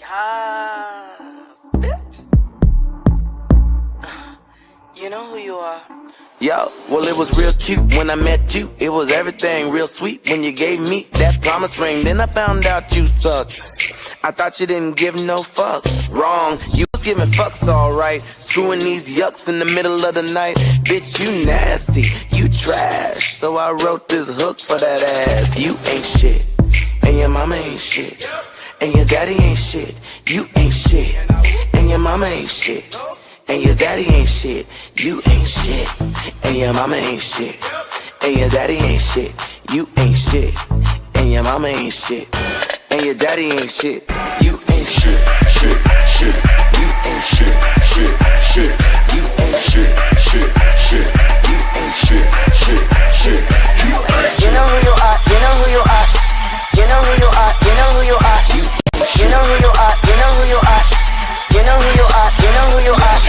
house, bitch. You know who you are. Yo, well, it was real cute when I met you. It was everything real sweet when you gave me that promise ring. Then I found out you sucked. I thought you didn't give no fucks. Wrong, you was giving fucks alright. Screwing these yucks in the middle of the night. Bitch, you nasty, you trash. So I wrote this hook for that ass. You ain't shit, and your mama ain't shit, and your daddy ain't shit. You ain't shit, and your mama ain't shit, and your daddy ain't shit. You ain't shit, and your mama ain't shit, and your daddy ain't shit. You ain't shit, and your mama ain't shit, and your daddy ain't shit. You ain't shit, shit, shit. You ain't shit, shit, shit. You ain't shit, shit, shit. You ain't shit, shit, shit. You ain't shit. You know who you are, you know who you are. You know who you are, you know who you are. You know who you are, you know who you are. You know who you are, you know who you are.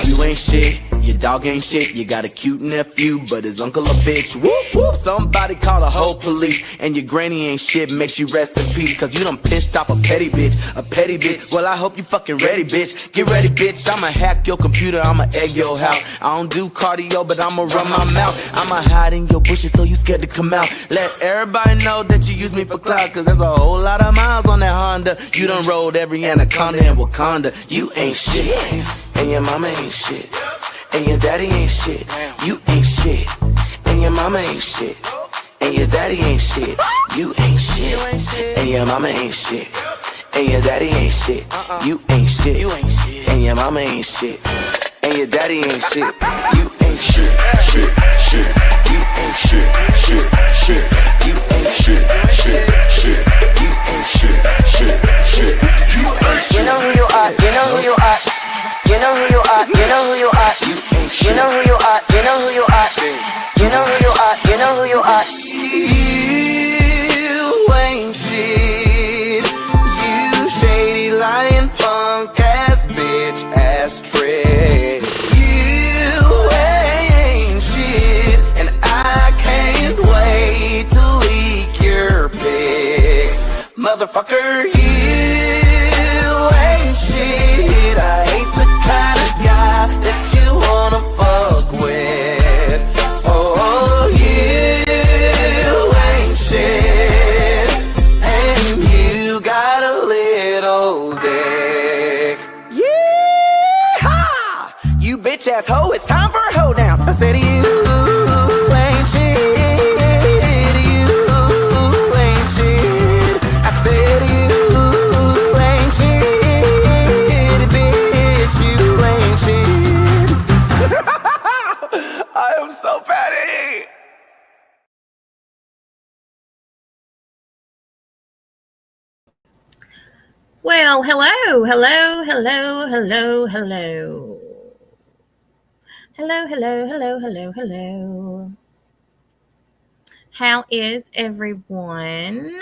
You ain't shit, your dog ain't shit. You got a cute nephew, but his uncle a bitch. Whoop, whoop, somebody call the whole police. And your granny ain't shit, makes you rest in peace. Cause you done pissed off a petty bitch, a petty bitch. Well, I hope you fucking ready, bitch. Get ready, bitch, I'ma hack your computer, I'ma egg your house. I don't do cardio, but I'ma run my mouth. I'ma hide in your bushes so you scared to come out. Let everybody know that you use me for clout. Cause there's a whole lot of miles on that Honda. You done rolled every anaconda in Wakanda. You ain't shit, and your mama ain't shit, and your daddy ain't shit. You ain't shit, and your mama ain't shit, and your daddy ain't shit. You ain't shit, and your mama ain't shit, and your daddy ain't shit. You ain't shit, and your mama ain't shit, and your daddy ain't shit. You ain't shit, shit, shit. You ain't shit, shit, shit. You ain't shit, shit, shit. You ain't shit, shit, shit. You know who you are, you know who you are. You know who you are, you know who you are. You know who you are, you know who you are. You know who you are, you know who you are. You ain't shit. You shady, lying, punk ass bitch ass trick. You ain't shit, and I can't wait to leak your pics. Motherfucker, you ain't shit. I ain't the kind of guy that you wanna fuck with. Oh, you ain't shit, and you got a little dick. Yeehaw! You bitch ass hoe, it's time for a hoe down. I said you ain't shit. You ain't shit. I said you ain't shit, bitch. You ain't shit. I am so petty. Well, hello, hello, hello, hello, hello. Hello, hello, hello, hello, hello. How is everyone?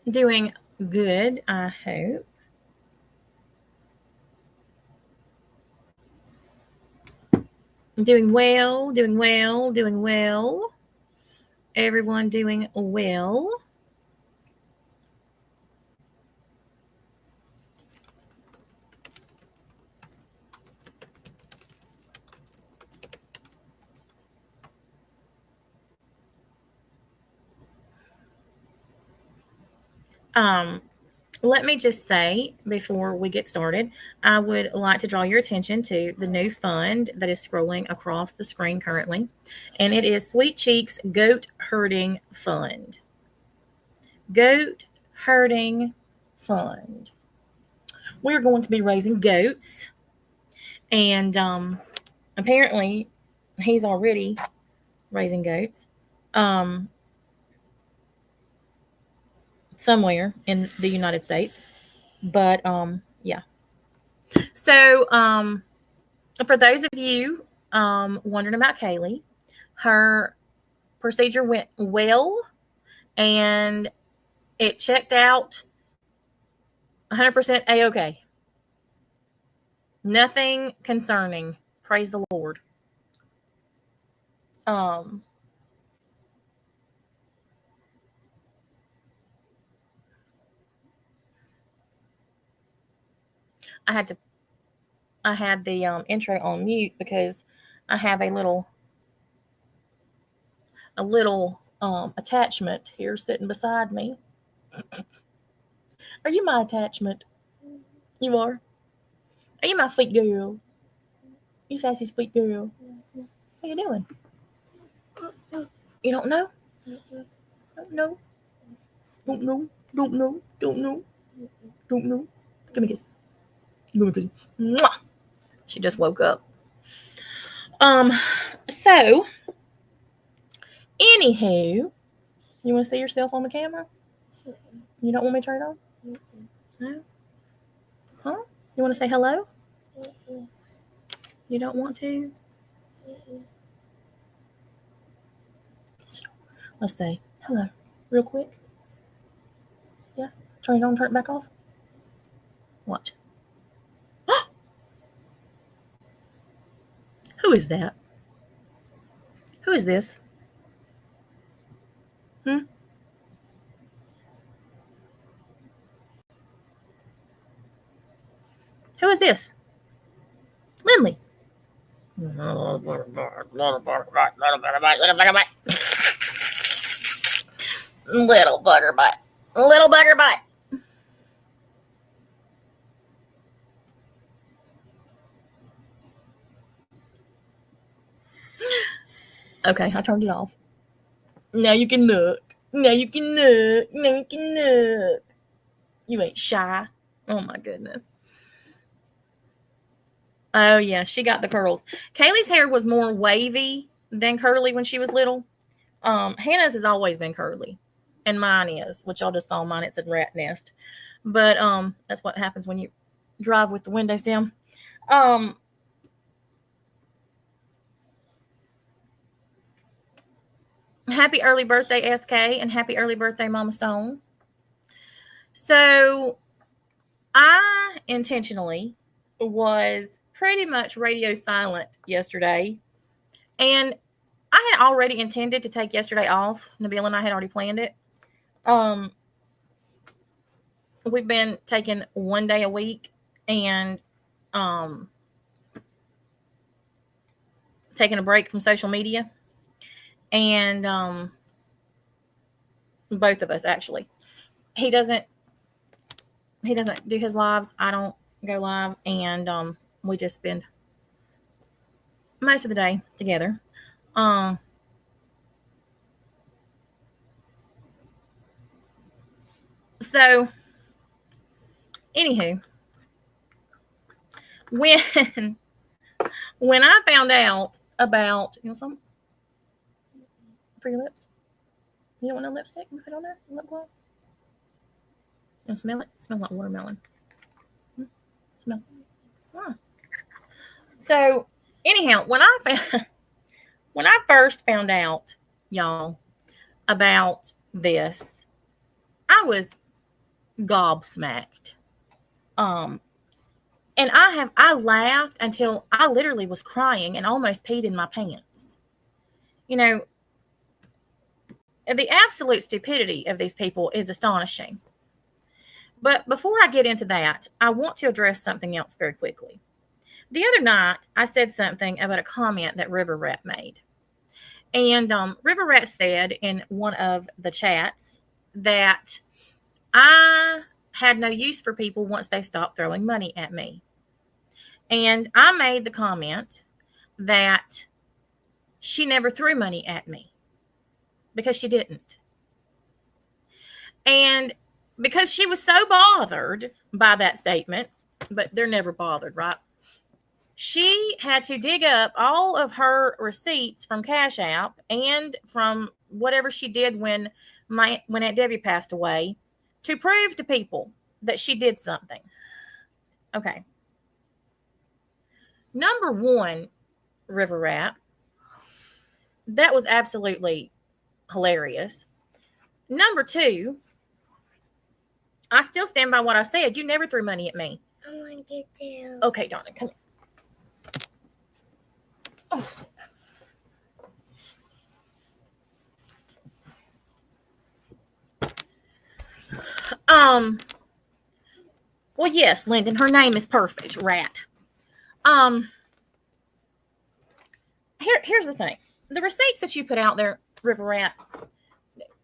Doing good, I hope. Doing well, doing well, doing well. Everyone doing well. Let me just say before we get started, I would like to draw your attention to the new fund that is scrolling across the screen currently, and it is Sweet Cheeks Goat Herding Fund. Goat Herding Fund. We're going to be raising goats, and apparently he's already raising goats somewhere in the United States. But yeah. So for those of you wondering about Kaylee, her procedure went well and it checked out 100% A-OK. Nothing concerning. Praise the Lord. I had the intro on mute because I have a little attachment here sitting beside me. Are you my attachment? You are. Are you my sweet girl? You sassy sweet girl. What are you doing? You don't know? Don't know. Don't know. Don't know. Don't know. Don't know. Give me a kiss. Give me a kiss. Mwah! She just woke up. So anywho, you want to see yourself on the camera? You don't want me to turn it on? No? Huh? You want to say hello? You don't want to? Let's say hello real quick. Yeah? Turn it on, turn it back off. Watch. Who is that? Who is this? Who is this? Lindley. Little butterbite. Little butterbite. Okay, I turned it off. Now you can look. Now you can look. Now you can look. You ain't shy. Oh my goodness. Oh yeah, she got the curls. Kaylee's hair was more wavy than curly when she was little. Hannah's has always been curly, and mine is, which y'all just saw mine. It's a rat nest, but that's what happens when you drive with the windows down. Happy early birthday, SK, and happy early birthday, Mama Stone. So I intentionally was pretty much radio silent yesterday, and I had already intended to take yesterday off. Nabil and I had already planned it. We've been taking one day a week and taking a break from social media, and both of us actually. He doesn't do his lives. I don't go live, and we just spend most of the day together. So anywho, when I found out about, you know, some for your lips, you don't want no lipstick? You put on there lip gloss. You smell it? It smells like watermelon. Smell. Ah. So anyhow, when I first found out, y'all, about this, I was gobsmacked. And I laughed until I literally was crying and almost peed in my pants. You know, the absolute stupidity of these people is astonishing. But before I get into that, I want to address something else very quickly. The other night, I said something about a comment that Riverrat made. And Riverrat said in one of the chats that I had no use for people once they stopped throwing money at me. And I made the comment that she never threw money at me because she didn't. And because she was so bothered by that statement, but they're never bothered, right? She had to dig up all of her receipts from Cash App and from whatever she did when Aunt Debbie passed away to prove to people that she did something. Okay. Number one, Riverrat, that was absolutely hilarious. Number two, I still stand by what I said. You never threw money at me. I wanted to. Okay, Donna, come here. Oh. Well, yes, Lyndon, her name is perfect, Rat. Um, here's the thing. The receipts that you put out there, Riverrat,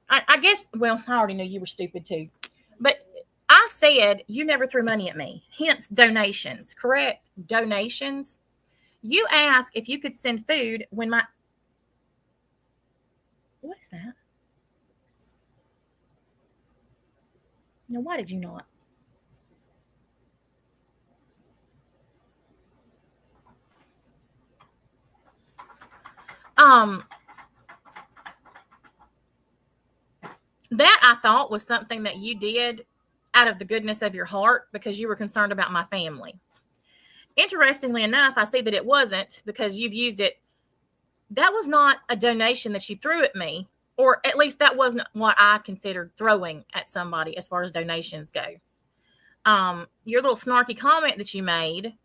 I guess, well, I already knew you were stupid too. But I said you never threw money at me, hence donations, correct? Donations. You asked if you could send food when my. What is that? No, why did you not? Um, that I thought was something that you did out of the goodness of your heart because you were concerned about my family. Interestingly enough, I see that it wasn't because you've used it. That was not a donation that you threw at me, or at least that wasn't what I considered throwing at somebody as far as donations go. Your little snarky comment that you made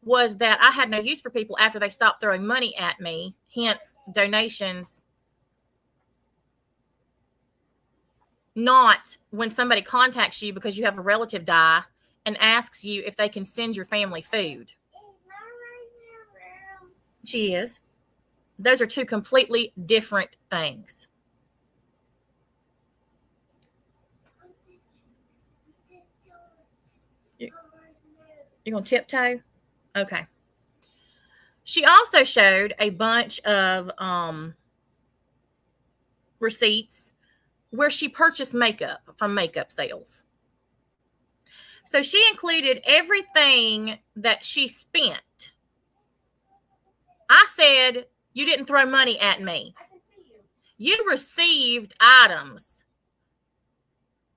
was that I had no use for people after they stopped throwing money at me, hence donations. Not when somebody contacts you because you have a relative die and asks you if they can send your family food. She is. Those are two completely different things. You're going to tiptoe? Okay. She also showed a bunch of receipts where she purchased makeup from makeup sales. So she included everything that she spent. I said, you didn't throw money at me. I can see you. You received items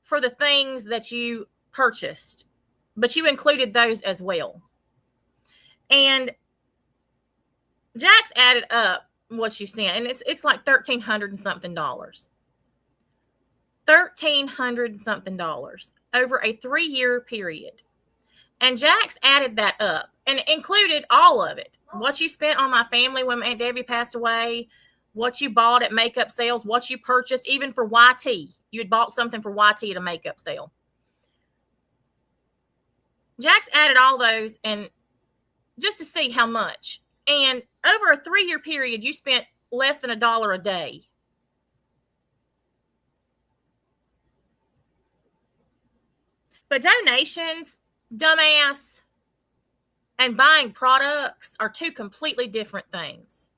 for the things that you purchased, but you included those as well. And Jax added up what you sent, and it's like $1,300 and something dollars. $1,300 and something dollars over a 3-year period. And Jax added that up and included all of it. What you spent on my family when Aunt Debbie passed away, what you bought at makeup sales, what you purchased, even for YT. You had bought something for YT at a makeup sale. Jax added all those and just to see how much. And over a 3-year period, you spent less than $1 a day. But donations, dumbass, and buying products are two completely different things.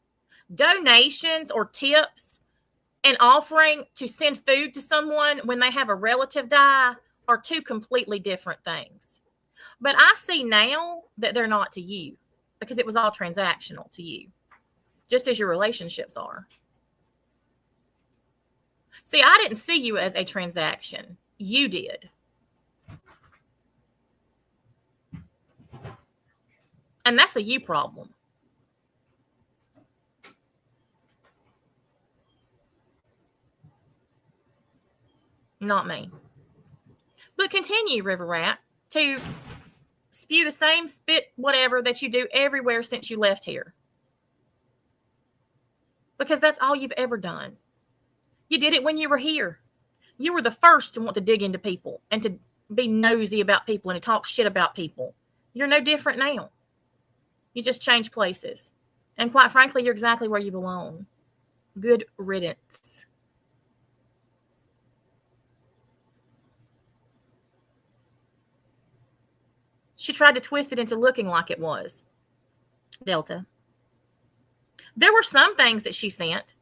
Donations or tips and offering to send food to someone when they have a relative die are two completely different things. But I see now that they're not to you because it was all transactional to you, just as your relationships are. See, I didn't see you as a transaction. You did. And that's a you problem. Not me. But continue, Riverrat, to spew the same spit whatever that you do everywhere since you left here. Because that's all you've ever done. You did it when you were here. You were the first to want to dig into people and to be nosy about people and to talk shit about people. You're no different now. You just change places. And quite frankly, you're exactly where you belong. Good riddance. She tried to twist it into looking like it was. Delta. There were some things that she sent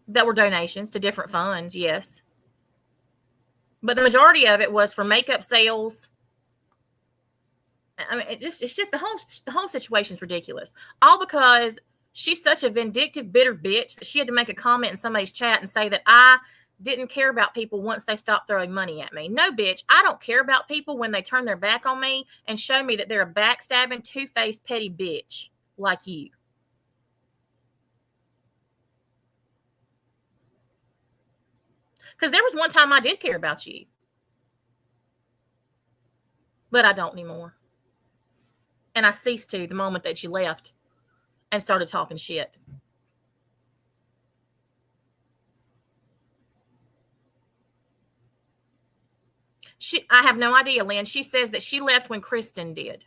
that were donations to different funds, yes. But the majority of it was for makeup sales. I mean, it's just the whole situation's ridiculous. All because she's such a vindictive, bitter bitch that she had to make a comment in somebody's chat and say that I didn't care about people once they stopped throwing money at me. No, bitch, I don't care about people when they turn their back on me and show me that they're a backstabbing, two-faced, petty bitch like you. Because there was one time I did care about you. But I don't anymore. And I ceased to the moment that you left and started talking shit. I have no idea, Lynn. She says that she left when Kristen did.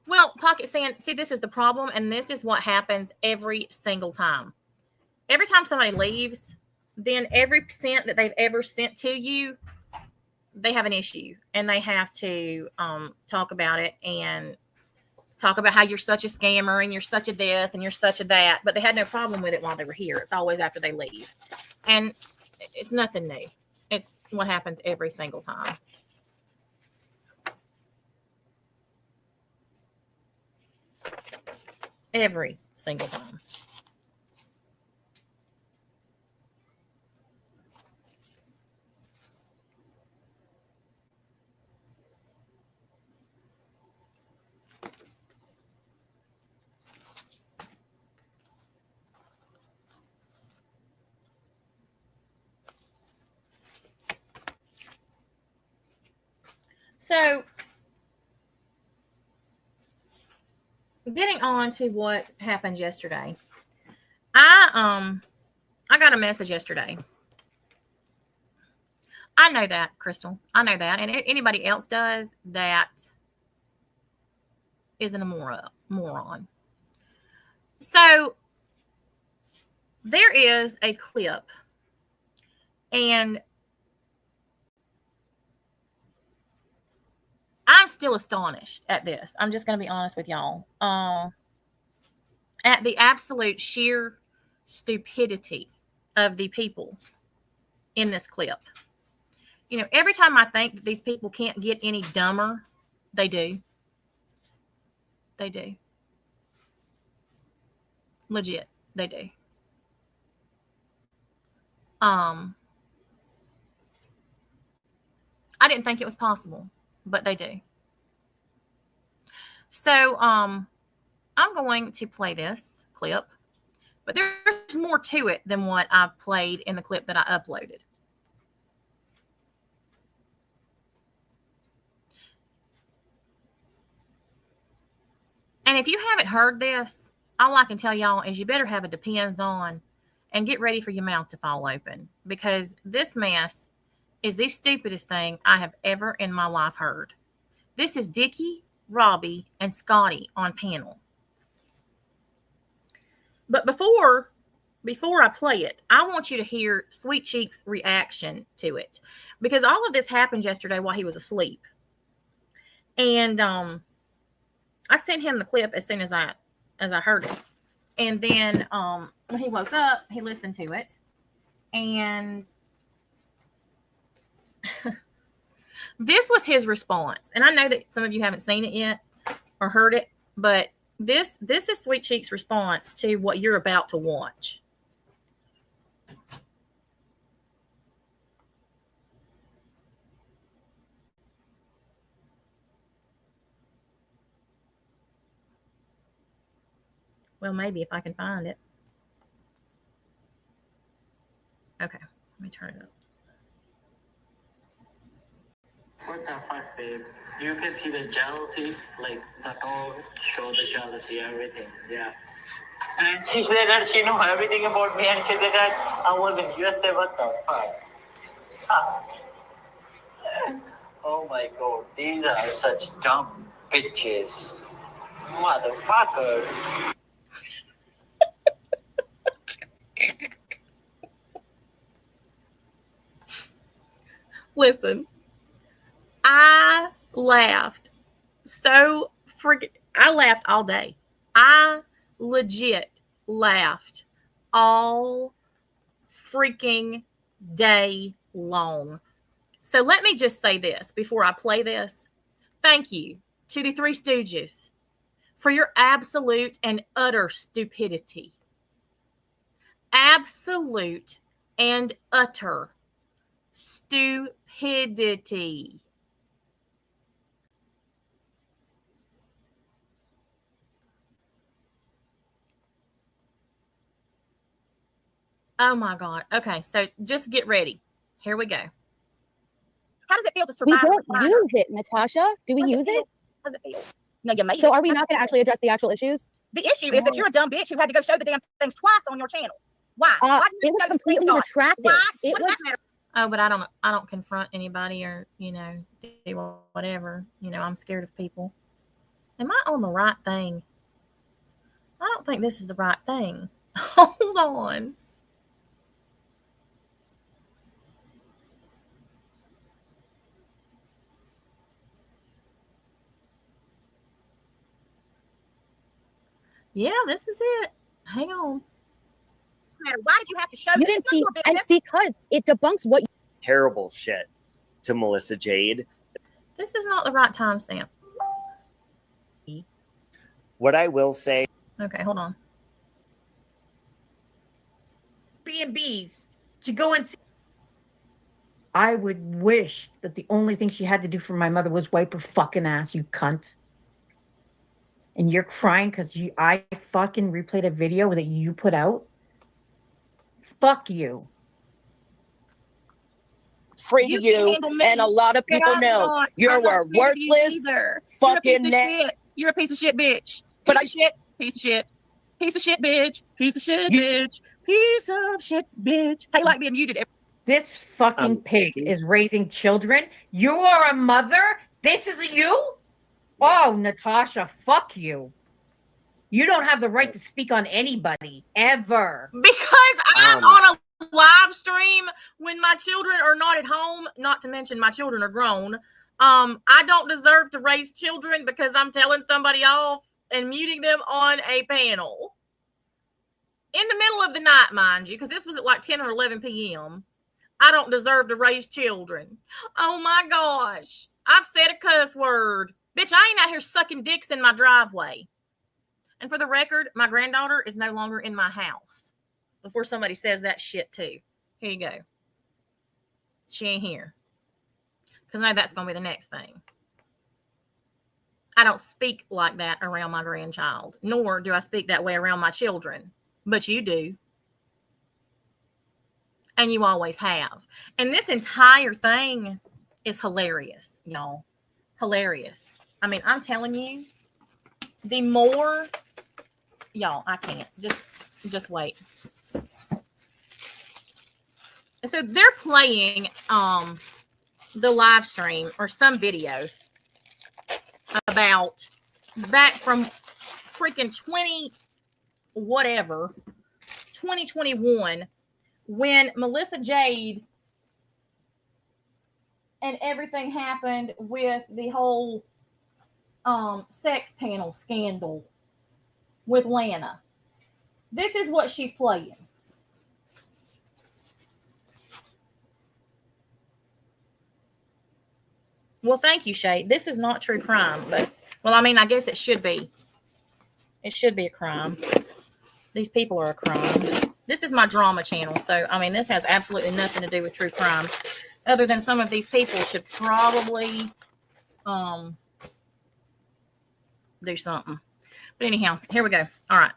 Well, Pocket Sand, see, this is the problem, and this is what happens every single time. Every time somebody leaves, then every cent that they've ever sent to you, they have an issue, and they have to talk about it and talk about how you're such a scammer and you're such a this and you're such a that, but they had no problem with it while they were here. It's always after they leave. And it's nothing new. It's what happens every single time. Every single time. So, getting on to what happened yesterday. I got a message yesterday. I know that, Crystal. I know that. And anybody else does that isn't a moron. So there is a clip, and I'm still astonished at this. I'm just going to be honest with y'all. At the absolute sheer stupidity of the people in this clip. You know, every time I think that these people can't get any dumber, they do. They do. Legit, they do. I didn't think it was possible, but they do. So, I'm going to play this clip, but there's more to it than what I played in the clip that I uploaded. And if you haven't heard this, all I can tell y'all is you better have a depends on and get ready for your mouth to fall open, because this mess is the stupidest thing I have ever in my life heard. This is Dickie, Robbie, and Scotty on panel. But before I play it, I want you to hear Sweet Cheek's reaction to it, because all of this happened yesterday while he was asleep. And I sent him the clip as soon as I heard it. And then when he woke up, he listened to it. And this was his response. And I know that some of you haven't seen it yet or heard it, but this is Sweet Cheek's response to what you're about to watch. Well, maybe if I can find it. Okay, let me turn it up. What the fuck, babe? You can see the jealousy, like the tone, show the jealousy, everything. Yeah. And she said that she knew everything about me, and she said that I was in USA. What the fuck? Oh my god, these are such dumb bitches. Motherfuckers. Listen, I laughed I laughed all day. I legit laughed all freaking day long. So let me just say this before I play this. Thank you to the Three Stooges for your absolute and utter stupidity. Absolute and utter stupidity. Oh my God. Okay, so just get ready. Here we go. How does it feel to We survive? don't use it, Natasha. Do we use it? How does it feel? No, you made So it. are we not going to actually address the actual issues? The issue is that you're a dumb bitch who had to go show the damn things twice on your channel. Why? Why did you It was show the completely screenshot? retracted. Why? It What does was that matter? Oh, but I don't confront anybody or, do whatever. I'm scared of people. Am I on the right thing? I don't think this is the right thing. Hold on. Yeah, this is it. Hang on. Why did you have to show you this? didn't It's see, not your and business. because it debunks what Terrible shit to Melissa Jade. This is not the right timestamp. What I will say, Okay, hold on. B&Bs to go and see. I would wish that the only thing she had to do for my mother was wipe her fucking ass, you cunt. And you're crying because I fucking replayed a video that you put out. Fuck you. free You to you, can handle me, and a lot of but people I'm know not. you're I'm not a scared of you worthless either. fucking You're a piece of shit bitch. But Piece of shit. Piece of shit. Piece of shit bitch. Piece of shit You- bitch. Piece of shit bitch. How you like being muted? This fucking pig is raising children. You are a mother? This is you? Oh, Natasha, fuck you. You don't have the right to speak on anybody, ever. Because I'm on a live stream when my children are not at home, not to mention my children are grown. I don't deserve to raise children because I'm telling somebody off and muting them on a panel. In the middle of the night, mind you, because this was at like 10 or 11 p.m. I don't deserve to raise children. Oh my gosh. I've said a cuss word. Bitch, I ain't out here sucking dicks in my driveway. And for the record, my granddaughter is no longer in my house. Before somebody says that shit too. Here you go. She ain't here. Because I know that's going to be the next thing. I don't speak like that around my grandchild. Nor do I speak that way around my children. But you do. And you always have. And this entire thing is hilarious, y'all. Hilarious. I mean, I'm telling you, the more, y'all, I can't. Just wait. So they're playing the live stream or some video about back from freaking 2021, when Melissa Jade and everything happened with the whole sex panel scandal with Lana. This is what she's playing. Well, thank you, Shay. This is not true crime, but, well, I mean, I guess it should be. It should be a crime. These people are a crime. This is my drama channel, so, I mean, this has absolutely nothing to do with true crime, other than some of these people should probably do something. But anyhow, here we go. All right.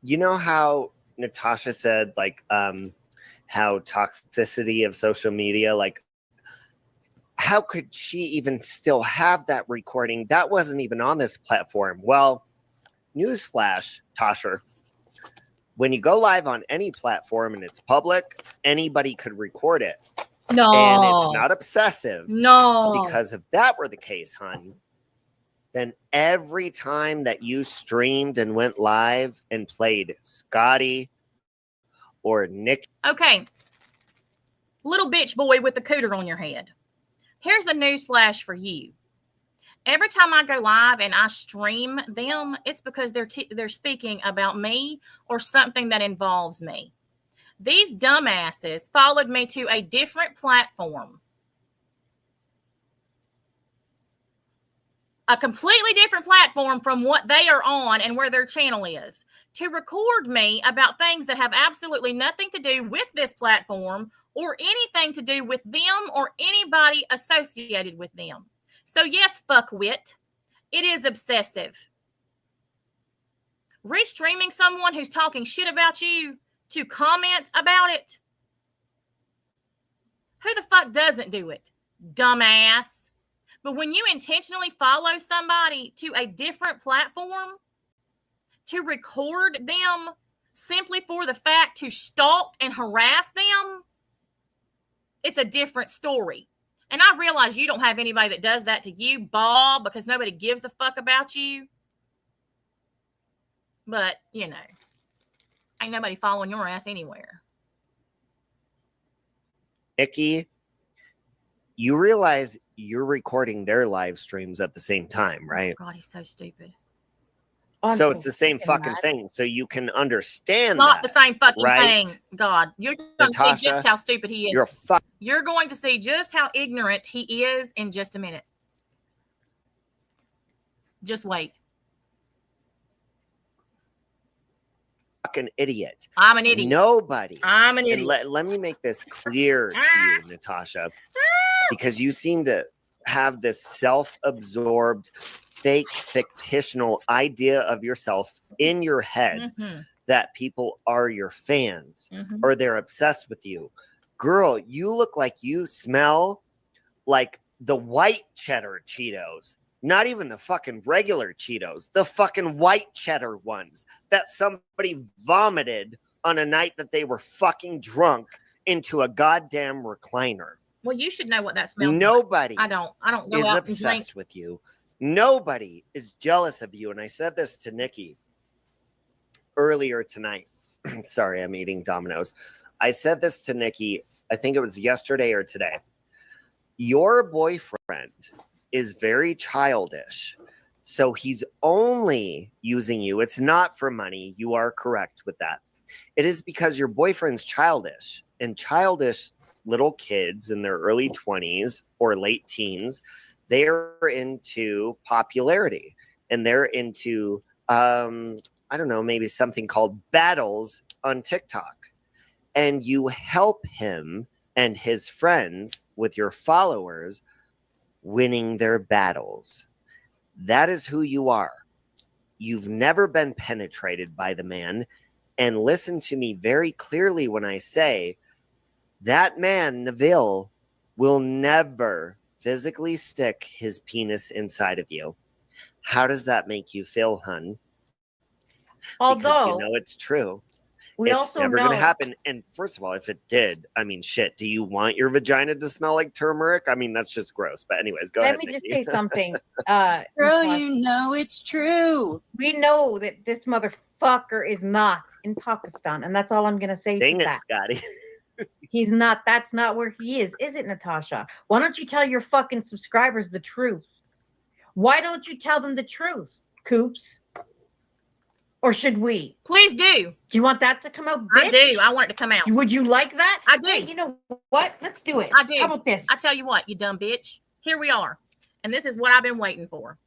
you know how Natasha said, like, how toxicity of social media, like, how could she even still have that recording? That wasn't even on this platform. Well, newsflash, Tasha, when you go live on any platform and it's public, anybody could record it. No. And it's not obsessive. No. Because if that were the case, hun, then every time that you streamed and went live and played Scotty or Nick. Okay. Little bitch boy with the cooter on your head. Here's a news flash for you. Every time I go live and I stream them, it's because they're speaking about me or something that involves me. These dumbasses followed me to a different platform. A completely different platform from what they are on and where their channel is, to record me about things that have absolutely nothing to do with this platform or anything to do with them or anybody associated with them. So yes, fuckwit, it is obsessive. Restreaming someone who's talking shit about you to comment about it? Who the fuck doesn't do it? Dumbass. But when you intentionally follow somebody to a different platform to record them simply for the fact to stalk and harass them, it's a different story. And I realize you don't have anybody that does that to you, Bob, because nobody gives a fuck about you. But, you know, ain't nobody following your ass anywhere. Nikki, you realize you're recording their live streams at the same time, right? God, he's so stupid. So it's the same fucking thing. So you can understand Not that, the same fucking right? thing. God, you're going to Natasha, see just how stupid he is. You're You're going to see just how ignorant he is in just a minute. Just wait. fucking idiot. I'm an idiot. Nobody. I'm an idiot. And let me make this clear to you, Natasha, because you seem to have this self-absorbed, fake, fictional idea of yourself in your head that people are your fans or they're obsessed with you. Girl, you look like you smell like the white cheddar Cheetos. Not even the fucking regular Cheetos, the fucking white cheddar ones that somebody vomited on a night that they were fucking drunk into a goddamn recliner. Well, you should know what that smells Nobody like. I don't go is out and drink. obsessed with you. Nobody is jealous of you. And I said this to Nikki earlier tonight. Sorry, I'm eating Domino's. I said this to Nikki, I think it was yesterday or today. Your boyfriend is very childish. So he's only using you. It's not for money. You are correct with that. It is because your boyfriend's childish, and childish little kids in their early 20s or late teens, they are into popularity and they're into, I don't know, maybe something called battles on TikTok. And you help him and his friends with your followers winning their battles. That is who you are. You've never been penetrated by the man. And listen to me very clearly when I say that man, Nabil, will never physically stick his penis inside of you. How does that make you feel, hun? Although, because you know it's true. we It's also never know going to happen. And first of all, if it did, I mean, shit, do you want your vagina to smell like turmeric? I mean, that's just gross. But anyways, go ahead. Let me just Nikki. say something. Girl, Natasha. you know it's true. We know that this motherfucker is not in Pakistan, and that's all I'm going to say Dang to it, that. Scotty. He's not. That's not where he is it, Natasha? Why don't you tell your fucking subscribers the truth? Why don't you tell them the truth, Coops? Or should we? Please do. Do you want that to come out, bitch? I do. I want it to come out. Would you like that? I do. Hey, you know what? Let's do it. I do. How about this? I tell you what, you dumb bitch. Here we are. And this is what I've been waiting for.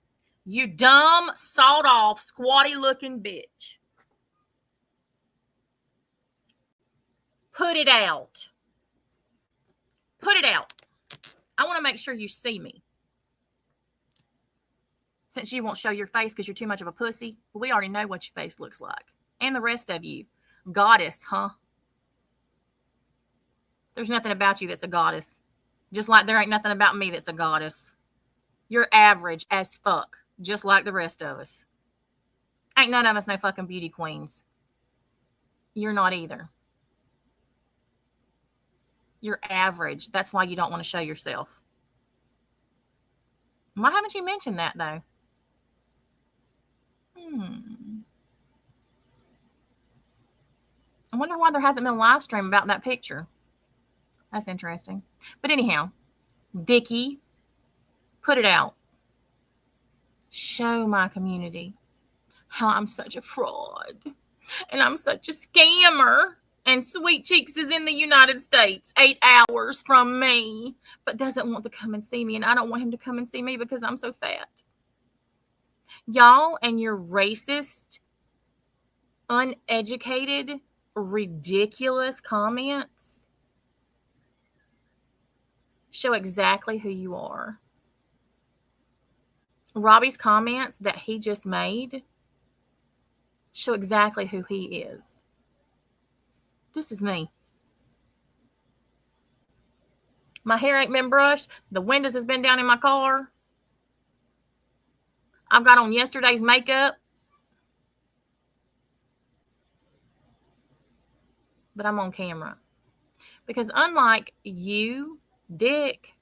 You dumb, sawed-off, squatty-looking bitch. Put it out. Put it out. I want to make sure you see me. Since you won't show your face because you're too much of a pussy, we already know what your face looks like. And the rest of you. Goddess, huh? There's nothing about you that's a goddess. Just like there ain't nothing about me that's a goddess. You're average as fuck. Just like the rest of us. Ain't none of us no fucking beauty queens. You're not either. You're average. That's why you don't want to show yourself. Why haven't you mentioned that, though? I wonder why there hasn't been a live stream about that picture. That's interesting. But anyhow, Dickie, put it out. Show my community how I'm such a fraud and I'm such a scammer. And Sweet Cheeks is in the United States, 8 hours from me, but doesn't want to come and see me. And I don't want him to come and see me because I'm so fat. Y'all and your racist, uneducated, ridiculous comments show exactly who you are. Robbie's comments that he just made show exactly who he is. This is me. My hair ain't been brushed. The windows has been down in my car. I've got on yesterday's makeup. But I'm on camera. Because unlike you, Dick,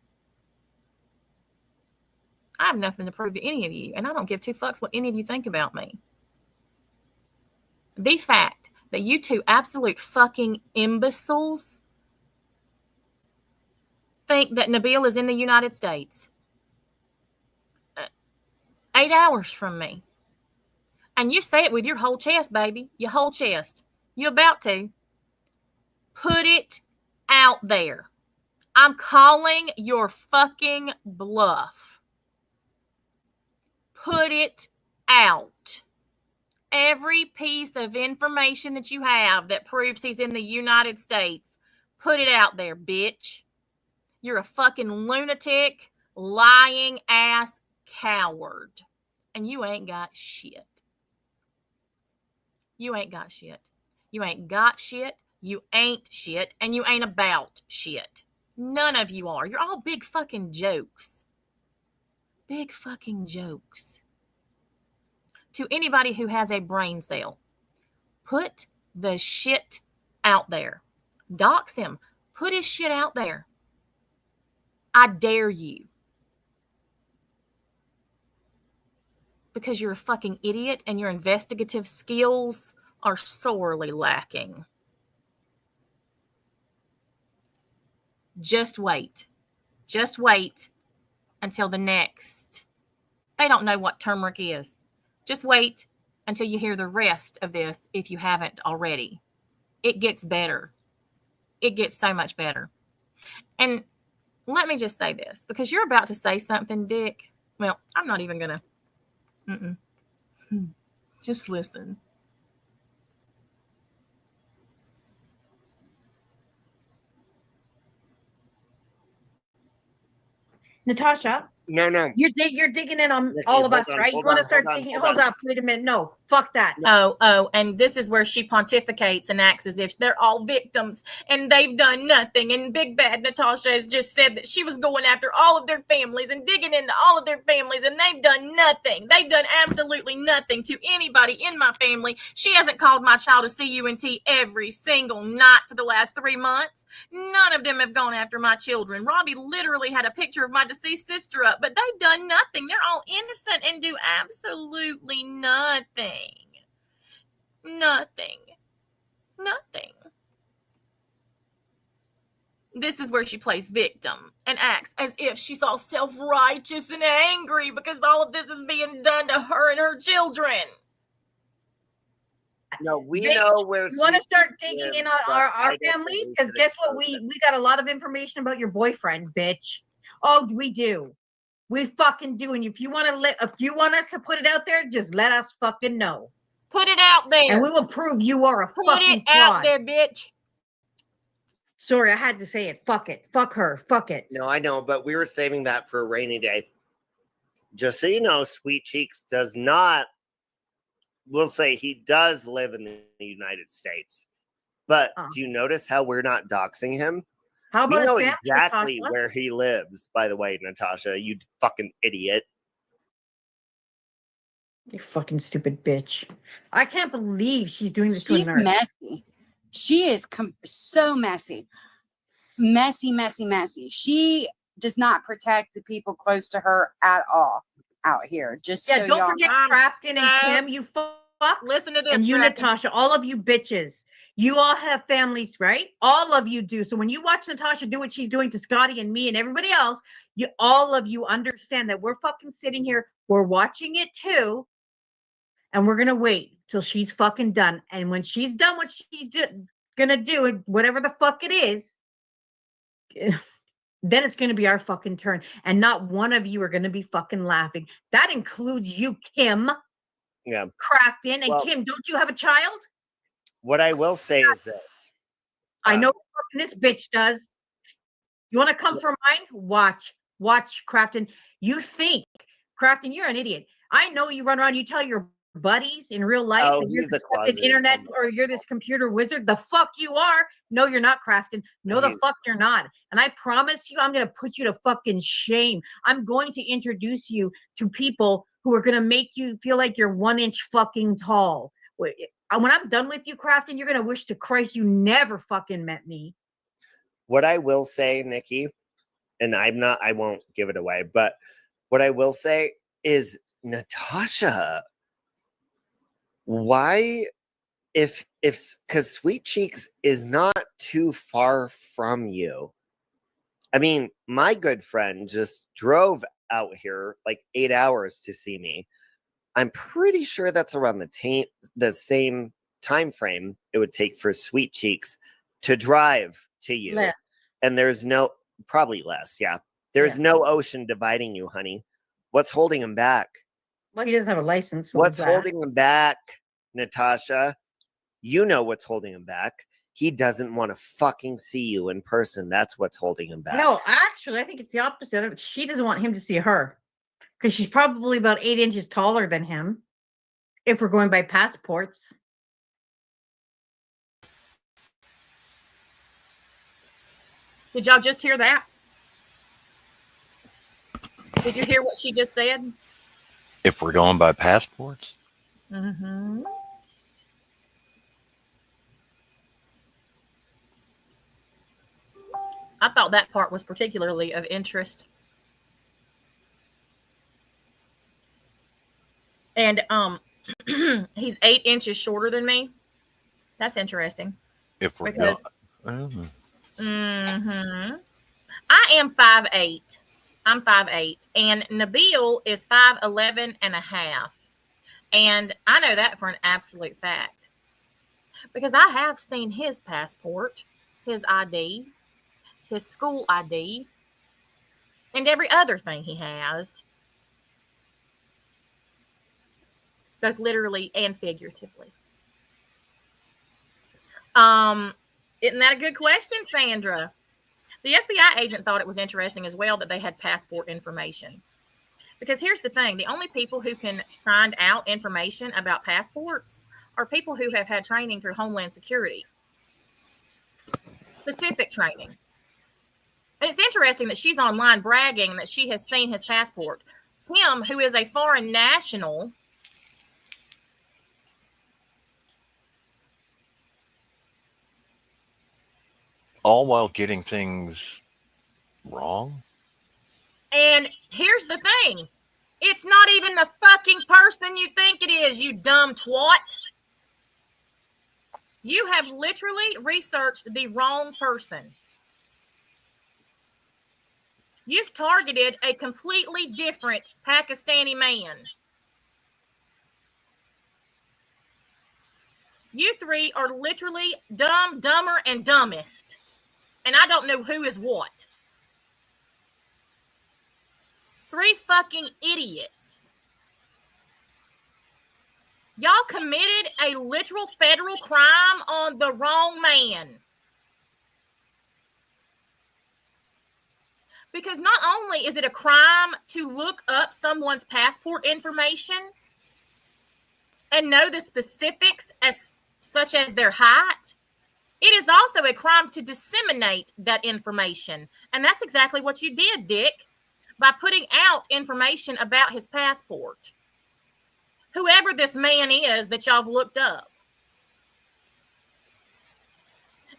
I have nothing to prove to any of you. And I don't give two fucks what any of you think about me. The fact that you two absolute fucking imbeciles think that Nabil is in the United States 8 hours from me. And you say it with your whole chest, baby. Your whole chest. You about to. Put it out there. I'm calling your fucking bluff. Put it out. Every piece of information that you have that proves he's in the United States, put it out there, bitch. You're a fucking lunatic, lying ass coward. And you ain't got shit. You ain't got shit. You ain't got shit. You ain't shit. And you ain't about shit. None of you are. You're all big fucking jokes. Big fucking jokes. To anybody who has a brain cell, put the shit out there. Dox him. Put his shit out there. I dare you. Because you're a fucking idiot and your investigative skills are sorely lacking. Just wait. Just wait until the next. They don't know what turmeric is. Just wait until you hear the rest of this if you haven't already. It gets better. It gets so much better. And let me just say this, because you're about to say something, Dick. Well, I'm not even going to. Just listen. Natasha, No. you're digging in on Nikki, all of us, hold on, right? You hold want to on, start hold on, digging? hold Hold up, wait a minute. No, fuck that. Oh, and this is where she pontificates and acts as if they're all victims and they've done nothing. And Big Bad Natasha has just said that she was going after all of their families and digging into all of their families, and they've done nothing. They've done absolutely nothing to anybody in my family. She hasn't called my child a CUNT every single night for the last 3 months. None of them have gone after my children. Robbie literally had a picture of my deceased sister up, but they've done nothing. They're all innocent and do absolutely nothing. Nothing. This is where she plays victim and acts as if she's all self-righteous and angry because all of this is being done to her and her children. No, we Bitch, know where. You want to start digging in on our I don't families? believe Because that guess it's what? We got a lot of information about your boyfriend, bitch. Oh, we do. We fucking do. And if you want us to put it out there, just let us fucking know. Put it out there. And we will prove you are a Put fucking it out fraud. there, bitch. Sorry, I had to say it. Fuck it. Fuck her. Fuck it. No, I know, but we were saving that for a rainy day. Just so you know, Sweet Cheeks does not. We'll say he does live in the United States. But do you notice how we're not doxing him? How about we know his family, exactly Natasha? where he lives, by the way, Natasha. You fucking idiot. You fucking stupid bitch. I can't believe she's doing this to a She's nurse. messy. She is so messy. Messy. She does not protect the people close to her at all out here. Just Yeah, so don't y'all forget know. Crafton and Kim, you fucks. Listen to this, And you, Crafton. Natasha, all of you bitches. You all have families, right? All of you do. So when you watch Natasha do what she's doing to Scotty and me and everybody else, all of you understand that we're fucking sitting here. We're watching it too. And we're going to wait till she's fucking done. And when she's done what she's going to do, whatever the fuck it is, then it's going to be our fucking turn. And not one of you are going to be fucking laughing. That includes you, Kim. Yeah. Crafton. And Kim, don't you have a child? What I will say is this. I know fucking this bitch does. You want to come for mine? Watch, Crafton. You think, Crafton, you're an idiot. I know you run around, you tell your buddies in real life, Oh, and you're he's this a fucking closeted internet homo. or you're this computer wizard, the fuck you are. No, you're not, Crafton. No, the He's- fuck you're not. And I promise you, I'm gonna put you to fucking shame. I'm going to introduce you to people who are gonna make you feel like you're 1 inch fucking tall. When I'm done with you, Crafton, you're gonna wish to Christ you never fucking met me. What I will say, Nikki, and I won't give it away, but what I will say is, Natasha, why, because Sweet Cheeks is not too far from you. I mean, my good friend just drove out here like 8 hours to see me. I'm pretty sure that's around the same time frame it would take for Sweet Cheeks to drive to you. Less. And there's probably less, yeah. There's no ocean dividing you, honey. What's holding him back? Well, he doesn't have a license. So What's there's that. holding him back, Natasha? You know what's holding him back. He doesn't want to fucking see you in person. That's what's holding him back. No, actually, I think it's the opposite. She doesn't want him to see her because she's probably about 8 inches taller than him. If we're going by passports. Did y'all just hear that? Did you hear what she just said? If we're going by passports? Mm-hmm. I thought that part was particularly of interest. And he's 8 inches shorter than me. That's interesting. If we're Because- going. Mm-hmm. I am 5'8". I'm 5'8", and Nabil is 5'11 and a half. And I know that for an absolute fact. Because I have seen his passport, his ID, his school ID, and every other thing he has. Both literally and figuratively. Isn't that a good question, Sandra? The FBI agent thought it was interesting as well that they had passport information. Because here's the thing, the only people who can find out information about passports are people who have had training through Homeland Security. Specific training. And it's interesting that she's online bragging that she has seen his passport. Him, who is a foreign national, All while getting things wrong? and here's the thing. It's not even the fucking person you think it is, you dumb twat. You have literally researched the wrong person. You've targeted a completely different Pakistani man. You three are literally dumb, dumber, and dumbest. And I don't know who is what. 3 fucking idiots. Y'all committed a literal federal crime on the wrong man. Because not only is it a crime to look up someone's passport information and know the specifics such as their height, it is also a crime to disseminate that information. And that's exactly what you did, Dick, by putting out information about his passport. Whoever this man is that y'all have looked up.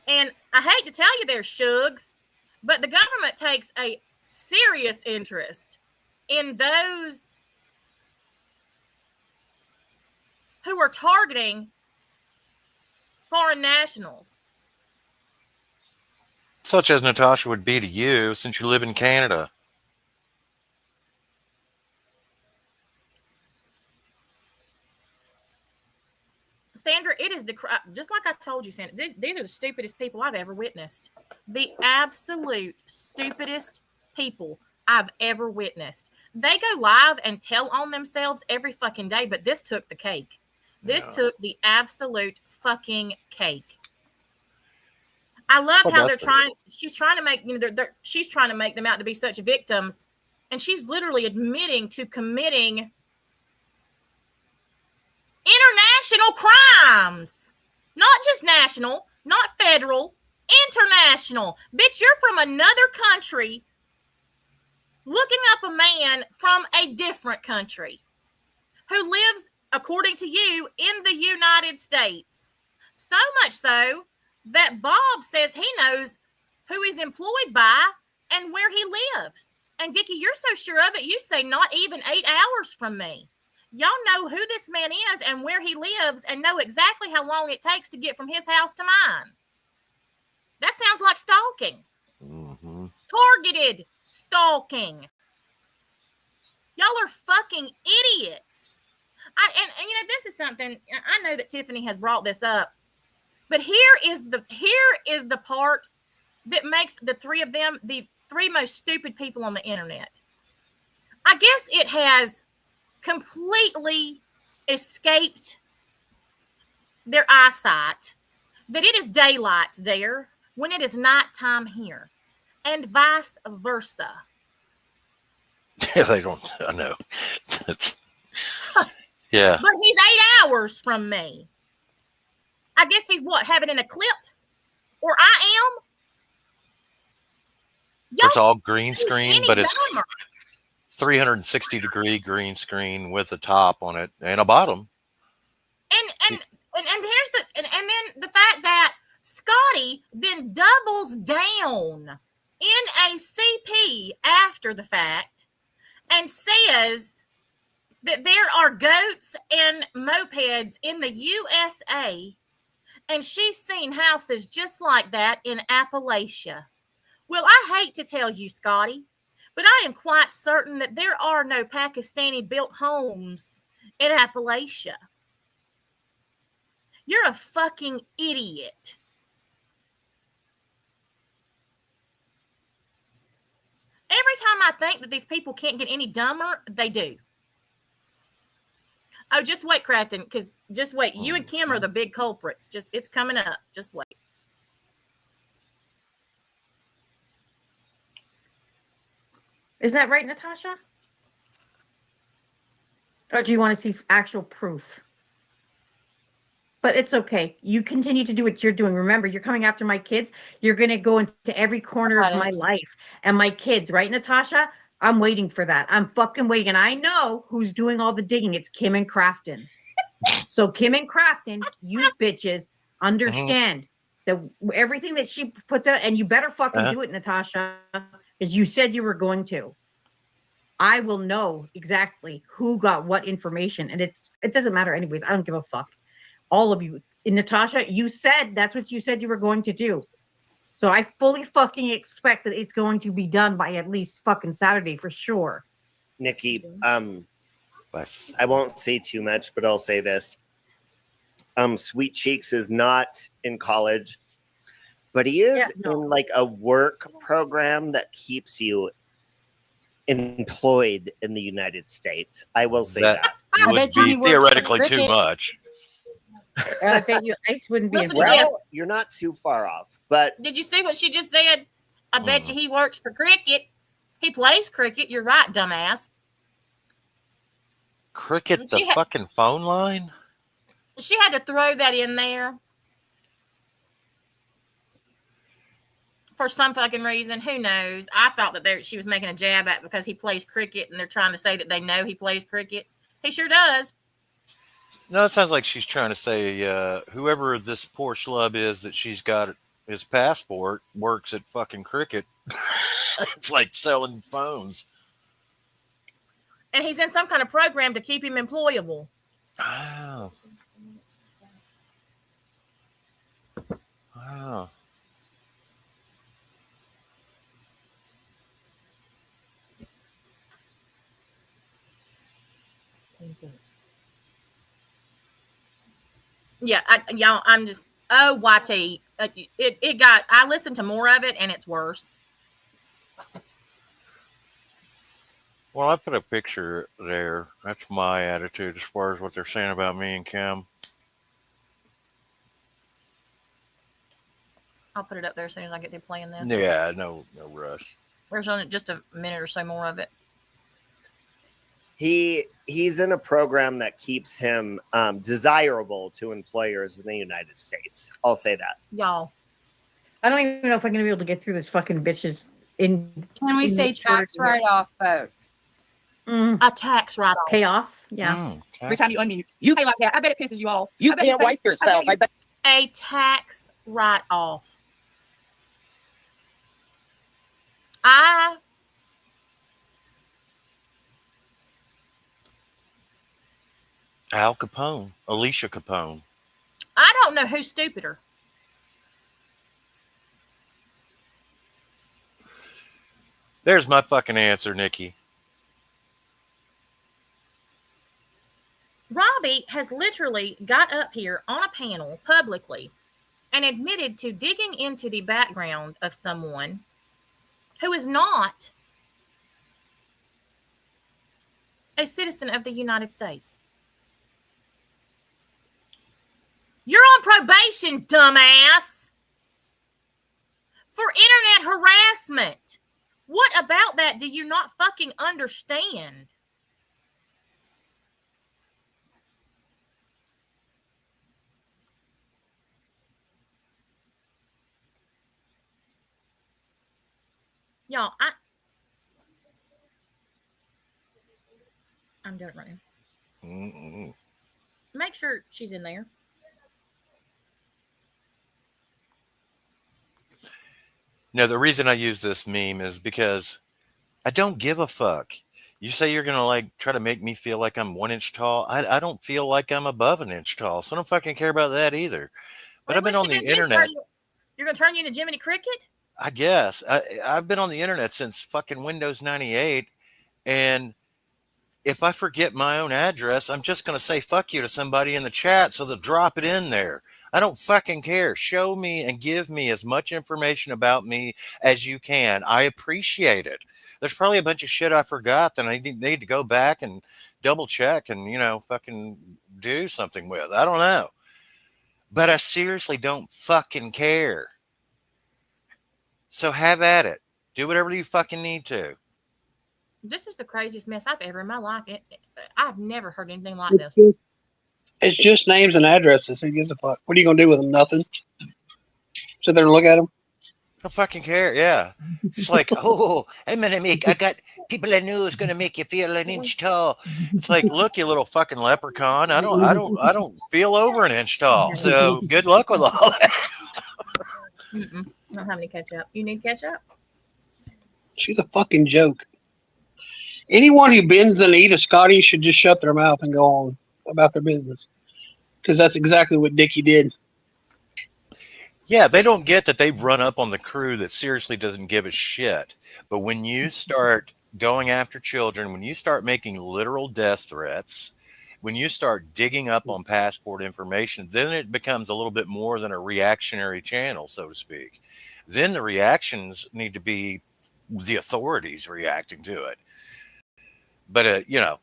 And I hate to tell you there, Shugs, but the government takes a serious interest in those who are targeting foreign nationals. Such as Natasha would be to you since you live in Canada. Sandra, it is just like I told you, Sandra, these are the stupidest people I've ever witnessed. The absolute stupidest people I've ever witnessed. They go live and tell on themselves every fucking day, but this took the cake. This took the absolute fucking cake. I love how they're trying. She's trying to make, she's trying to make them out to be such victims, and she's literally admitting to committing international crimes. Not just national, not federal, international. Bitch, you're from another country looking up a man from a different country who lives, according to you, in the United States. So much so that Bob says he knows who he's employed by and where he lives. And Dickie, you're so sure of it, you say not even 8 hours from me. Y'all know who this man is and where he lives and know exactly how long it takes to get from his house to mine. That sounds like stalking. Mm-hmm. Targeted stalking. Y'all are fucking idiots. And you know, this is something, I know that Tiffany has brought this up, but here is the part that makes the three of them the three most stupid people on the internet. I guess it has completely escaped their eyesight that it is daylight there when it is nighttime here, and vice versa. Yeah, they don't. I know. Yeah. But he's 8 hours from me. I guess he's what, having an eclipse? Or I am? It's all green screen, but it's dumber. 360-degree green screen with a top on it and a bottom. And here's and then the fact that Scotty then doubles down in a CP after the fact and says that there are goats and mopeds in the USA, and she's seen houses just like that in Appalachia. Well, I hate to tell you, Scotty, but I am quite certain that there are no Pakistani-built homes in Appalachia. You're a fucking idiot. Every time I think that these people can't get any dumber, they do. Oh, just wait, Crafton, because just wait. You and Kim are the big culprits. It's coming up. Just wait. Isn't that right, Natasha? Or do you want to see actual proof? But it's okay. You continue to do what you're doing. Remember, you're coming after my kids. You're going to go into every corner of my life and my kids, right, Natasha? I'm waiting for that. I'm fucking waiting. And I know who's doing all the digging. It's Kim and Crafton. So Kim and Crafton, you bitches understand that everything that she puts out, and you better fucking do it, Natasha, as you said you were going to. I will know exactly who got what information. And it doesn't matter anyways. I don't give a fuck. All of you. And Natasha, you said that's what you said you were going to do. So I fully fucking expect that it's going to be done by at least fucking Saturday for sure. Nikki, I won't say too much, but I'll say this. Sweet Cheeks is not in college, but he is in like a work program that keeps you employed in the United States. I will say that. Would be theoretically too much. I bet you Ice wouldn't be You're not too far off. But did you see what she just said? I bet you he works for cricket. He plays cricket. You're right, dumbass. Cricket, the fucking phone line? She had to throw that in there for some fucking reason. Who knows? I thought that she was making a jab at because he plays cricket and they're trying to say that they know he plays cricket. He sure does. No, it sounds like she's trying to say whoever this poor schlub is that she's got his passport works at fucking cricket. It's like selling phones. And he's in some kind of program to keep him employable. Wow. Wow. Yeah, I'm just, YT. I listened to more of it and it's worse. Well, I put a picture there. That's my attitude as far as what they're saying about me and Kim. I'll put it up there as soon as I get through playing this. Yeah, no rush. There's only just a minute or so more of it. He's in a program that keeps him desirable to employers in the United States. I'll say that. Y'all. I don't even know if I'm going to be able to get through this fucking bitches. Can we say tax write-off, folks? A tax write-off. Pay off? Yeah. Every time you unmute, you pay like that. I bet it pisses you off. You can't wipe yourself. I bet. A tax write-off. Al Capone, Alicia Capone. I don't know who's stupider. There's my fucking answer, Nikki. Robbie has literally got up here on a panel publicly and admitted to digging into the background of someone who is not a citizen of the United States. You're on probation, dumbass, for internet harassment. What about that do you not fucking understand? Y'all, I'm doing it right now. Mm-mm. Make sure she's in there. No, the reason I use this meme is because I don't give a fuck. You say you're going to like try to make me feel like I'm 1 inch tall. I don't feel like I'm above an inch tall. So I don't fucking care about that either. But Wait, I've been on the internet. You're going to turn you into Jiminy Cricket? I guess. I've been on the internet since fucking Windows 98. And if I forget my own address, I'm just going to say fuck you to somebody in the chat so they'll drop it in there. I don't fucking care. Show me and give me as much information about me as you can. I appreciate it. There's probably a bunch of shit I forgot that I need to go back and double check and, you know, fucking do something with. I don't know. But I seriously don't fucking care. So have at it. Do whatever you fucking need to. This is the craziest mess I've ever in my life. I've never heard anything like this. It's just names and addresses. Who gives a fuck? What are you going to do with them? Nothing. Sit there and look at them? I don't fucking care. Yeah. It's like, oh, I got people I knew is going to make you feel an inch tall. It's like, look, you little fucking leprechaun. I don't feel over an inch tall. So good luck with all that. I don't have any ketchup. You need ketchup? She's a fucking joke. Anyone who bends the knee to Scotty should just shut their mouth and go on about their business. Because that's exactly what Dickie did. Yeah, they don't get that they've run up on the crew that seriously doesn't give a shit. But when you start going after children, when you start making literal death threats, when you start digging up on passport information, then it becomes a little bit more than a reactionary channel, so to speak. Then the reactions need to be the authorities reacting to it. But, you know,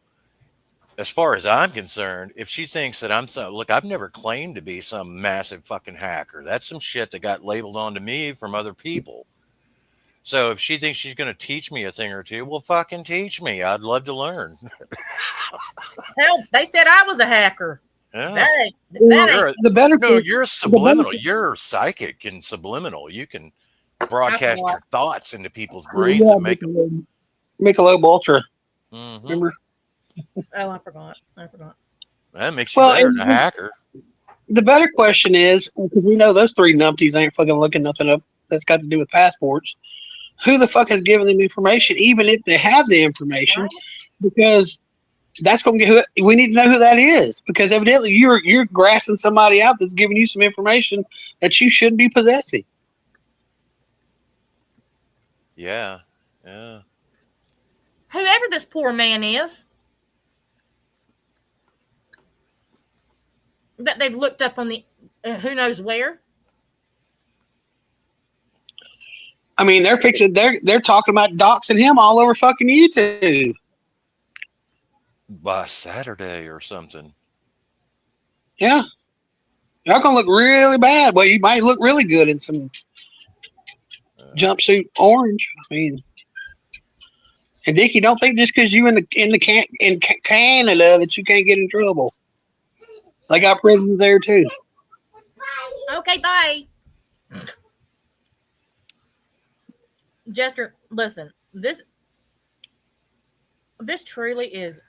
as far as I'm concerned, if she thinks that I've never claimed to be some massive fucking hacker. That's some shit that got labeled onto me from other people. So if she thinks she's going to teach me a thing or two, well, fucking teach me. I'd love to learn. Hell, they said I was a hacker. Yeah. You're subliminal. You're psychic and subliminal. You can broadcast your thoughts into people's brains and make them. Michelob Ultra. Mm-hmm. Remember? Oh, I forgot. That makes you better than a hacker. The better question is, because we know those three numpties ain't fucking looking nothing up that's got to do with passports. Who the fuck has given them information, even if they have the information? Because that's going to get we need to know who that is. Because evidently you're grassing somebody out that's giving you some information that you shouldn't be possessing. Yeah. Whoever this poor man is, that they've looked up on the who knows where. I mean, they're talking about doxing him all over fucking YouTube. By Saturday or something. Yeah. Y'all gonna look really bad. Well, you might look really good in some jumpsuit orange. I mean, And Dickie, don't think just because you in Canada that you can't get in trouble. They got prisons there too. Okay, bye. Jester, listen, this truly is.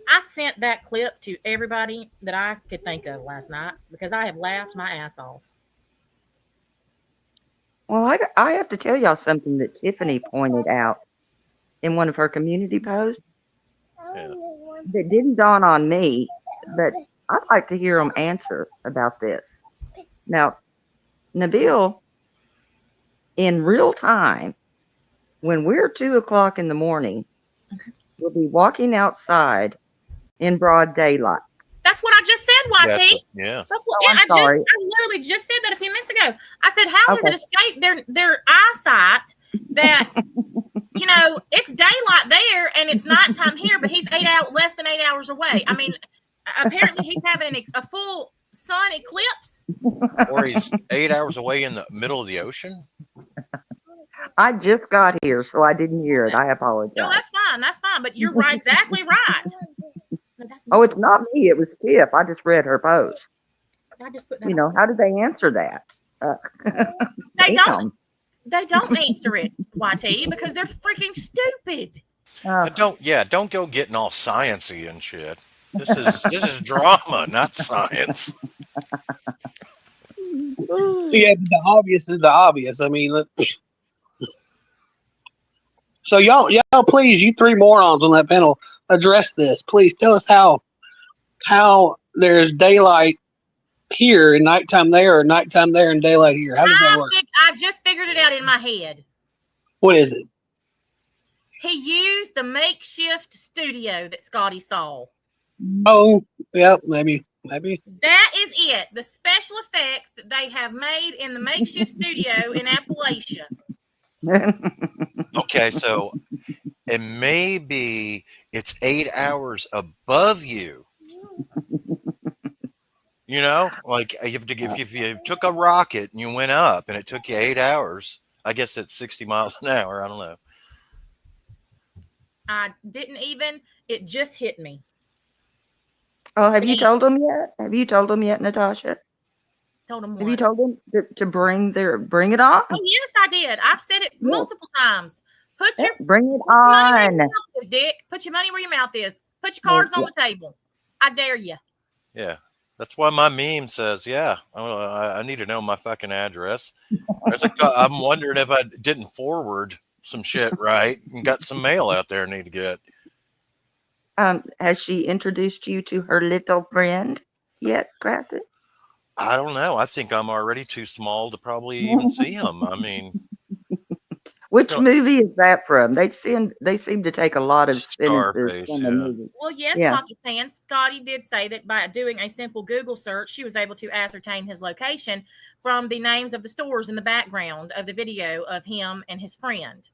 I sent that clip to everybody that I could think of last night because I have laughed my ass off. Well, I have to tell y'all something that Tiffany pointed out in one of her community posts that didn't dawn on me, but I'd like to hear them answer about this. Now, Nabil, in real time, when we're 2:00 in the morning, we'll be walking outside in broad daylight. That's what I just said, YT. Yeah. That's what I'm sorry. I literally just said that a few minutes ago. I said, how has it escaped their eyesight that it's daylight there and it's nighttime here, but he's less than 8 hours away. I mean, apparently he's having a full sun eclipse. Or he's 8 hours away in the middle of the ocean. I just got here, so I didn't hear it. I apologize. No, that's fine. That's fine. But you're right, exactly right. Oh, it's not me. It was Tiff. I just read her post. I just put that how do they answer that? They don't. They don't answer it, YT, because they're freaking stupid. Don't go getting all sciencey and shit. This is drama, not science. Yeah, the obvious is the obvious. I mean, so y'all, please, you three morons on that panel, address this. Please tell us how there's daylight here and nighttime there, or nighttime there and daylight here. How does that work? I just figured it out in my head. What is it? He used the makeshift studio that Scotty saw. Oh, yeah, maybe. That is it. The special effects that they have made in the makeshift studio in Appalachia. Okay, so it may be it's 8 hours above you. Like if you took a rocket and you went up and it took you 8 hours, I guess it's 60 miles an hour. I don't know. I didn't even. It just hit me. Oh, have you told them yet? Have you told them yet, Natasha? Told them what? Have you told them to bring it on? Oh yes, I did. I've said it multiple times. Bring it on, Dick. Put your money where your mouth is. Put your cards on the table. I dare you. Yeah, that's why my meme says, "Yeah, I need to know my fucking address." I'm wondering if I didn't forward some shit right and got some mail out there I need to get. Has she introduced you to her little friend yet, Crafton? I don't know. I think I'm already too small to probably even see him. I mean, which movie is that from? They seem to take a lot of Scarface, from the movie. Well, yes, Pakistan. Scotty did say that by doing a simple Google search, she was able to ascertain his location from the names of the stores in the background of the video of him and his friend.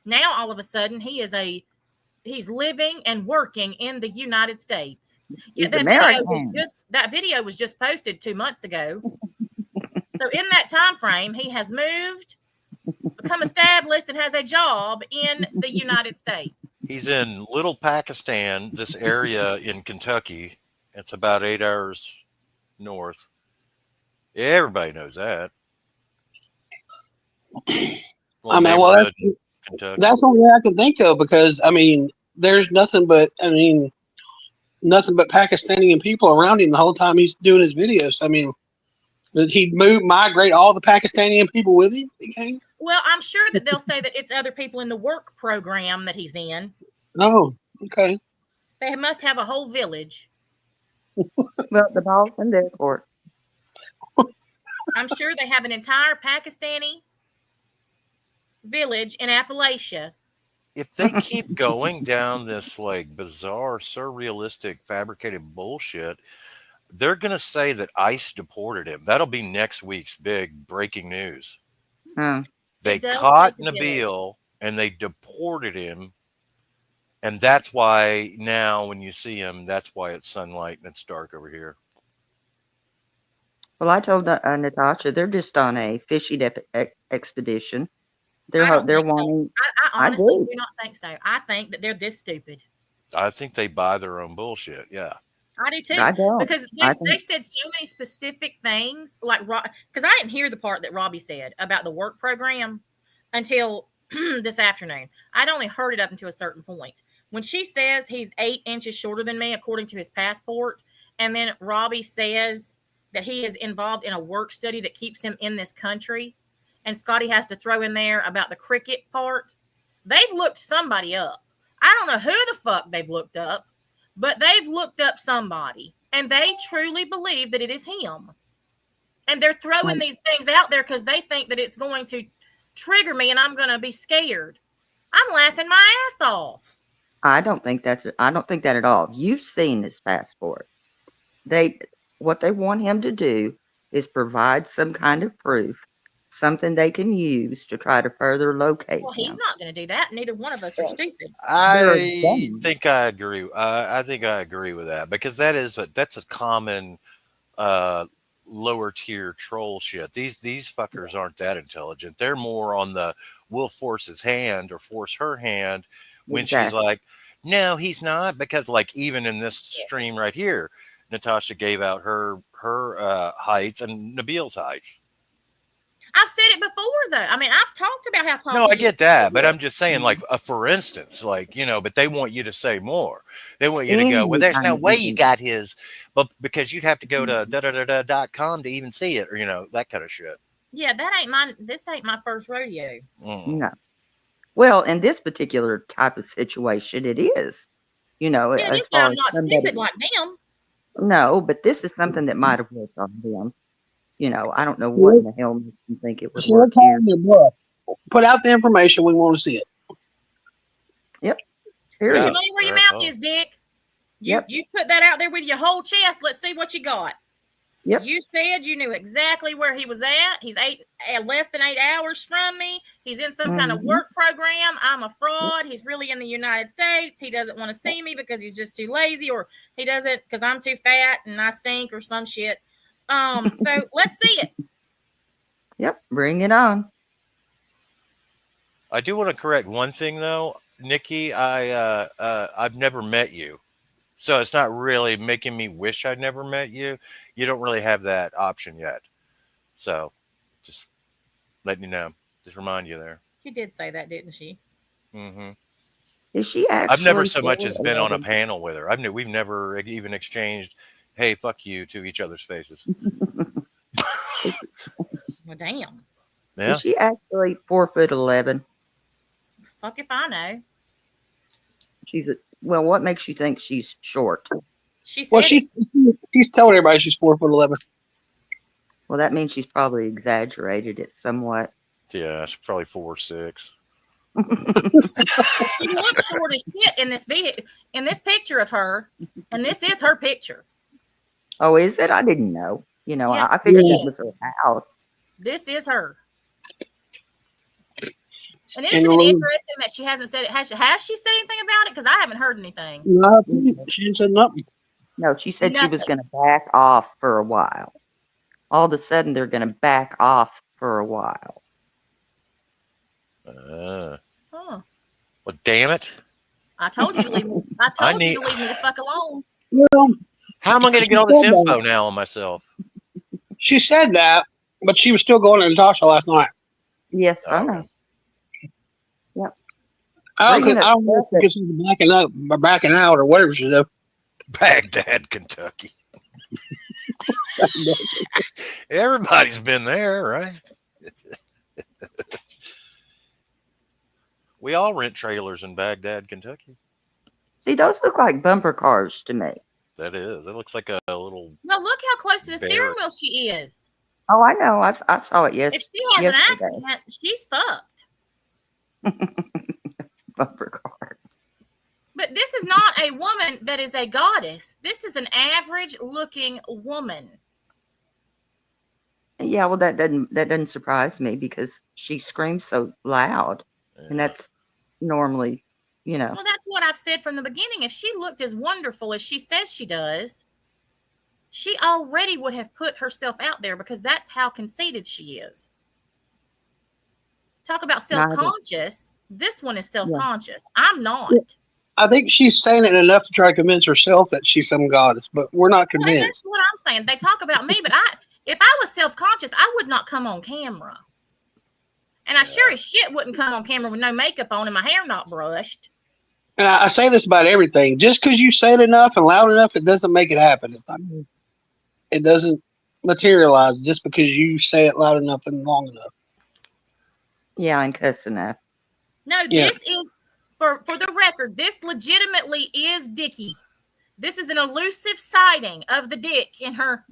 Now, all of a sudden, he's living and working in the United States. Yeah, that video was just posted 2 months ago. So in that time frame, he has moved, become established, and has a job in the United States. He's in Little Pakistan, this area in Kentucky. It's about 8 hours north. Yeah, everybody knows that. That's the only way I can think of, because there's nothing but Pakistani people around him the whole time he's doing his videos. Did he migrate all the Pakistani people with him? Well, I'm sure that they'll say that it's other people in the work program that he's in. Oh, okay. They must have a whole village. Well, the ball's in their court. I'm sure they have an entire Pakistani village in Appalachia. If they keep going down this bizarre, surrealistic, fabricated bullshit, they're going to say that ICE deported him. That'll be next week's big breaking news. They caught Nabil and they deported him. And that's why now when you see him, that's why it's sunlight and it's dark over here. Well, I told Natasha they're just on a fishing expedition. They're I don't they're think so. wanting. I I honestly do. do not think so. I think that they're this stupid. I think they buy their own bullshit. Yeah. I do too, I don't. because I they think said so many specific things, like because I didn't hear the part that Robbie said about the work program until this afternoon. I'd only heard it up until a certain point. When she says he's 8 inches shorter than me, according to his passport, and then Robbie says that he is involved in a work study that keeps him in this country, and Scotty has to throw in there about the cricket part, they've looked somebody up. I don't know who the fuck they've looked up, but they've looked up somebody, and they truly believe that it is him. And they're throwing these things out there because they think that it's going to trigger me and I'm going to be scared. I'm laughing my ass off. I don't think that at all. You've seen his passport. What they want him to do is provide some kind of proof, something they can use to try to further locate Well, him. he's not going to do that. Neither one of us are stupid. I think I agree. I think I agree with that, because that's a common lower tier troll shit. These fuckers aren't that intelligent. They're more on the we'll force his hand or force her hand when she's like, no, he's not, because like even in this stream right here, Natasha gave out her heights and Nabil's heights. I've said it before, though. I mean, I've talked about how tall. No, I get that, but I'm just saying, like, for instance, like, but they want you to say more. They want you to go, well, there's no way you got his, but because you'd have to go to .com to even see it, or that kind of shit. Yeah, that ain't mine. This ain't my first rodeo. No. Well, in this particular type of situation, it is. Yeah, As this far I'm as not stupid like them. No, but this is something that might have worked on them. I don't know what in the hell makes them think it would So work here. put out the information. We want to see it. Yep. Put Period. your money where your mouth is, Dick. You put that out there with your whole chest. Let's see what you got. Yep. You said you knew exactly where he was at. He's less than 8 hours from me. He's in some kind of work program. I'm a fraud. He's really in the United States. He doesn't want to see me because he's just too lazy, or he doesn't because I'm too fat and I stink or some shit. So let's see it. Yep. Bring it on. I do want to correct one thing though, Nikki. I've never met you, so it's not really making me wish I'd never met you. You don't really have that option yet, so just letting you know. Just remind you there. She did say that, didn't she? Mm-hmm. Is she actually? I've never so much as been on a panel with her. We've never even exchanged, "Hey, fuck you" to each other's faces. Well, damn. Yeah. Is she actually 4'11"? Fuck if I know. Well, what makes you think she's short? She said Well, she's telling everybody she's 4'11". Well, that means she's probably exaggerated it somewhat. Yeah, she's probably 4'6". She looks short as shit in this picture of her, and this is her picture. Oh, is it? I didn't know. Yes, I figured that was her house. This is her. And isn't it interesting that she hasn't said it? Has she said anything about it? Because I haven't heard anything. No, she didn't say nothing. No, she said she was going to back off for a while. All of a sudden, they're going to back off for a while. Huh. Well, damn it! I told you to leave me. I told you to leave me the fuck alone. Well, how am I going to get all this info now on myself? She said that, but she was still going to Natasha last night. Yes, I know. Yep. I don't know if she's backing out or whatever she did. Baghdad, Kentucky. Everybody's been there, right? We all rent trailers in Baghdad, Kentucky. See, those look like bumper cars to me. That is. It looks like a little. Well, look how close to the steering wheel she is. Oh, I know. I saw it yesterday. If she has an accident, she's fucked. Bumper car. But this is not a woman that is a goddess. This is an average-looking woman. Yeah, well, that doesn't surprise me because she screams so loud, and that's normally, Well, that's what I've said from the beginning. If she looked as wonderful as she says she does, she already would have put herself out there because that's how conceited she is. Talk about Neither. self-conscious. This one is self-conscious. I'm not. I think she's saying it enough to try to convince herself that she's some goddess, but we're not Well, and that's convinced. what I'm saying. They talk about me, but if I was self-conscious, I would not come on camera. And I sure as shit wouldn't come on camera with no makeup on and my hair not brushed. And I say this about everything. Just because you say it enough and loud enough, it doesn't make it happen. It doesn't materialize just because you say it loud enough and long enough. Yeah, and cuss enough. No, this is, for the record, this legitimately is Dickie. This is an elusive sighting of the dick in her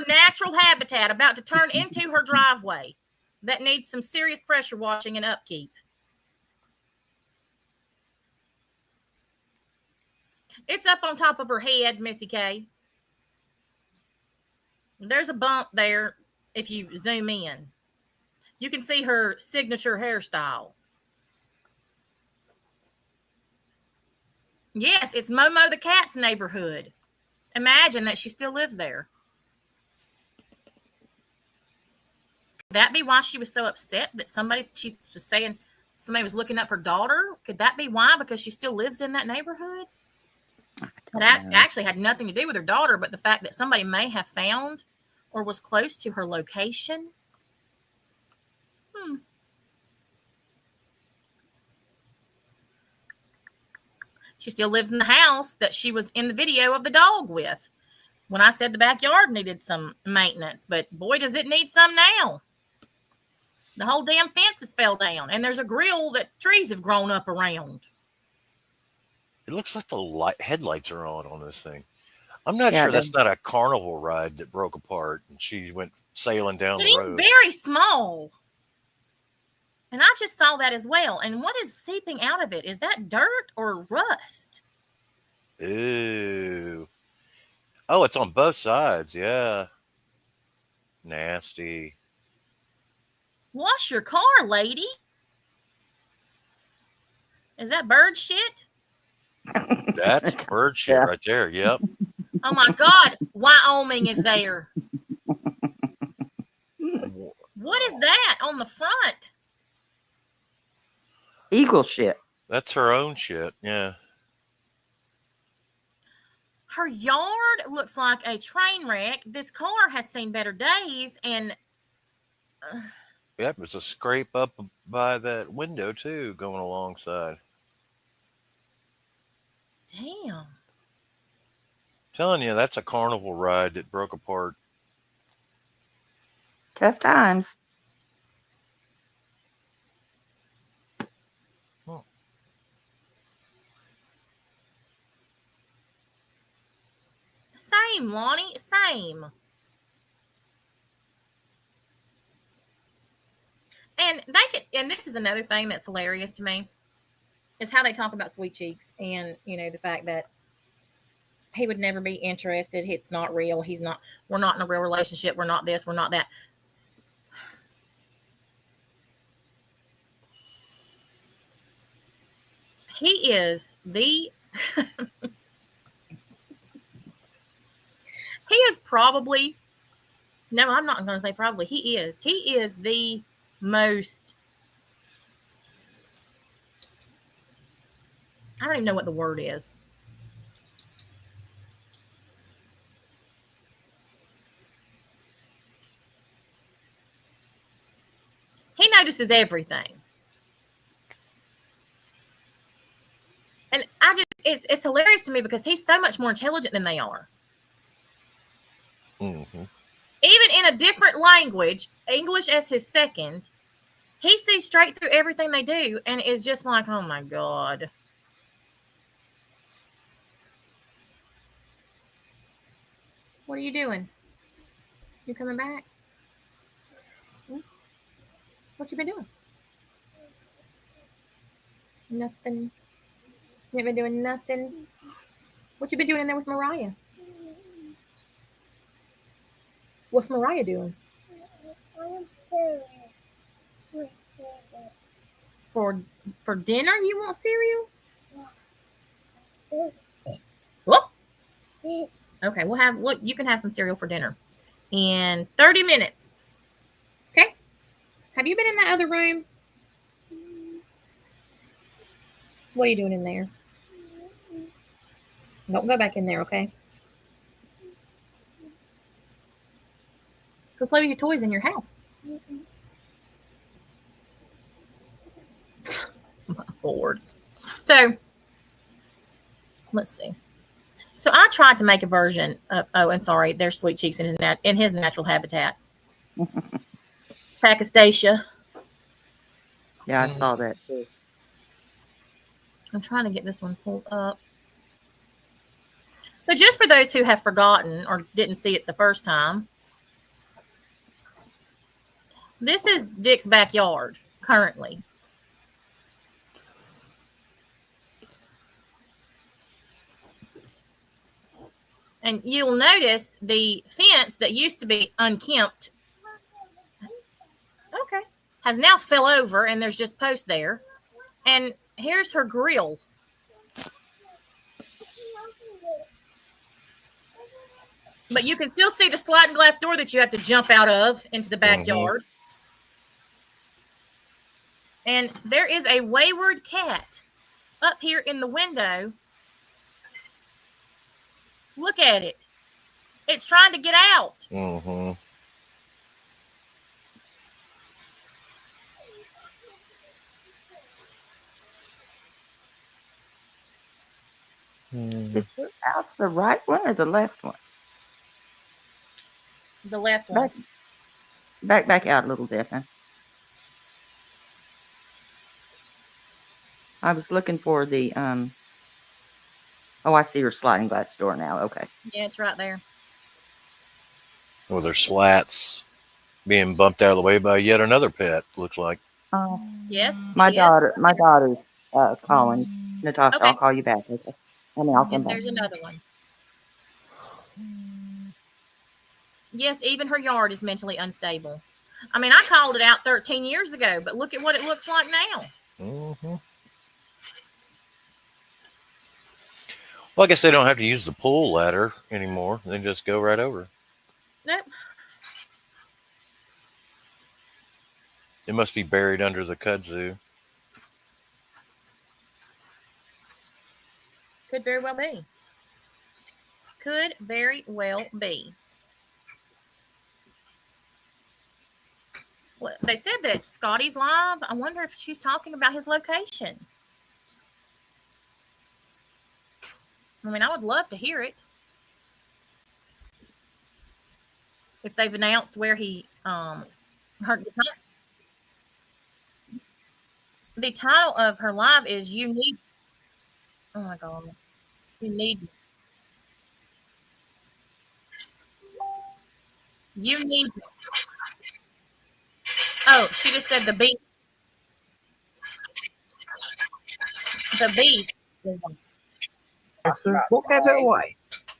natural habitat, about to turn into her driveway that needs some serious pressure washing and upkeep. It's up on top of her head, Missy K. There's a bump there if you zoom in. You can see her signature hairstyle. Yes, it's Momo the cat's neighborhood. Imagine that she still lives there. Could that be why she was so upset that she was saying somebody was looking up her daughter? Could that be why? Because she still lives in that neighborhood? That actually had nothing to do with her daughter, but the fact that somebody may have found or was close to her location. She still lives in the house that she was in the video of the dog with when I said the backyard needed some maintenance. But boy, does it need some now. The whole damn fence has fell down, and there's a grill that trees have grown up around. It looks like the headlights are on this thing. I'm not sure that's not a carnival ride that broke apart and she went sailing down the road. It's very small. And I just saw that as well. And what is seeping out of it? Is that dirt or rust? Ooh. Oh, it's on both sides. Yeah. Nasty. Wash your car, lady. Is that bird shit? That's bird shit right there. Yep. Oh my God. Wyoming is there. What is that on the front? Eagle shit. That's her own shit. Yeah. Her yard looks like a train wreck. This car has seen better days. And yep, there's a scrape up by that window too, going alongside. Damn. Telling you, that's a carnival ride that broke apart. Tough times. Same, Lonnie. Same. And this is another thing that's hilarious to me, is how they talk about Sweet Cheeks and, the fact that he would never be interested. It's not real. We're not in a real relationship. We're not this. We're not that. He is the, he is probably, no, I'm not going to say probably. He is the most, I don't even know what the word is. He notices everything. And it's hilarious to me because he's so much more intelligent than they are. Mm-hmm. Even in a different language, English as his second, he sees straight through everything they do and is just like, oh my God. What are you doing? You coming back? What you been doing? Nothing. You ain't been doing nothing. What you been doing in there with Mariah? What's Mariah doing? For dinner, you want cereal? What? Okay, you can have some cereal for dinner in 30 minutes. Okay? Have you been in that other room? What are you doing in there? Don't go back in there, okay? Go play with your toys in your house. My Lord. So, let's see. So I tried to make a version of, oh, and sorry, there's Sweet Cheeks in his natural habitat. Pakistachia. Yeah, I saw that too. I'm trying to get this one pulled up. So just for those who have forgotten or didn't see it the first time, this is Dick's backyard currently. And you'll notice the fence that used to be unkempt, okay, has now fell over and there's just posts there. And here's her grill. But you can still see the sliding glass door that you have to jump out of into the backyard. And there is a wayward cat up here in the window. Look at it. It's trying to get out. Is the out's the right one or the left one? The left one. Back out a little different. I was looking for the oh, I see your sliding glass door now. Okay. Yeah, it's right there. Well, there's slats being bumped out of the way by yet another pet, looks like. Oh. Yes. My daughter's calling. Natasha, Okay. I'll call you back. Okay. And I'll come Yes, back. there's another one. Yes, even her yard is mentally unstable. I mean, I called it out 13 years ago, but look at what it looks like now. Well, I guess they don't have to use the pull ladder anymore. They just go right over. Nope. It must be buried under the kudzu. Could very well be. Could very well be. Well, they said that Scotty's live. I wonder if she's talking about his location. I mean, I would love to hear it. If they've announced where he heard the title of her live is "You Need." Oh my God, you need. You need. Oh, she just said the beast. The beast is on. Look at that way.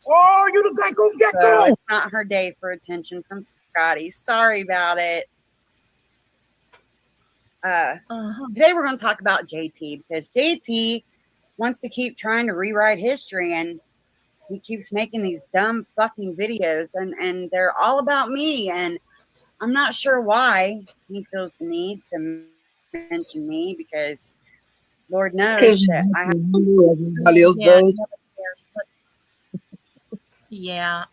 Oh, you the guy go get So it's not her day for attention from Scotty. Sorry about it. Today we're going to talk about JT because JT wants to keep trying to rewrite history, and he keeps making these dumb fucking videos, and they're all about me, and I'm not sure why he feels the need to mention me because Lord knows that I have everybody else does. Yeah.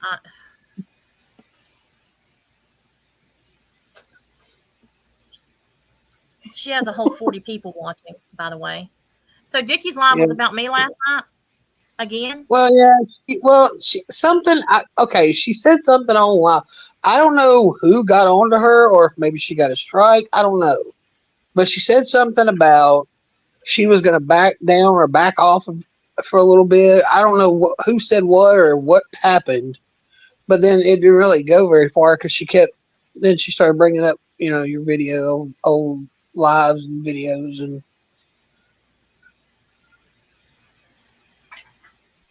She has a whole 40 people watching, by the way. So Dickie's live was about me last night again. Well, yeah. Okay, she said something on live. I don't know who got onto her or if maybe she got a strike. I don't know. But she said something about she was going to back down or back off for a little bit. I don't know who said what or what happened. But then it didn't really go very far because then she started bringing up, your video, old lives and videos. And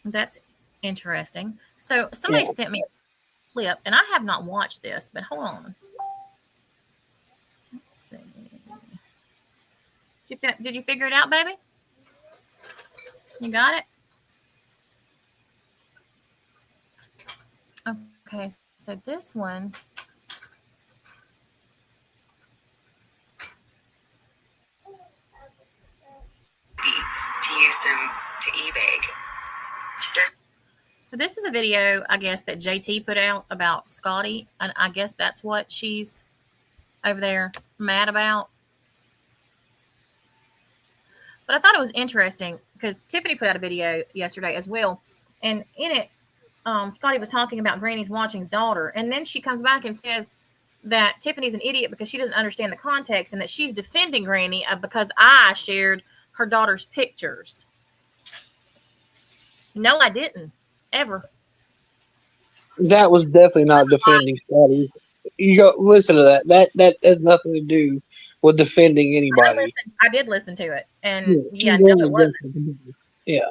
that's interesting. So somebody sent me a clip, and I have not watched this, but hold on. Let's see. Did you figure it out, baby? You got it? Okay, so this one. So this is a video, I guess, that JT put out about Scotty, and I guess that's what she's over there mad about. But I thought it was interesting because Tiffany put out a video yesterday as well, and in it, Scotty was talking about Granny's watching his daughter, and then she comes back and says that Tiffany's an idiot because she doesn't understand the context, and that she's defending Granny because I shared her daughter's pictures. No, I didn't. Ever. That was definitely not defending Scotty. You go listen to that. That has nothing to do with defending anybody. I did listen to it, and Yeah, no, it wasn't. Yeah.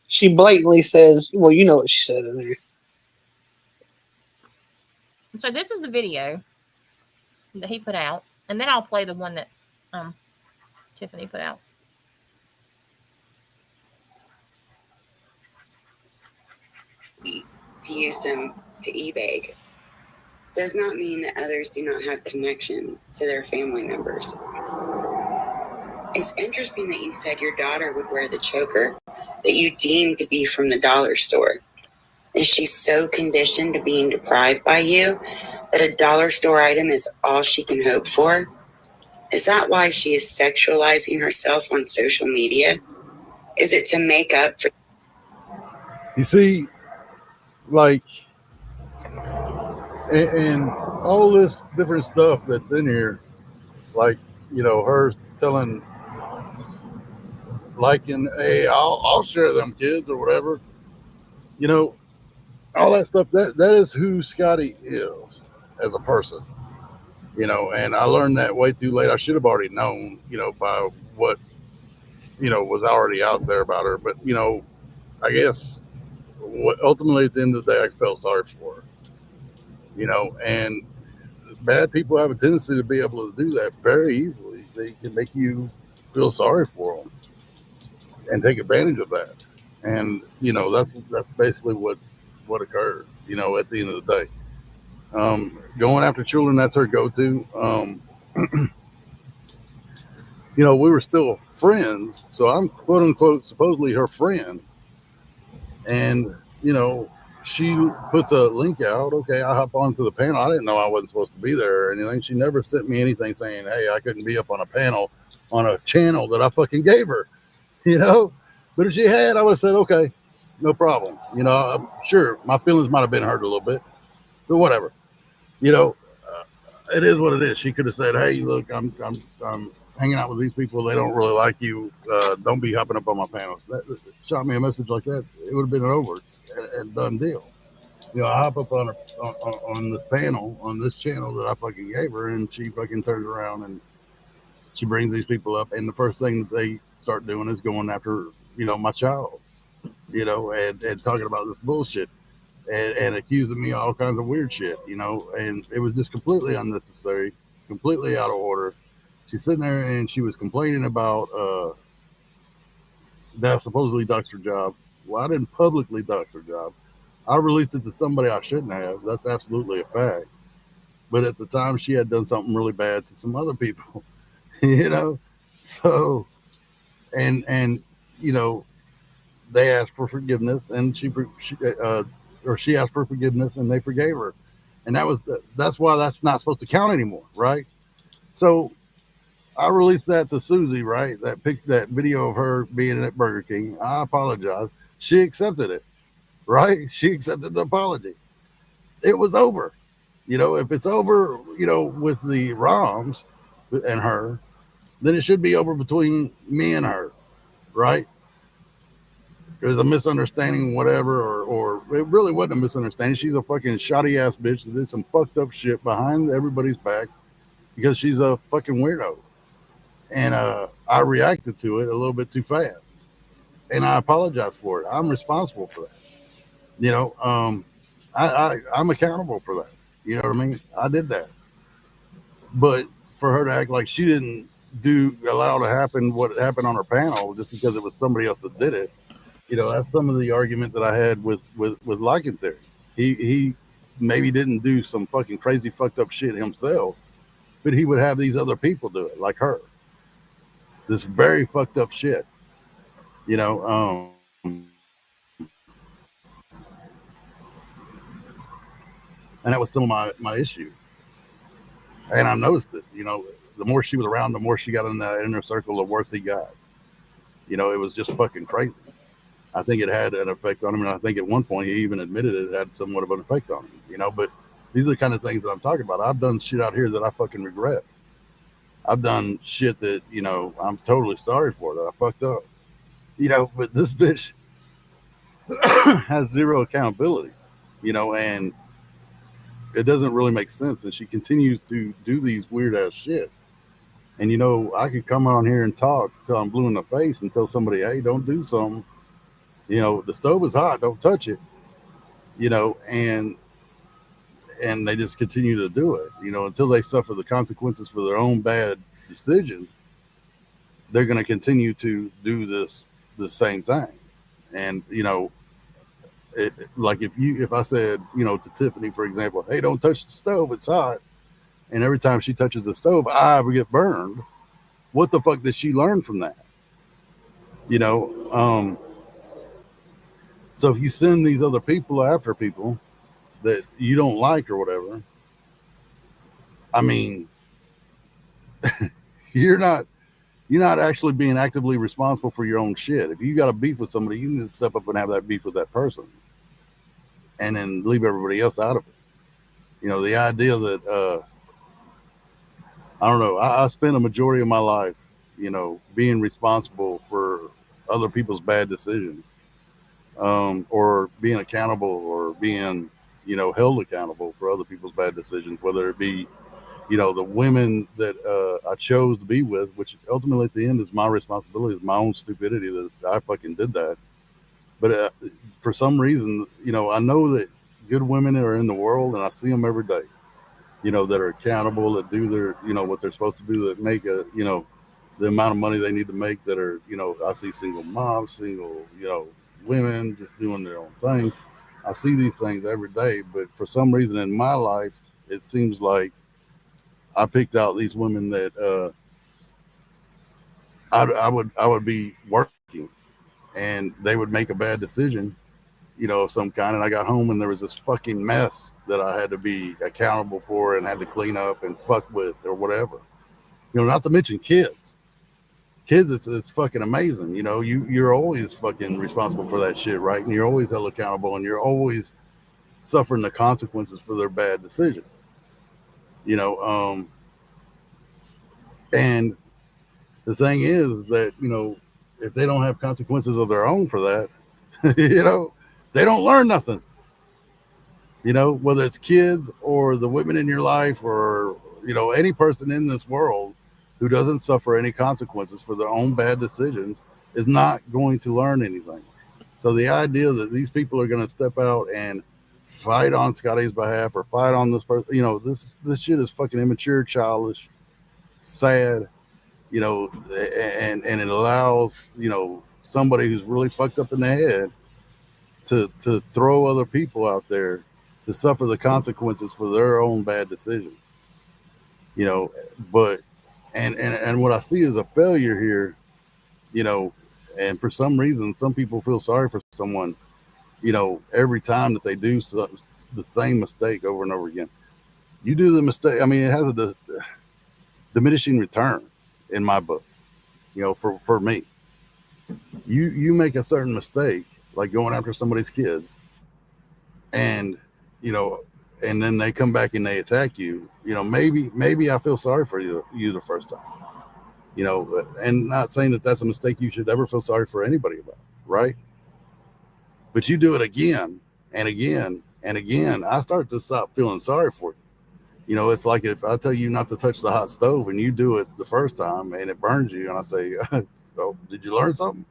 She blatantly says, well, you know what she said in there. So this is the video that he put out, and then I'll play the one that Tiffany put out. To use them to eBay does not mean that others do not have connection to their family members. It's interesting that you said your daughter would wear the choker that you deemed to be from the dollar store. Is she so conditioned to being deprived by you that a dollar store item is all she can hope for? Is that why she is sexualizing herself on social media? Is it to make up for... You see, like, and all this different stuff that's in here, like, you know, her telling, liking, hey, I'll share them kids or whatever, you know, all that stuff, that is who Scotty is as a person, you know, and I learned that way too late. I should have already known, you know, by what, you know, was already out there about her. But, you know, I guess ultimately at the end of the day, I felt sorry for her, you know, and bad people have a tendency to be able to do that very easily. They can make you feel sorry for them and take advantage of that. And, you know, that's basically what occurred, you know, at the end of the day. Going after children, that's her go-to. You know, we were still friends, so I'm quote unquote supposedly her friend. And, you know, she puts a link out. Okay, I hop onto the panel. I didn't know I wasn't supposed to be there or anything. She never sent me anything saying, hey, I couldn't be up on a panel on a channel that I fucking gave her, you know? But if she had, I would have said, okay, no problem. You know, I'm sure my feelings might have been hurt a little bit, but whatever. You know, it is what it is. She could have said, hey, look, I'm hanging out with these people. They don't really like you. Don't be hopping up on my panels. That shot me a message like that. It would have been over and done deal. You know, I hop up on this panel, on this channel that I fucking gave her, and she fucking turns around and she brings these people up. And the first thing that they start doing is going after, you know, my child, you know, and talking about this bullshit and accusing me of all kinds of weird shit, you know, and it was just completely unnecessary, completely out of order. She's sitting there and she was complaining about that I supposedly doxed her job. Well, I didn't publicly dox her job. I released it to somebody I shouldn't have. That's absolutely a fact. But at the time, she had done something really bad to some other people, you know. So, and you know, they asked for forgiveness, and she asked for forgiveness, and they forgave her, and that's why that's not supposed to count anymore, right? So I released that to Susie, right? That video of her being at Burger King. I apologize. She accepted it, right? She accepted the apology. It was over. You know, if it's over, you know, with the Roms and her, then it should be over between me and her, right? There's a misunderstanding, whatever, or it really wasn't a misunderstanding. She's a fucking shoddy ass bitch that did some fucked up shit behind everybody's back because she's a fucking weirdo. And I reacted to it a little bit too fast, and I apologize for it. I'm responsible for that. You know, I'm accountable for that. You know what I mean? I did that. But for her to act like she didn't allow to happen what happened on her panel just because it was somebody else that did it, you know, that's some of the argument that I had with Lycan Theory. He maybe didn't do some fucking crazy fucked up shit himself, but he would have these other people do it, like her. This very fucked up shit. You know, and that was some of my issue. And I noticed it. You know, the more she was around, the more she got in the inner circle, the worse he got. You know, it was just fucking crazy. I think it had an effect on him, and I think at one point he even admitted it had somewhat of an effect on him. You know, but these are the kind of things that I'm talking about. I've done shit out here that I fucking regret. I've done shit that, you know, I'm totally sorry for, that I fucked up. You know, but this bitch has zero accountability, you know, and it doesn't really make sense. And she continues to do these weird ass shit. And, you know, I could come on here and talk till I'm blue in the face and tell somebody, hey, don't do something. You know, the stove is hot, don't touch it. You know, and they just continue to do it, you know, until they suffer the consequences for their own bad decisions. They're going to continue to do the same thing. And, you know, like if I said, you know, to Tiffany, for example, hey, don't touch the stove, it's hot, and every time she touches the stove, I would get burned. What the fuck did she learn from that? You know, so if you send these other people after people that you don't like or whatever, I mean, you're not actually being actively responsible for your own shit. If you got a beef with somebody, you need to step up and have that beef with that person, and then leave everybody else out of it. You know, the idea that I don't know. I spent a majority of my life, you know, being responsible for other people's bad decisions, or being accountable, or being, you know, held accountable for other people's bad decisions, whether it be, you know, the women that I chose to be with, which ultimately at the end is my responsibility, is my own stupidity that I fucking did that. But for some reason, you know, I know that good women are in the world, and I see them every day, you know, that are accountable, that do their, you know, what they're supposed to do, that make a, you know, the amount of money they need to make, that are, you know, I see single moms, single, you know, women just doing their own thing. I see these things every day, but for some reason in my life, it seems like I picked out these women that I would be working, and they would make a bad decision, you know, of some kind, and I got home and there was this fucking mess that I had to be accountable for and had to clean up and fuck with or whatever. You know, not to mention kids. Kids, it's fucking amazing. You know, you're always fucking responsible for that shit, right? And you're always held accountable, and you're always suffering the consequences for their bad decisions. You know, and the thing is that, you know, if they don't have consequences of their own for that, you know, they don't learn nothing. You know, whether it's kids or the women in your life, or, you know, any person in this world who doesn't suffer any consequences for their own bad decisions is not going to learn anything. So the idea that these people are going to step out and fight on Scotty's behalf, or fight on this person, you know, this shit is fucking immature, childish, sad, you know, and it allows, you know, somebody who's really fucked up in the head to throw other people out there to suffer the consequences for their own bad decisions. You know, but and what I see is a failure here, you know, and for some reason some people feel sorry for someone, you know, every time that they do the same mistake over and over again. You do the mistake, I mean, it has a diminishing return in my book, you know, for me. You make a certain mistake, like going after somebody's kids, and, you know, and then they come back and they attack you, you know, maybe I feel sorry for you the first time, you know, and not saying that that's a mistake you should ever feel sorry for anybody about, right? But you do it again and again and again, I start to stop feeling sorry for you. You know, it's like if I tell you not to touch the hot stove and you do it the first time and it burns you, and I say, oh, did you learn something?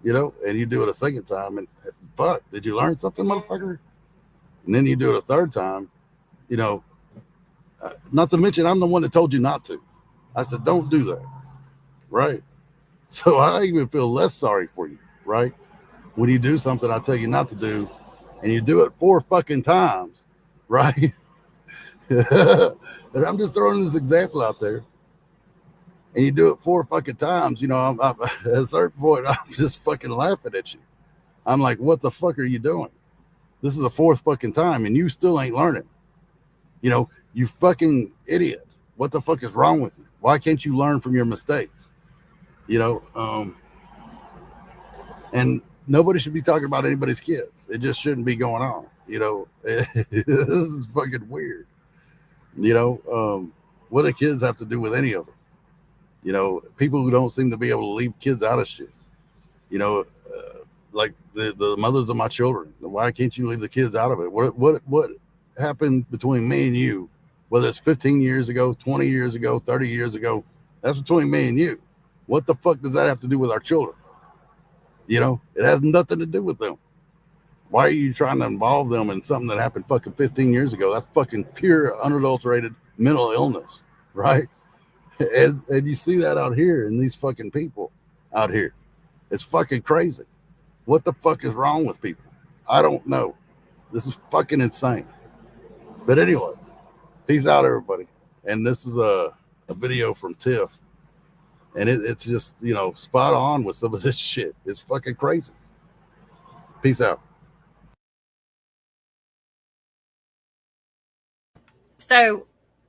You know, and you do it a second time and, fuck, did you learn something, motherfucker? And then you do it a third time, you know, not to mention I'm the one that told you not to. I said, don't do that, right? So I even feel less sorry for you, right? When you do something I tell you not to do, and you do it 4 fucking times, right? And I'm just throwing this example out there. and you do it 4 fucking times, you know, I'm at a certain point, I'm just fucking laughing at you. I'm like, what the fuck are you doing? This is the 4th fucking time, and you still ain't learning. You know, you fucking idiot. What the fuck is wrong with you? Why can't you learn from your mistakes? You know, and nobody should be talking about anybody's kids. It just shouldn't be going on. You know, this is fucking weird. You know, what do kids have to do with any of it? You know, people who don't seem to be able to leave kids out of shit. You know, like the mothers of my children. Why can't you leave the kids out of it? What happened between me and you? Whether it's 15 years ago, 20 years ago, 30 years ago, that's between me and you. What the fuck does that have to do with our children? You know, it has nothing to do with them. Why are you trying to involve them in something that happened fucking 15 years ago? That's fucking pure, unadulterated mental illness, right? And you see that out here in these fucking people out here. It's fucking crazy. What the fuck is wrong with people? I don't know. This is fucking insane. But anyways, peace out, everybody. And this is a video from Tiff. And it's just, you know, spot on with some of this shit. It's fucking crazy. Peace out. So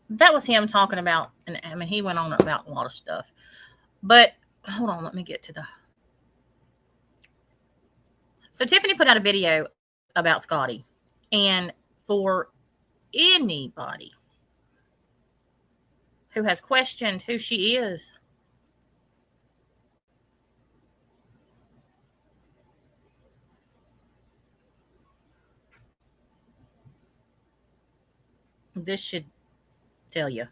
that was him talking about, and I mean, he went on about a lot of stuff. But hold on, let me get to the. So Tiffany put out a video about Scotty. And for anybody who has questioned who she is, this should tell you.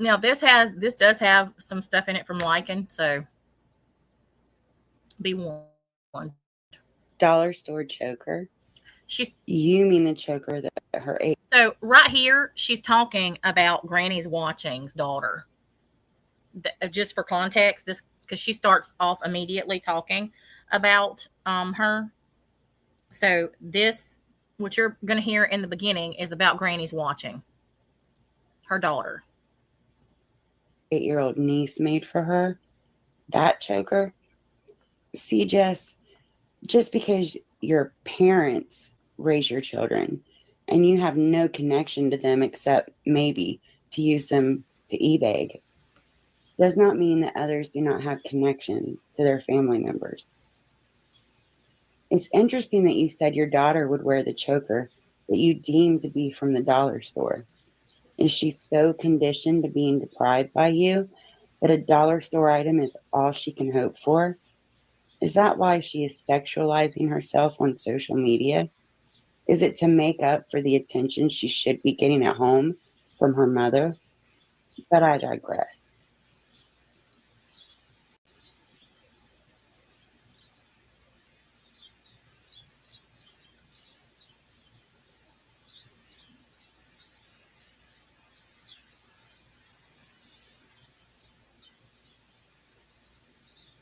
Now this does have some stuff in it from Lycan, so be warned. Dollar store choker. You mean the choker that her age? So right here, she's talking about Granny's Watching's daughter. Just for context, this because she starts off immediately talking about her. So this, what you're going to hear in the beginning, is about Granny's Watching, her daughter. 8-year-old niece made for her. That choker. See, Jess, just because your parents raise your children and you have no connection to them except maybe to use them to e-bag, does not mean that others do not have connection to their family members. It's interesting that you said your daughter would wear the choker that you deem to be from the dollar store. Is she so conditioned to being deprived by you that a dollar store item is all she can hope for? Is that why she is sexualizing herself on social media? Is it to make up for the attention she should be getting at home from her mother? But I digress.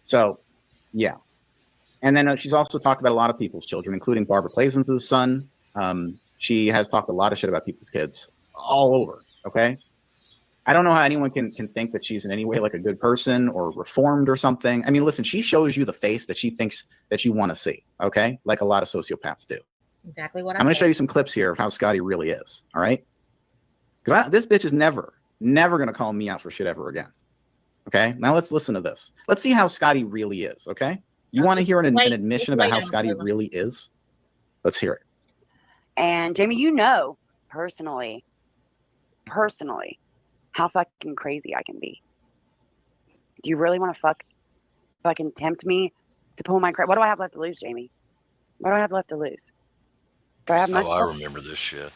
So, yeah. And then she's also talked about a lot of people's children, including Barbara Plaisance' son. She has talked a lot of shit about people's kids all over, okay? I don't know how anyone can think that she's in any way like a good person or reformed or something. I mean, listen, she shows you the face that she thinks that you want to see, okay? Like a lot of sociopaths do. Exactly what I'm going to show you some clips here of how Scotty really is, all right? Because this bitch is never going to call me out for shit ever again. Okay, now let's listen to this. Let's see how Scotty really is, okay? You want to hear an admission about how Scotty really is? Let's hear it. And Jamie, you know personally, how fucking crazy I can be. Do you really want to fucking tempt me to pull my crap? What do I have left to lose, Jamie? What do I have left to lose? Do I have much? Oh, I remember this shit.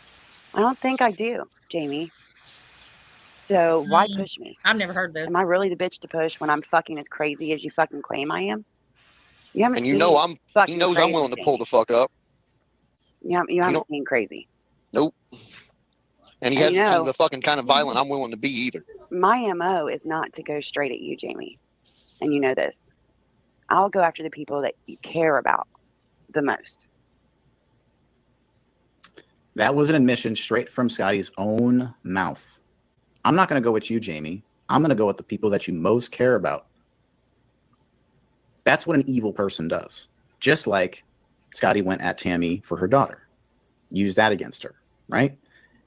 I don't think I do, Jamie. So why push me? I've never heard this. Am I really the bitch to push when I'm fucking as crazy as you fucking claim I am? You haven't And seen you know I'm. fucking He knows crazy, I'm willing to Jamie. pull the fuck up. You haven't seen crazy. Nope. And he And hasn't seen the fucking kind of violent I'm willing to be either. my MO is not to go straight at you, Jamie. And you know this. I'll go after the people that you care about the most. That was an admission straight from Scotty's own mouth. I'm not going to go with you, Jamie. I'm going to go with the people that you most care about. That's what an evil person does. Just like Scotty went at Tammy for her daughter. Used that against her, right?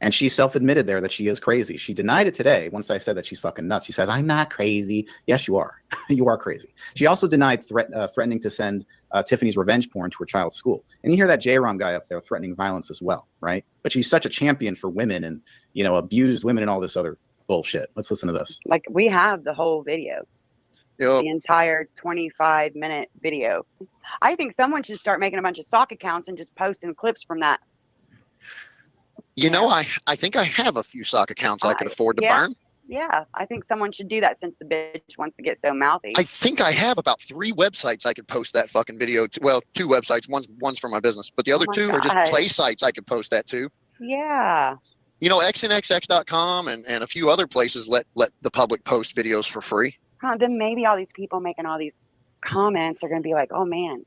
And she self-admitted there that she is crazy. She denied it today once I said that she's fucking nuts. She says, I'm not crazy. Yes, you are. You are crazy. She also denied threatening to send Tiffany's revenge porn to her child's school. And you hear that J-Rom guy up there threatening violence as well, right? But she's such a champion for women and, you know, abused women and all this other bullshit. Let's listen to this. Like, we have the whole video. Yep. The entire 25-minute video. I think someone should start making a bunch of sock accounts and just posting clips from that. You know, I think I have a few sock accounts I could afford to burn. Yeah, I think someone should do that since the bitch wants to get so mouthy. I think I have about 3 websites I could post that fucking video to. Well, 2 websites. One's for my business, but the other 2 are just play sites I could post that to. Yeah. You know, xnxx.com and a few other places let the public post videos for free. Huh, then maybe all these people making all these comments are going to be like, oh, man,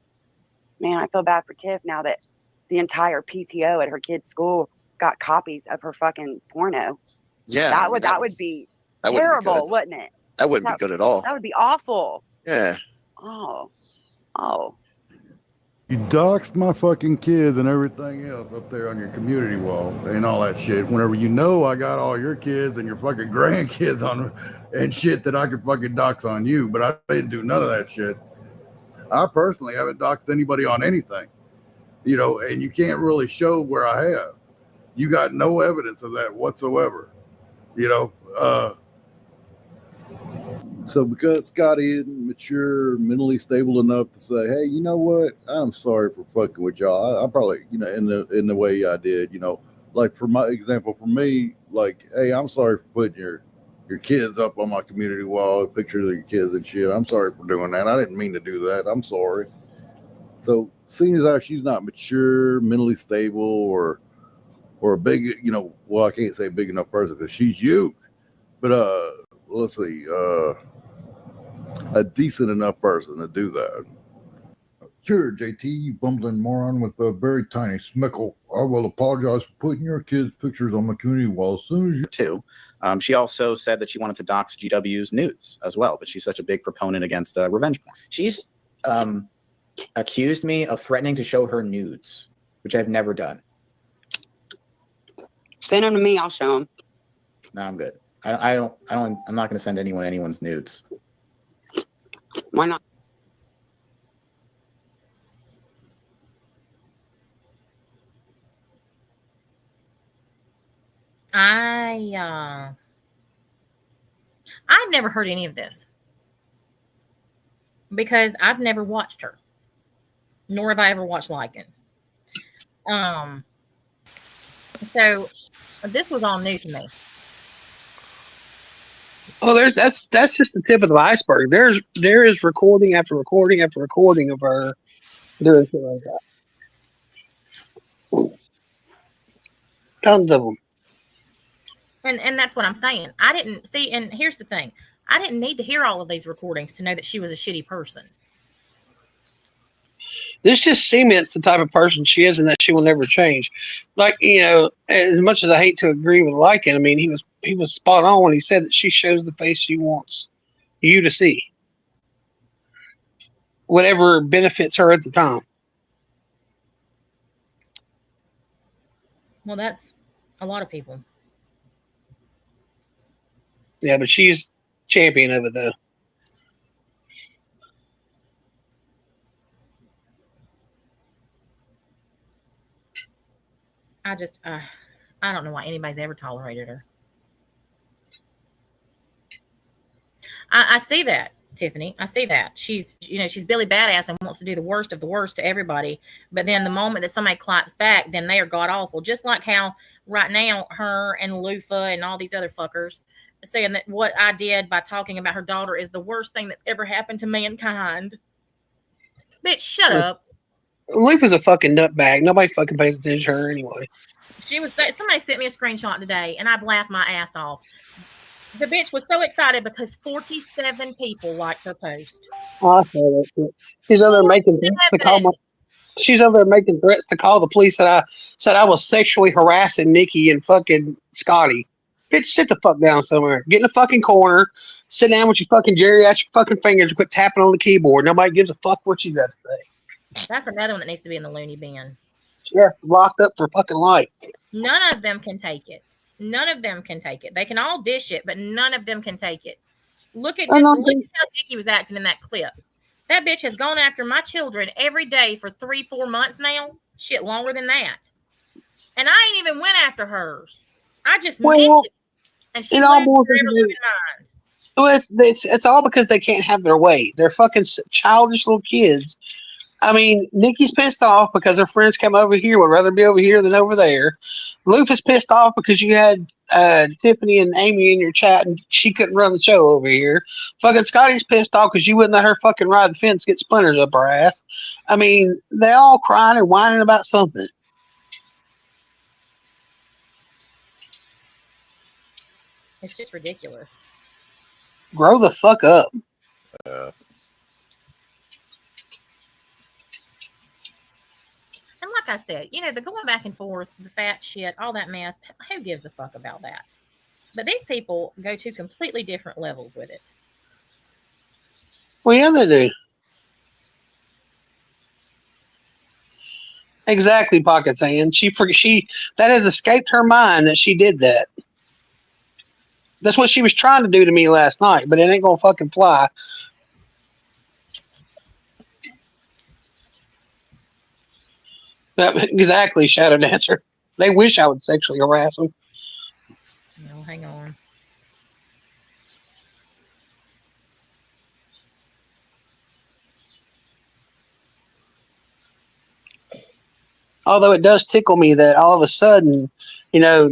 I feel bad for Tiff now that the entire PTO at her kid's school got copies of her fucking porno. Yeah. That would be terrible, wouldn't it? That wouldn't be good at all. That would be awful. Yeah. Oh. You doxed my fucking kids and everything else up there on your community wall and all that shit. Whenever you know I got all your kids and your fucking grandkids on and shit that I could fucking dox on you, but I didn't do none of that shit. I personally haven't doxed anybody on anything, you know, and you can't really show where I have. You got no evidence of that whatsoever, you know. So because Scotty isn't mature, mentally stable enough to say, hey, you know what? I'm sorry for fucking with y'all. I probably, you know, in the way I did, you know, like for my example, for me, like, hey, I'm sorry for putting your kids up on my community wall, pictures of your kids and shit. I'm sorry for doing that. I didn't mean to do that. I'm sorry. So seeing as how she's not mature, mentally stable, or a big, you know, well, I can't say big enough person because she's you, but let's see, a decent enough person to do that. Sure, JT, you bumbling moron with a very tiny smickle. I will apologize for putting your kids' pictures on my community wall as soon as you... Too. She also said that she wanted to dox GW's nudes as well, but she's such a big proponent against revenge porn. She's accused me of threatening to show her nudes, which I've never done. Send them to me. I'll show them. No, I'm good. I'm not going to send anyone anyone's nudes. Why not? I've never heard any of this because I've never watched her, nor have I ever watched Lycan. So this was all new to me. Oh, that's just the tip of the iceberg. There is recording after recording after recording of her doing shit like that. Tons of them. And that's what I'm saying. I didn't see, and here's the thing. I didn't need to hear all of these recordings to know that she was a shitty person. This just cements the type of person she is and that she will never change. Like, you know, as much as I hate to agree with Lycan, I mean, he was spot on when he said that she shows the face she wants you to see. Whatever benefits her at the time. Well, that's a lot of people. Yeah, but she's champion of it, though. I don't know why anybody's ever tolerated her. I see that, Tiffany. I see that. She's Billy Badass and wants to do the worst of the worst to everybody. But then the moment that somebody claps back, then they are god awful. Just like how right now her and Lufa and all these other fuckers saying that what I did by talking about her daughter is the worst thing that's ever happened to mankind. Bitch, shut up. Leaf is a fucking nutbag. Nobody fucking pays attention to her anyway. Somebody sent me a screenshot today, and I've laughed my ass off. The bitch was so excited because 47 people liked her post. Oh, I saw that. She's over there making threats to call she's over there making threats to call the police that I said I was sexually harassing Nikki and fucking Scotty. Bitch, sit the fuck down somewhere. Get in the fucking corner. Sit down with your fucking geriatric fucking fingers and quit tapping on the keyboard. Nobody gives a fuck what you got to say. That's another one that needs to be in the loony bin. Yeah, locked up for fucking life. None of them can take it. None of them can take it. They can all dish it, but none of them can take it. Look at how Nikki was acting in that clip. That bitch has gone after my children every day for 3-4 months now. Shit, longer than that. And I ain't even went after hers. I just mentioned it. And she loses her living mind. Well, it's all because they can't have their way. They're fucking childish little kids. I mean, Nikki's pissed off because her friends come over here, would rather be over here than over there. Loof is pissed off because you had Tiffany and Amy in your chat and she couldn't run the show over here. Fucking Scotty's pissed off because you wouldn't let her fucking ride the fence, get splinters up her ass. I mean, they all crying and whining about something. It's just ridiculous. Grow the fuck up. And like I said, the going back and forth, the fat shit, all that mess, who gives a fuck about that? But these people go to completely different levels with it. Well, yeah, they do. Exactly, Pocket saying that has escaped her mind that she did that. That's what she was trying to do to me last night, but it ain't gonna fucking fly. Exactly, Shadow Dancer. They wish I would sexually harass them. No, hang on. Although it does tickle me that all of a sudden,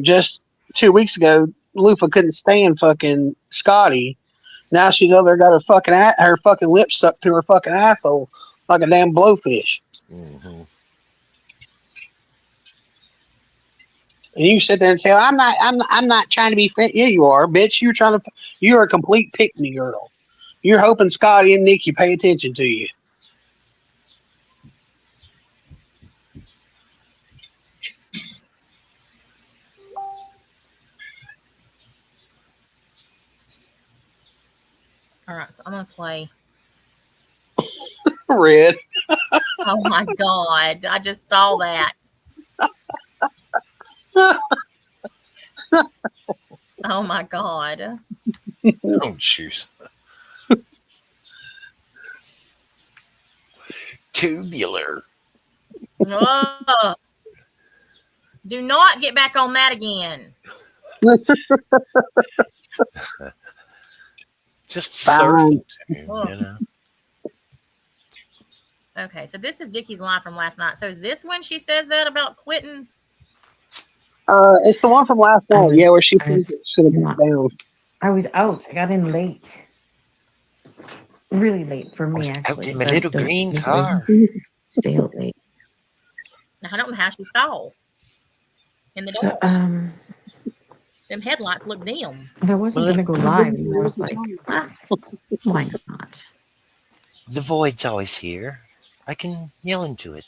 just 2 weeks ago, Lufa couldn't stand fucking Scotty. Now she's over there got her fucking lips sucked to her fucking asshole like a damn blowfish. Mm-hmm. And you sit there and say, I'm not trying to be friend. Yeah, you are, bitch. You're a complete pick-me girl. You're hoping Scotty and Nikki pay attention to you. All right, so I'm going to play. Red. Oh, my God. I just saw that. Oh, my God. Oh, jeez. Tubular. Oh, do not get back on that again. Just surfing to him, Okay, so this is Dickie's line from last night. So is this when she says that about quitting? It's the one from last night. Yeah, where she should have got down. I was out. I got in late. Really late for me, actually. Out in my little green car. Stay out late. Now, I don't know how she saw in the door. Them headlights look dim. And I wasn't going to go live. And I was like, why not? The void's always here. I can yell into it.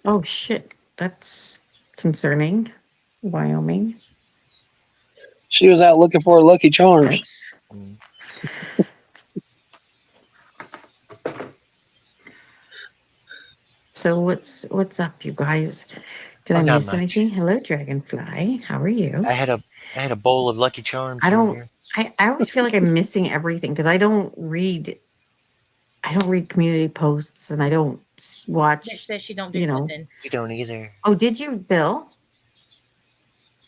Oh, shit. That's concerning. Wyoming. She was out looking for a Lucky Charms. So what's up, you guys? Did I miss anything? Hello, Dragonfly. How are you? I had a bowl of Lucky Charms. I always feel like I'm missing everything because I don't read community posts and I don't watch. She says she don't do nothing. You don't either. Oh, did you, Bill?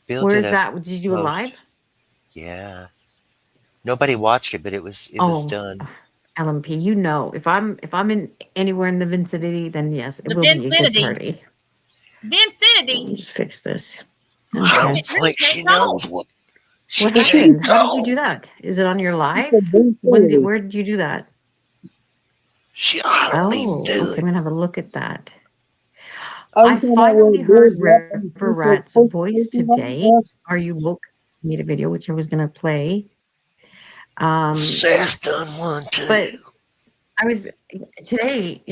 Bill Where is that? Did you do a live? Yeah. Nobody watched it, but it was done. LMP, if I'm in anywhere in the Vicinity, then yes, it will be a good party. Vicinity. Just fix this. I don't think she knows what. What happened? How did you do that? Is it on your live? Where did you do that? I'm gonna have a look at that. I finally heard Riverrat's voice today. Are You Woke? Made a video, which I was going to play. Seth done one too. But I was today,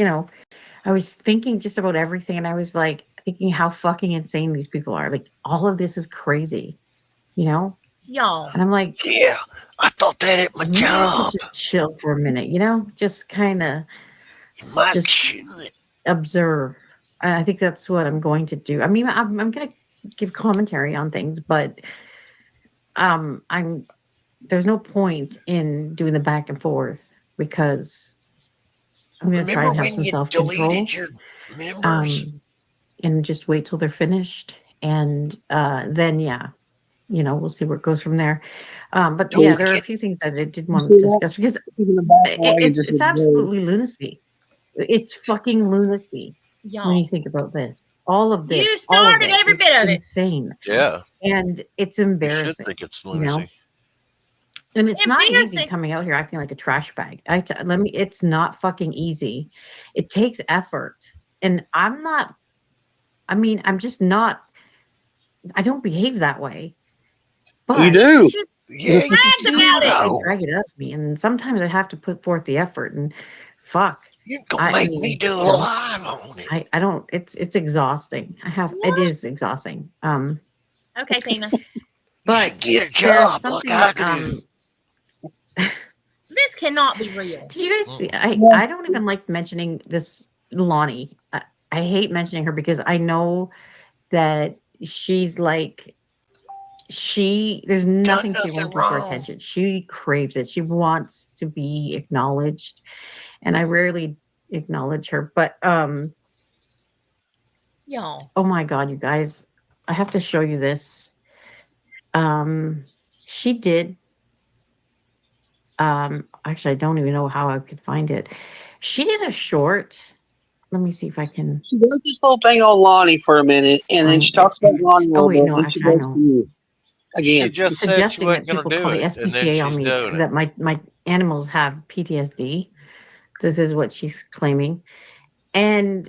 I was thinking just about everything, and I was like thinking how fucking insane these people are. Like, all of this is crazy, Y'all. And I'm like, yeah, I thought that at my job. Just chill for a minute, just kind of just observe. I think that's what I'm going to do. I mean, I'm going to give commentary on things, but there's no point in doing the back and forth because I'm going to try and have some self-control. And just wait till they're finished, and then we'll see where it goes from there. But yeah, there are a few things that I did want to discuss because it's absolutely lunacy. It's fucking lunacy when you think about this. All of this. You started every bit of it. Insane. Yeah. And it's embarrassing. You should think it's lunacy. And it's not easy coming out here acting like a trash bag. It's not fucking easy. It takes effort. And I'm just not, I don't behave that way. But you do. Yeah, drag it up me. And sometimes I have to put forth the effort, and fuck. You're gonna make me do a live on it. I don't, it's exhausting. It is exhausting. Okay, Tina. But get a job like I do. This cannot be real. Did you guys see? I don't even like mentioning this Lonnie. I hate mentioning her because I know that she's like, there's nothing she wants for attention. She craves it. She wants to be acknowledged, and I rarely acknowledge her. But y'all, oh my God, you guys, I have to show you this. She did. Actually, I don't even know how I could find it. She did a short. Let me see if I can. She does this whole thing on Lonnie for a minute, and then she talks about Lonnie a little bit. No, actually, I know. Again, she just said she wasn't going to do it, the and then SPCA on she's me doing it. that my animals have PTSD. This is what she's claiming. And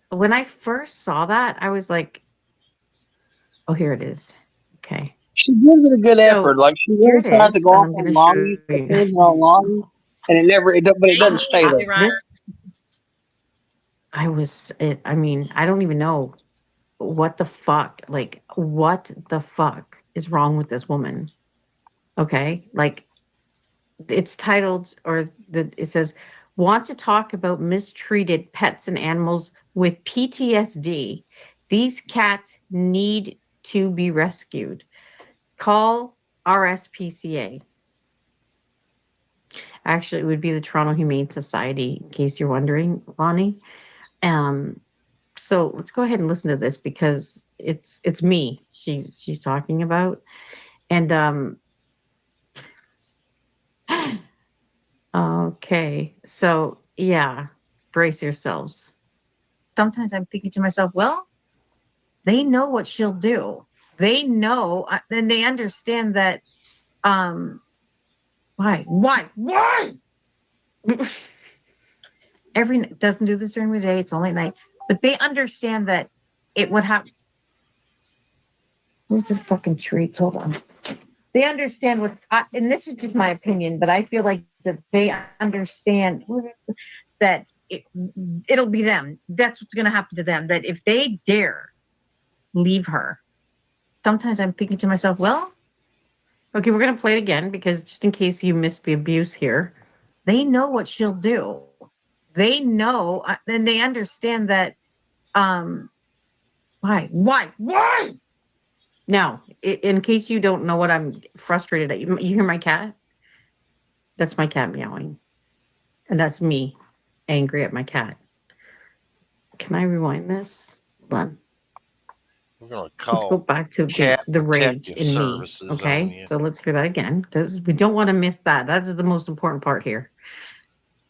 when I first saw that, I was like, "Oh, here it is." Okay. She gives it a good effort. Like she really tries to go off on Lonnie, and it doesn't stay there. I mean, I don't even know what the fuck. Like, what the fuck is wrong with this woman? Okay, like it's titled, it says, "Want to talk about mistreated pets and animals with PTSD? These cats need to be rescued. Call RSPCA." Actually, it would be the Toronto Humane Society, in case you're wondering, Lonnie. So let's go ahead and listen to this because it's me she's talking about. And okay, so yeah, brace yourselves. Sometimes I'm thinking to myself, well, they know what she'll do. They know, and they understand that. Why? Doesn't do this during the day. It's only at night. But they understand that it would have. Where's the fucking treats? Hold on. They understand and this is just my opinion, but I feel like that they understand that it'll be them. That's what's going to happen to them. That if they dare leave her, sometimes I'm thinking to myself, well, okay, we're going to play it again because just in case you missed the abuse here, they know what she'll do. They know, and they understand that. Why? Now, in case you don't know what I'm frustrated at, you hear my cat? That's my cat meowing. And that's me angry at my cat. Can I rewind this? Hold on. We're going to call. Let's go back to the rage in me. Okay, so let's hear that again because we don't want to miss that. That is the most important part here.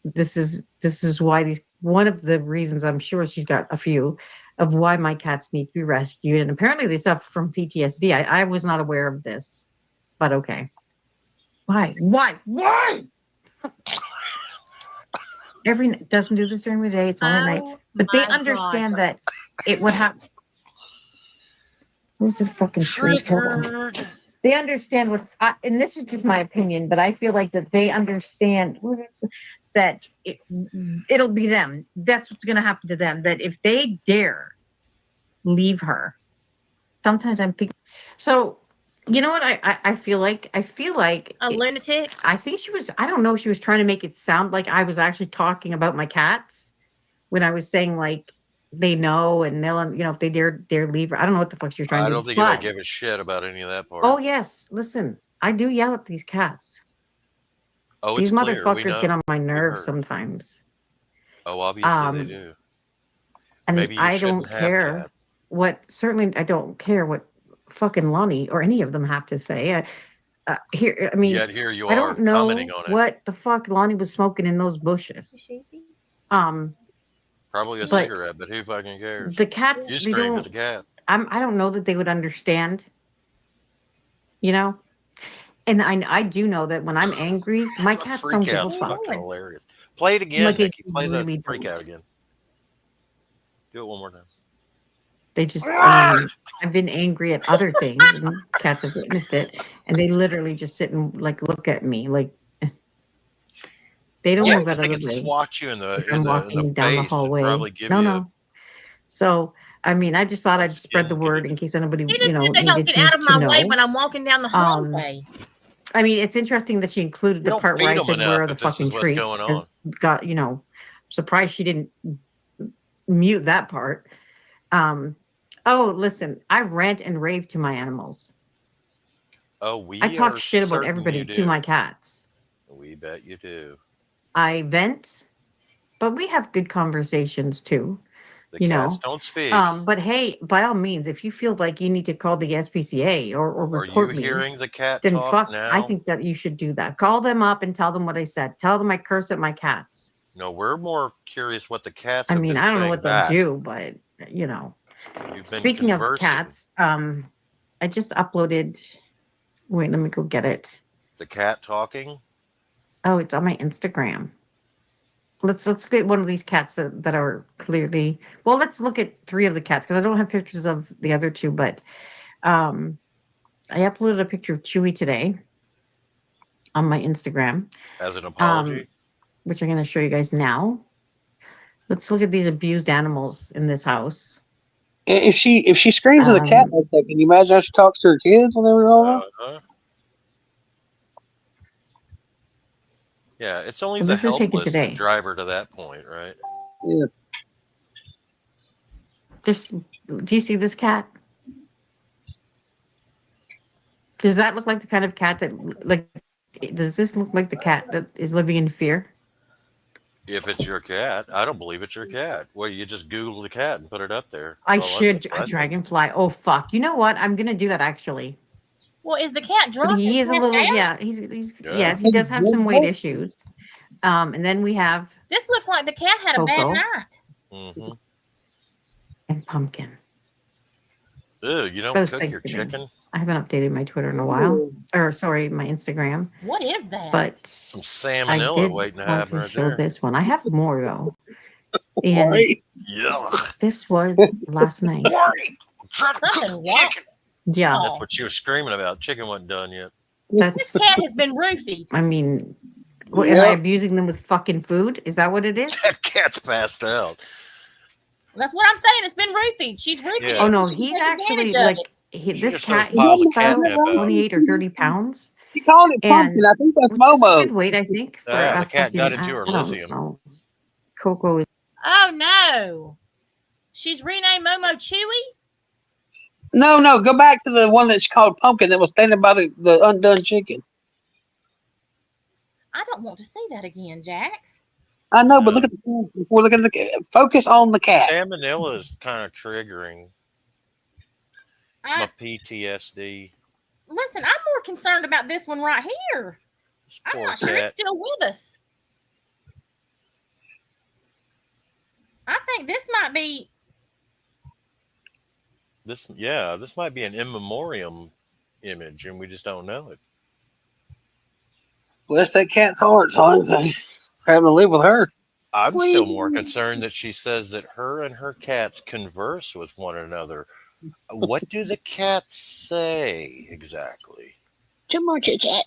This is why one of the reasons, I'm sure she's got a few, of why my cats need to be rescued. And apparently they suffer from PTSD. I was not aware of this, but okay. Why? doesn't do this during the day. It's only at night. Oh But they my understand God. that it would have. Where's the fucking truth? Hold on. Triggered. They understand and this is just my opinion, but I feel like that they understand that it'll be them. That's what's going to happen to them. That if they dare leave her, sometimes I'm thinking. So, you know what? I feel like A lunatic. I think she was. I don't know. She was trying to make it sound like I was actually talking about my cats when I was saying like they know and they'll, if they dare leave her. I don't know what the fuck she was trying I to do. don't think I give a shit about any of that part. Oh yes, listen, I do yell at these cats. Oh, These it's clear. We motherfuckers get know. on my We nerves heard. sometimes. Oh, obviously they do. And Maybe you I shouldn't don't have care cats. certainly I don't care what fucking Lonnie or any of them have to say. Here, I mean, Yet here you I are don't know commenting on it. what the fuck Lonnie was smoking in those bushes. Probably a but cigarette, but who fucking cares? The cats, You they screamed at don't. the cat. I don't know that they would understand. And I do know that when I'm angry, my cats don't Freak give a out's fuck. fucking hilarious. Play it again, Like, it Nikki. Play really the freak don't. out again. Do it one more time. They just, I mean, I've been angry at other things, and cats have witnessed it, and they literally just sit and like look at me, like they don't Yeah, move out because of they the can way. swat you in If the I'm walking down the face and hallway. probably give No, you. no. So, I mean, I just thought I'd spread the word in case anybody, She just said they don't get out of my way when I'm walking down the hallway. I mean, it's interesting that she included We the don't part where beat I 'em said, enough "Where are the if this fucking is what's treats?" going on. Because surprised she didn't mute that part. Oh, listen, I rant and rave to my animals. Oh, we I talk are shit about certain everybody you to do. my cats. We bet you do. I vent, but we have good conversations too. The cats don't speak. But hey, by all means, if you feel like you need to call the SPCA or Are you report me, hearing the cat then talk fuck, now? I think that you should do that. Call them up and tell them what I said. Tell them I curse at my cats. No, we're more curious what the cats I have mean, been I don't know saying what they'll back. do, but You've been speaking of conversing. cats, I just uploaded. Wait, let me go get it. The cat talking? Oh, it's on my Instagram. Let's get one of these cats that are clearly. Well, let's look at 3 of the cats because I don't have pictures of the other 2, but I uploaded a picture of Chewy today on my Instagram. As an apology? Which I'm going to show you guys now. Let's look at these abused animals in this house. If she screams at the cat like that, can you imagine how she talks to her kids when they were all Uh-huh. Yeah, it's only So the this is taken helpless that today. drive her to that point, right? Yeah. Do you see this cat? Does that look like the kind of cat does this look like the cat that is living in fear? If it's your cat, I don't believe it's your cat. Well, you just Google the cat and put it up there. I Well, should that's a dragonfly. Oh fuck! You know what? I'm gonna do that actually. Well, is the cat But drunk? he is a little. Yeah, he's yes, he does have some weight issues. And then we have This looks like the cat had a bad Coco. night. Mm-hmm. And Pumpkin. Ew, you don't Those cook your Thanksgiving. chicken? I haven't updated my Twitter in a while, or sorry, my Instagram. What is that? But Some I salmonella did waiting to want happen to right show there. this one. I have more though. And Yuck. this was last night. Try to cook chicken. Yeah, That's what she was screaming about. Chicken wasn't done yet. This cat has been roofied. I mean, am I abusing them with fucking food? Is that what it is? That cat's passed out. That's what I'm saying. It's been roofied. She's roofied. Yeah. Oh no, She he's take actually advantage of like it. this just cat. throws piles He's of about catnip out. 28 or 30 pounds. She called it And pumpkin. I think that's which is Momo. good weight, I think. For Yeah, a the cat fucking- got into her I don't lithium. know. Coco is. Oh no. She's renamed Momo Chewy? No, go back to the one that's called Pumpkin that was standing by the undone chicken. I don't want to see that again, Jax. I know, but look at the cat. Before looking at the cat, focus on the cat. Salmonella is kind of triggering my PTSD. Listen, I'm more concerned about this one right here. I'm Poor not sure cat. it's still with us. I think this might be. This might be an in memoriam image, and we just don't know it. Bless that cat's heart, son. So having to live with her. I'm still more concerned that she says that her and her cats converse with one another. What do the cats say exactly? Too much chat.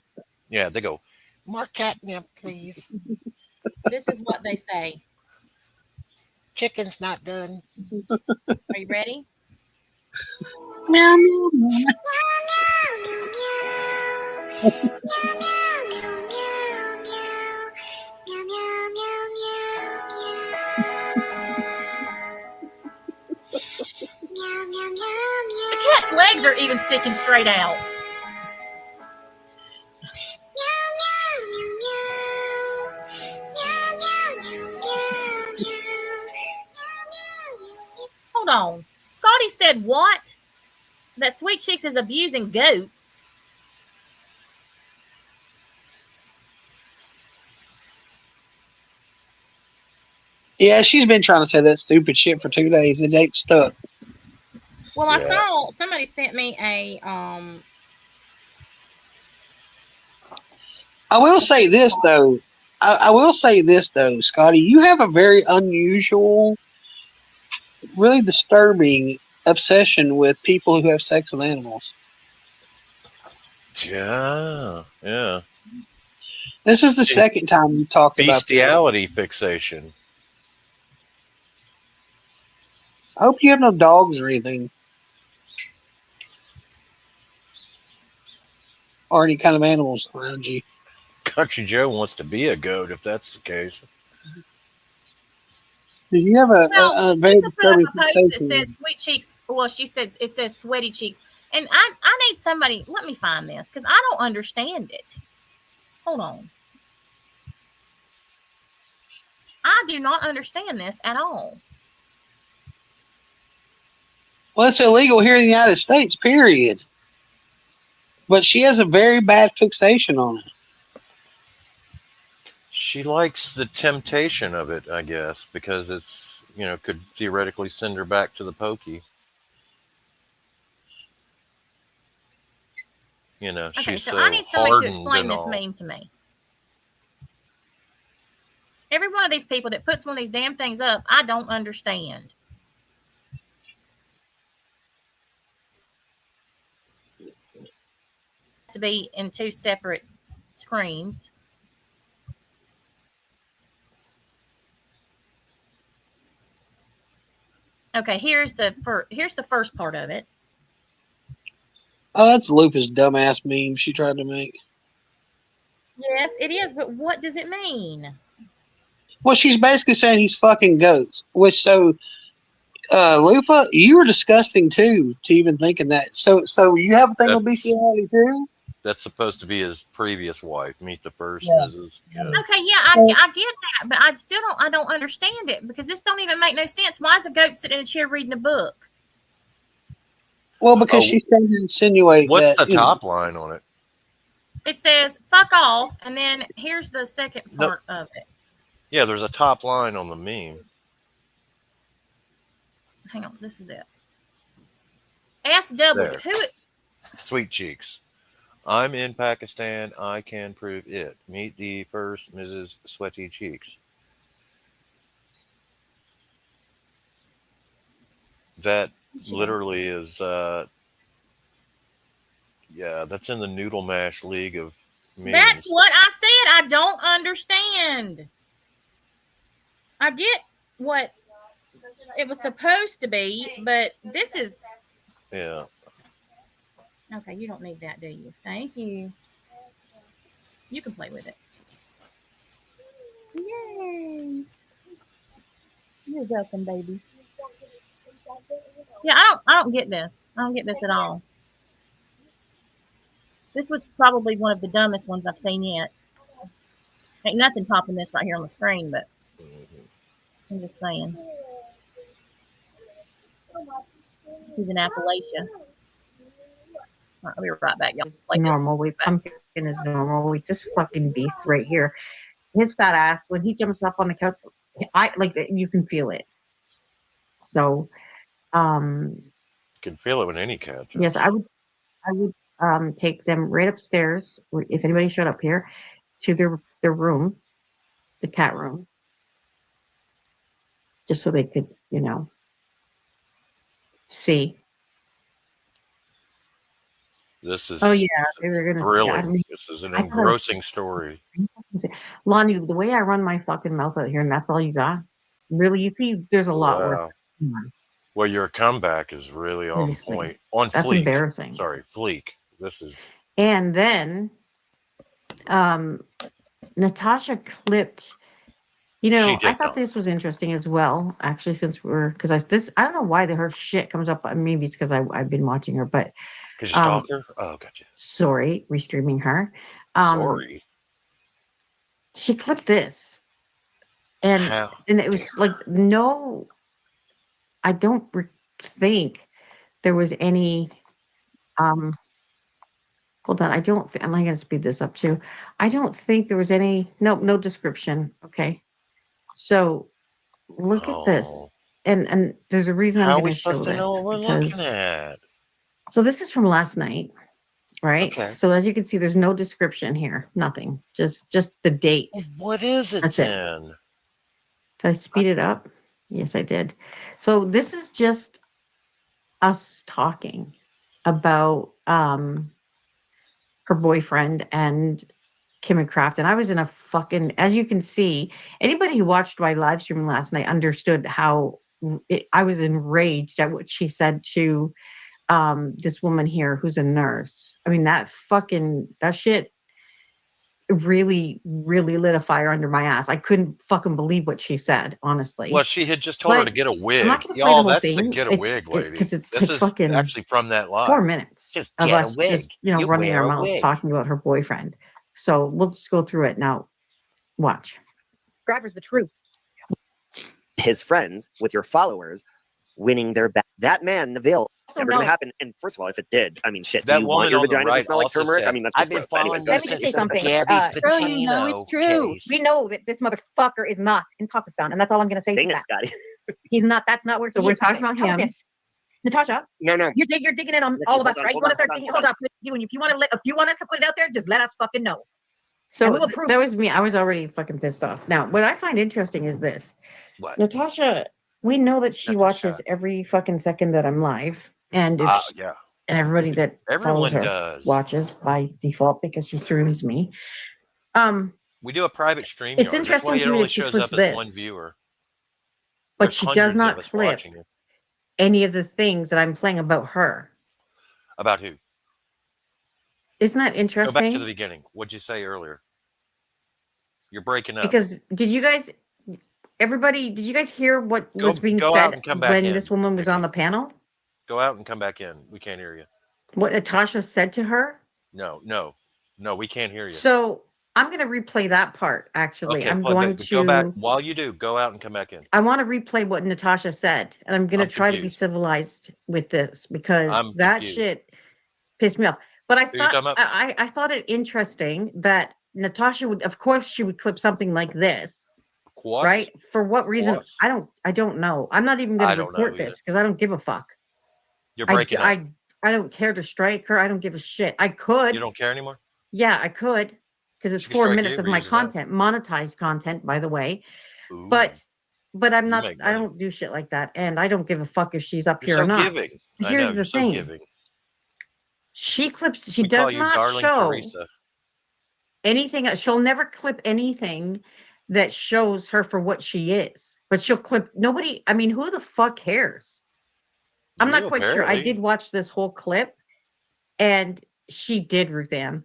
Yeah, they go, more catnip, please. This is what they say. Chicken's not done. Are you ready? Meow, meow, meow. The cat's legs are even sticking straight out. Hold on. Scotty said what? That Sweet Cheeks is abusing goats. Yeah, she's been trying to say that stupid shit for 2 days. It ain't stuck. Well, I saw somebody sent me a I will say this though. I will say this though, Scotty. You have a very unusual, really disturbing obsession with people who have sex with animals. Yeah, yeah. This is the second time you talked about this. Bestiality fixation. I hope you have no dogs or anything. Or any kind of animals around you. Country Joe wants to be a goat if that's the case. Do you have a very disturbing post that fixation? said Sweet Cheeks. Well, she said it says Sweaty Cheeks. And I need somebody, let me find this because I don't understand it. Hold on. I do not understand this at all. Well, it's illegal here in the United States, period. But she has a very bad fixation on it. She likes the temptation of it, I guess, because it's, could theoretically send her back to the pokey. Okay, she's so so I need somebody to hardened explain and this all. meme to me. Every one of these people that puts one of these damn things up, I don't understand. To be in two separate screens. Okay, here's the first part of it. Oh, that's Lupa's dumbass meme she tried to make. Yes, it is, but what does it mean? Well, she's basically saying he's fucking goats. Which Lupa, you were disgusting too to even thinking that. So you have a thing with bestiality too? That's supposed to be his previous wife. Meet the first Mrs. Yeah. Okay, yeah, I get that, but I don't understand it because this don't even make no sense. Why is a goat sitting in a chair reading a book? Well, because she's trying to insinuate What's that. the top line on it? It says "fuck off," and then here's the second part of it. Yeah, there's a top line on the meme. Hang on, this is it. SW. Who? Sweet Cheeks. I'm in Pakistan. I can prove it. Meet the first Mrs. Sweaty Cheeks. That literally is, that's in the Noodle Mash League of memes. That's what I said. I don't understand. I get what it was supposed to be, but this is... Yeah. Okay, you don't need that, do you? Thank you. You can play with it. Yay! You're welcome, baby. Yeah, I don't get this. I don't get this at all. This was probably one of the dumbest ones I've seen yet. Ain't nothing topping this right here on the screen, but I'm just saying. He's in Appalachia. All right, I'll be right back, y'all. Like normal. Pumpkin is normal. We just fucking beast right here. His fat ass, when he jumps up on the couch, you can feel it. So, you can feel it when any cat jumps. Yes, I would take them right upstairs if anybody showed up here to their room, the cat room, just so they could, see. This is Oh yeah, they were gonna. thrilling. This is an engrossing story. Lonnie, the way I run my fucking mouth out here, and that's all you got. Really, you see, there's a lot work. Well, your comeback is really on point. On That's fleek. embarrassing. Sorry, fleek. This is. And then, Natasha clipped. I thought this was interesting as well. Actually, since because I don't know why her shit comes up. Maybe it's because I've been watching her, but because you stalk her. Oh, gotcha. Sorry, restreaming her. Sorry. She clipped this, and it was like no. I don't think there was any. Hold on, I'm not gonna speed this up too. I don't think there was any. No description. Okay, so look at this, and there's a reason I'm How are going we to show supposed to this. know what we're looking at? So this is from last night, right? Okay. So as you can see, there's no description here. Nothing. Just the date. What is it That's then? Did I speed it up? Yes, I did. So this is just us talking about her boyfriend and Kim and Kraft. And I was in a fucking, as you can see, anybody who watched my live stream last night understood how I was enraged at what she said to this woman here who's a nurse. I mean, that shit really, really lit a fire under my ass. I couldn't fucking believe what she said, honestly. Well, she had just told her to get a wig. Y'all, That's to get a wig, lady. Because it's this is fucking actually from that live. 4 minutes Just of get us a wig. just, running our mouths talking about her boyfriend. So we'll just go through it now. Watch. Subscribers, the truth. His friends with your followers winning their back. That man, Nabil, it's never going to happen. And first of all, if it did, I mean, shit, that do you want woman your on the vagina right to smell like turmeric? I mean, that's I've just been gross. following Anyways, you Let me since say something. Gabby Girl, you know Patino it's true. case. We know that this motherfucker is not in Pakistan, and that's all I'm going to say to that. Scotty. He's not. That's not where. So we're talking about him. Natasha, No. you're digging in on all of us, right? You want to start digging? Hold up. If you want us to put it out there, just let us fucking know. So that was me. I was already fucking pissed off. Now, what I find interesting is this. What? Natasha, we know that she watches every fucking second that I'm live. And if yeah. And everybody that follows her watches by default because she streams me. We do a private stream. It's That's why interesting it to me only that she shows flips up as one this. viewer. But There's she does hundreds not of us clip watching it. any of the things that I'm playing about her. About who? Isn't that Go interesting? back to the beginning. What'd you say earlier? You're breaking up. Because did you guys hear what was being go said out and come back when in, this woman was on the panel? Go out and come back in. We can't hear you. What Natasha said to her? No, we can't hear you. So I'm going to replay that part, actually. Okay, I'm going to go back. While you do, go out and come back in. I want to replay what Natasha said, and I'm going to try to be civilized with this because that shit pissed me off. But I thought it interesting that Natasha would, of course, she would clip something like this, right? For what reason? I don't know. I'm not even going to report this because I don't give a fuck. You're breaking up. I don't care to strike her. I don't give a shit. I could. You don't care anymore? Yeah, I could. Because it's 4 minutes of my content, monetized content, by the way. Ooh. But I'm not. I don't do shit like that, and I don't give a fuck if she's up here or not. Giving. Here's the thing. So giving. She clips. She does not show anything. She'll never clip anything that shows her for what she is. But she'll clip nobody. I mean, who the fuck cares? I'm not quite sure. I did watch this whole clip, and she did, Ruth Ann.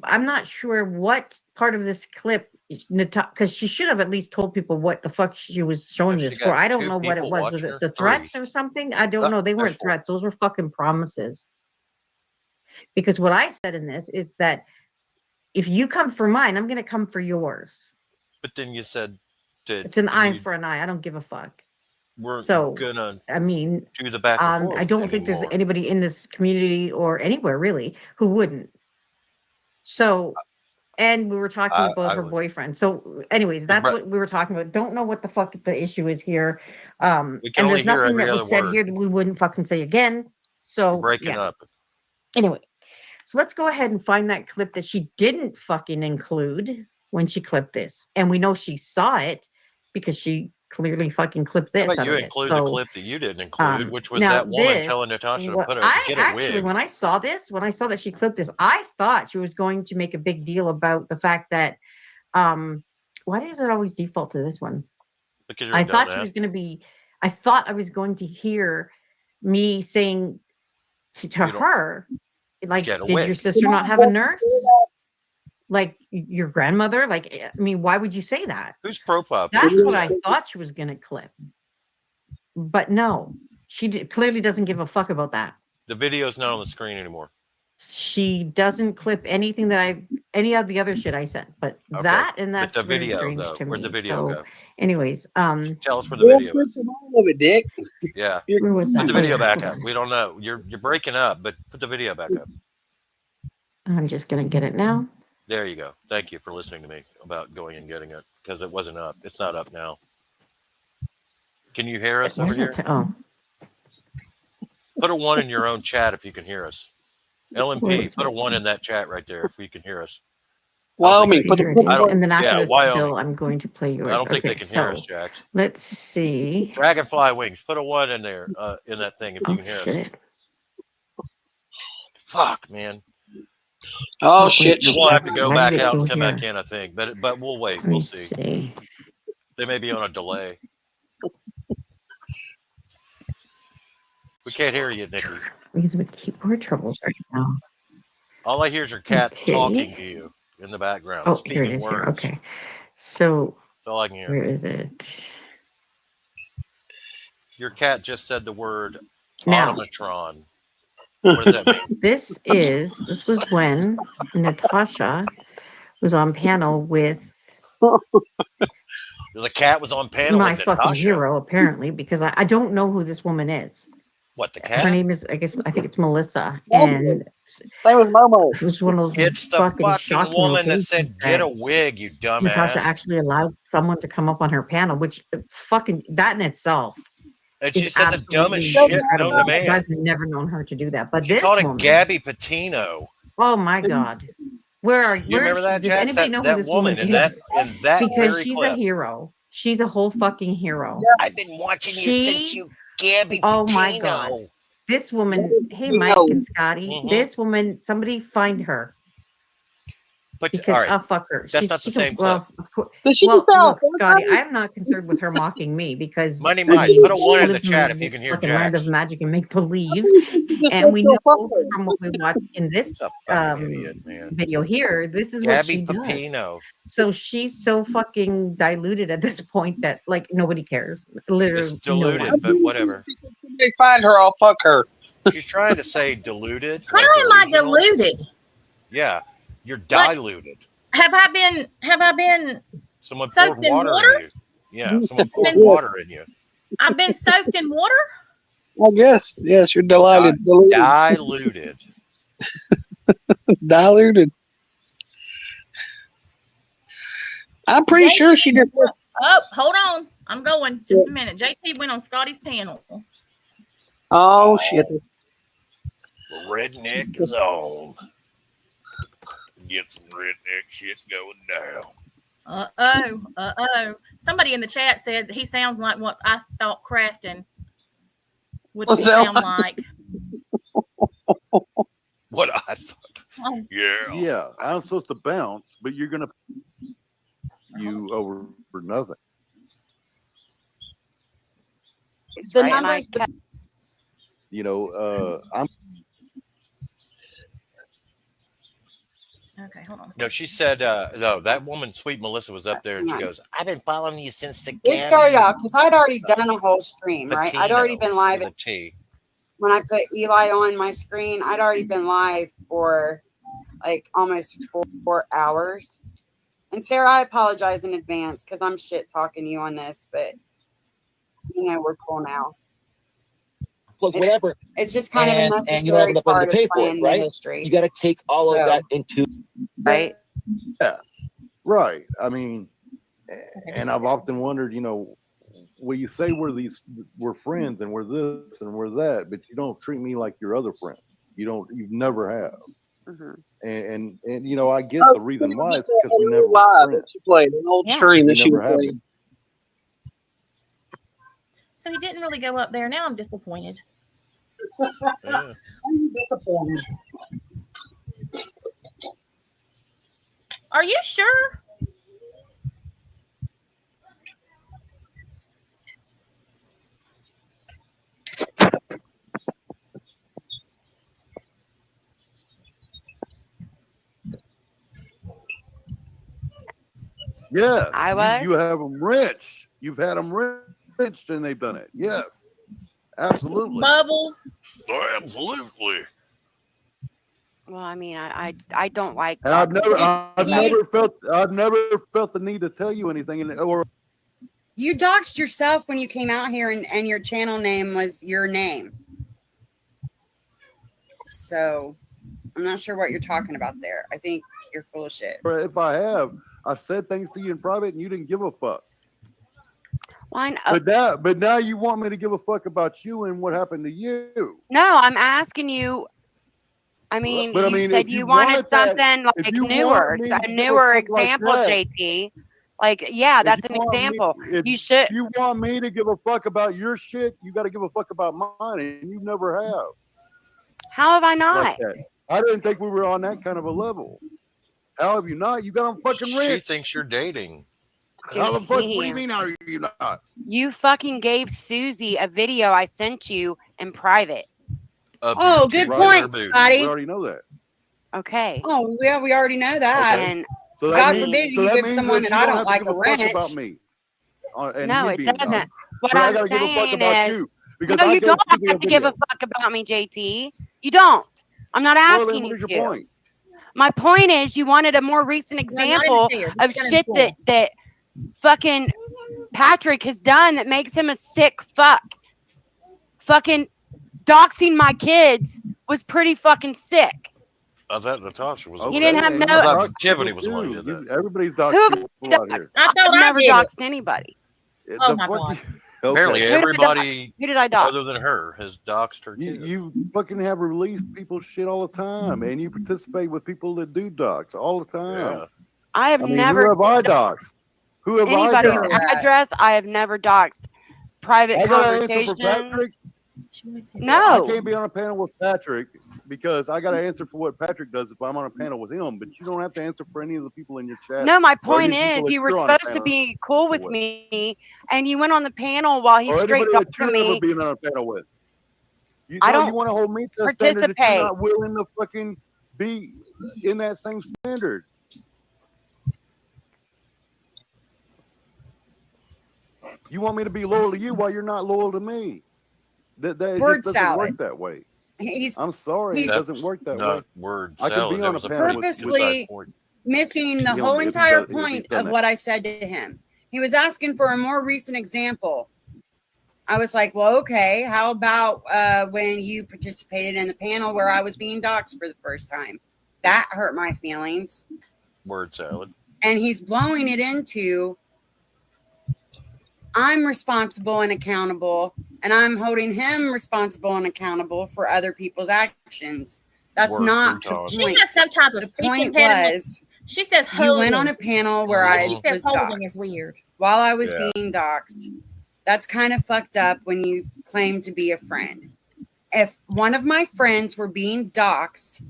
I'm not sure what part of this clip, because she should have at least told people what the fuck she was showing this for. I don't know what it was. Was it the threats or something? I don't know. They weren't threats. Those were fucking promises. Because what I said in this is that if you come for mine, I'm going to come for yours. But then you said it's an eye for an eye. I don't give a fuck. We're gonna. I mean, do the back and forth I don't think there's anybody in this community or anywhere really who wouldn't. So, and we were talking about her boyfriend. So, anyways, that's what we were talking about. Don't know what the fuck the issue is here. And there's nothing that was said here that we wouldn't fucking say again. So, breaking up. Anyway, so let's go ahead and find that clip that she didn't fucking include when she clipped this. And we know she saw it because she clearly fucking clipped How this about out you of it. include the So, clip that you didn't include, which was now that woman this, telling Natasha to I get a actually, wig. when I saw this, when I saw that she clipped this, I thought she was going to make a big deal about the fact that, why does it always default to this one? Because you're I a thought she dumbass. was going to be, I thought I was going to hear me saying to her, like, Get a did your wig. sister not have a nurse? Like your grandmother? Like, I mean, why would you say that? Whose profile That's picture what is I that? thought she was going to clip. But no, clearly doesn't give a fuck about that. The video's not on the screen anymore. She doesn't clip anything that any of the other shit I sent, but Okay. that and But that's the very video, strange though, to where'd me. the video So, go? anyways, Tell us where the video is. Of it, Dick. Yeah. Where was Put that? the video Oh, yeah, back hold up. on. We don't know. You're breaking up, but put the video back up. I'm just gonna get it now. There you go. Thank you for listening to me about going and getting it because it wasn't up. It's not up now. Can you hear us over here? Oh, Put a 1 in your own chat if you can hear us. Where LMP, is put a it? 1 in that chat right there if you can hear us. Wyoming, put here it is. the And then after yeah, this, Wyoming. Bill, I'm going to play yours. I don't think Okay, they can hear us, so Jax. let's see. Dragonfly wings. Put a 1 in there, in that thing if you can hear us. Shit. Fuck, man. Oh shit! We'll have to go Why did back it out go and come here? back in, I think. But we'll wait. Let me We'll see. They may be on a delay. We can't hear you, Nikki. Because with keyboard troubles right now. All I hear is your cat Okay. talking to you in the background, Oh, speaking here it is. words. Here. Okay. So That's all I can hear. where is it? Your cat just said the word Now. automatron. What does that mean? This was when Natasha was on panel with The cat was on panel my with fucking Natasha. hero, apparently, because I don't know who this woman is. What, the Her cat? name is, I think it's Melissa. And Same as Momo. it was one of those It's the fucking fucking shocking woman that occasions said, "Get a wig, you Natasha dumbass." actually allowed someone to come up on her panel, which fucking, that in itself And she is said the dumbest absolutely shit known to incredible, because man. I've never known her to do that. But She this called it woman, Gabby Patino. oh my God. Where are you? You remember that, Does Jax? anybody know who That this woman woman in that is? very Because she's clip. a hero. She's a whole fucking hero. I've been watching you since you Gabby Oh Patino. my God. This woman, hey Mike and Scotty, this woman, somebody find her. But Because all right, I'll fuck her. that's not the same clip. Well, of course. Does she Well, sell look, Scotty, I'm not concerned with her mocking me because Money I Mike, mean, put a 1 she in the lives chat in if you can hear fucking land Jax. of magic and make believe. just And we said know she'll fuck her. from what we watched in this Fucking idiot, man. video here, this is what Gabby she does. Papino. So she's so fucking diluted at this point that like nobody cares. Literally, It's diluted, no one. but whatever. They find her, I'll fuck her. She's trying to say diluted. How am I deluded? Yeah, you're diluted. Have I been Someone soaked poured in water water? in you. Yeah, someone poured Been- water in you. I've been soaked in water? I guess. Yes, you're delighted. Diluted. Diluted. I'm pretty sure she just. Oh, hold on. I'm going. Just a minute. JT went on Scotty's panel. Oh shit. Redneck is on. Get some redneck shit going down. Somebody in the chat said he sounds like what I thought crafting would What's that sound like. What I thought. Yeah. Yeah, I'm supposed to bounce, but you're gonna you over for nothing. The Right, numbers. You know, I'm. Okay, hold on. No, she said, no, that woman, Sweet Melissa, was up there and she goes, I've been following you since the We started off because I'd already done a whole stream, right? I'd already been live. with a T. When I put Eli on my screen, I'd already been live for like almost 4 hours. And Sarah, I apologize in advance because I'm shit talking you on this, but you know we're cool now. Plus, whatever. It's just kind of a necessary and you have enough money part to pay of for it, playing right? the history. You got to take all of that into right. Yeah, right. I mean, and I've often wondered, you know, well, you say we're friends and we're this and we're that, but you don't treat me like your other friend. You never have. And you know, I get the reason why. It's because we never were friends. She played an old stream that she was playing. So he didn't really go up there. Now I'm disappointed. Yeah. I'm disappointed. Are you sure? Yes, I was. you have them wrenched. You've had them wrenched, and they've done it. Yes, absolutely. Bubbles. Absolutely. Well, I mean, I don't like. And I've never, toxic- I've never felt the need to tell you anything, or You doxed yourself when you came out here, and your channel name was your name. So I'm not sure what you're talking about there. I think you're full of shit. if I have, I've said things to you in private, and you didn't give a fuck. Why not? But now you want me to give a fuck about you and what happened to you. No, I'm asking you. I mean, But I you mean, said if you you wanted want that- something if like you newer, want me to a give a newer fuck like example, that- JT. Like, yeah, that's an example. You should. If you want me to give a fuck about your shit, you got to give a fuck about mine, and you never have. How have I not? Like that. I didn't think we were on that kind of a level. How have you not? You got them fucking She rich. thinks you're dating. How the fuck? What do you mean? Are you not? You fucking gave Susie a video I sent you in private. Oh, good point, Scotty. We already know that. Okay. Oh, yeah, we already know that. And So God means- forbid so you that give means someone that that you I don't don't have to like give a fuck wrench. about me. And no, me it being doesn't. dumb. What But I I'm gotta give a fuck saying about is, you because no, I you gave don't have Susie a to give a video. fuck about me, JT. You don't. I'm not Well, asking then what is you your to. point? My point is, you wanted a more recent No, not in the example chair. of Just shit gonna that fucking Patrick has done that makes him a sick fuck. Fucking doxing my kids was pretty fucking sick. I thought Natasha was. the You one didn't that have did no- that. I Dox thought Tiffany people was the one who too. did that. Everybody's Who doxing have people out here. doxed? I thought I've I never did it. doxed anybody. Oh The my fuck God. you- Apparently, Okay. everybody Who did I dox? other than her has doxed her You, kids. you fucking have released people's shit all the time, and you participate with people that do dox all the time. Yeah. I have I mean, never who have I doxed? Who have anybody's I doxed? address. I have never doxed. Private I got an answer for conversations. Patrick. I No. can't be on a panel with Patrick because I got to answer for what Patrick does if I'm on a panel with him. But you don't have to answer for any of the people in your chat. No, my or point any people is, that you were you're on a supposed to panel be cool with with. me, and you went on the panel while he Or straight anybody that talked you're to ever me. being on a panel with. You, I so don't you want to hold me to a standard that you're participate. not willing to fucking be in that same standard. You want me to be loyal to you while you're not loyal to me. That it Word just doesn't salad. work that way. He's I'm sorry, it he's doesn't work that way. Not word I could salad. be That on a was a panel pretty with purposely point. missing the Him whole if he entire does- if he's point done of that. what I said to him. He was asking for a more recent example. I was like, well, okay, how about when you participated in the panel where I was being doxxed for the first time? That hurt my feelings. Word salad. And he's blowing it into I'm responsible and accountable, and I'm holding him responsible and accountable for other people's actions. That's Word not the crouton. She point. has some type of The speech point impediment. was She says you went holding. on a panel where Like I she says was holding is doxxed weird. while I was Yeah. being doxxed. That's kind of fucked up when you claim to be a friend. If one of my friends were being doxxed,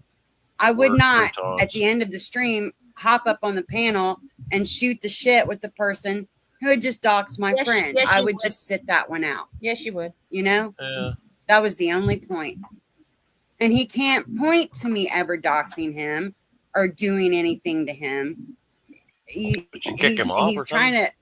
I would Word not, croutons. at the end of the stream, hop up on the panel and shoot the shit with the person who had just doxed my Yes, friend. yes, I you would would. just sit that one out, Yes, you would. you know? Yeah. That was the only point. And he can't point to me ever doxing him or doing anything to him. Did you kick him off He's or trying something? to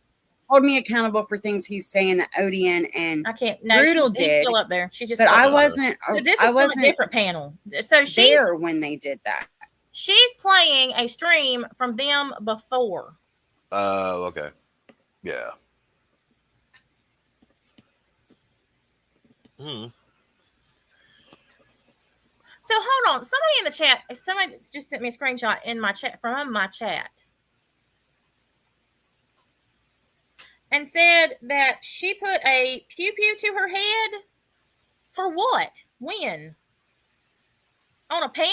hold me accountable for things he's saying that Odian and I can't. No, Brutal she's did. still up there. She's just. But up I there. wasn't. So this I is from a wasn't different panel. So she's there when they did that. she's playing a stream from them before. Okay. Yeah. Hmm. So hold on. Somebody in the chat. Somebody just sent me a screenshot in my chat from my chat. And said that she put a pew pew to her head for what? When? On a panel?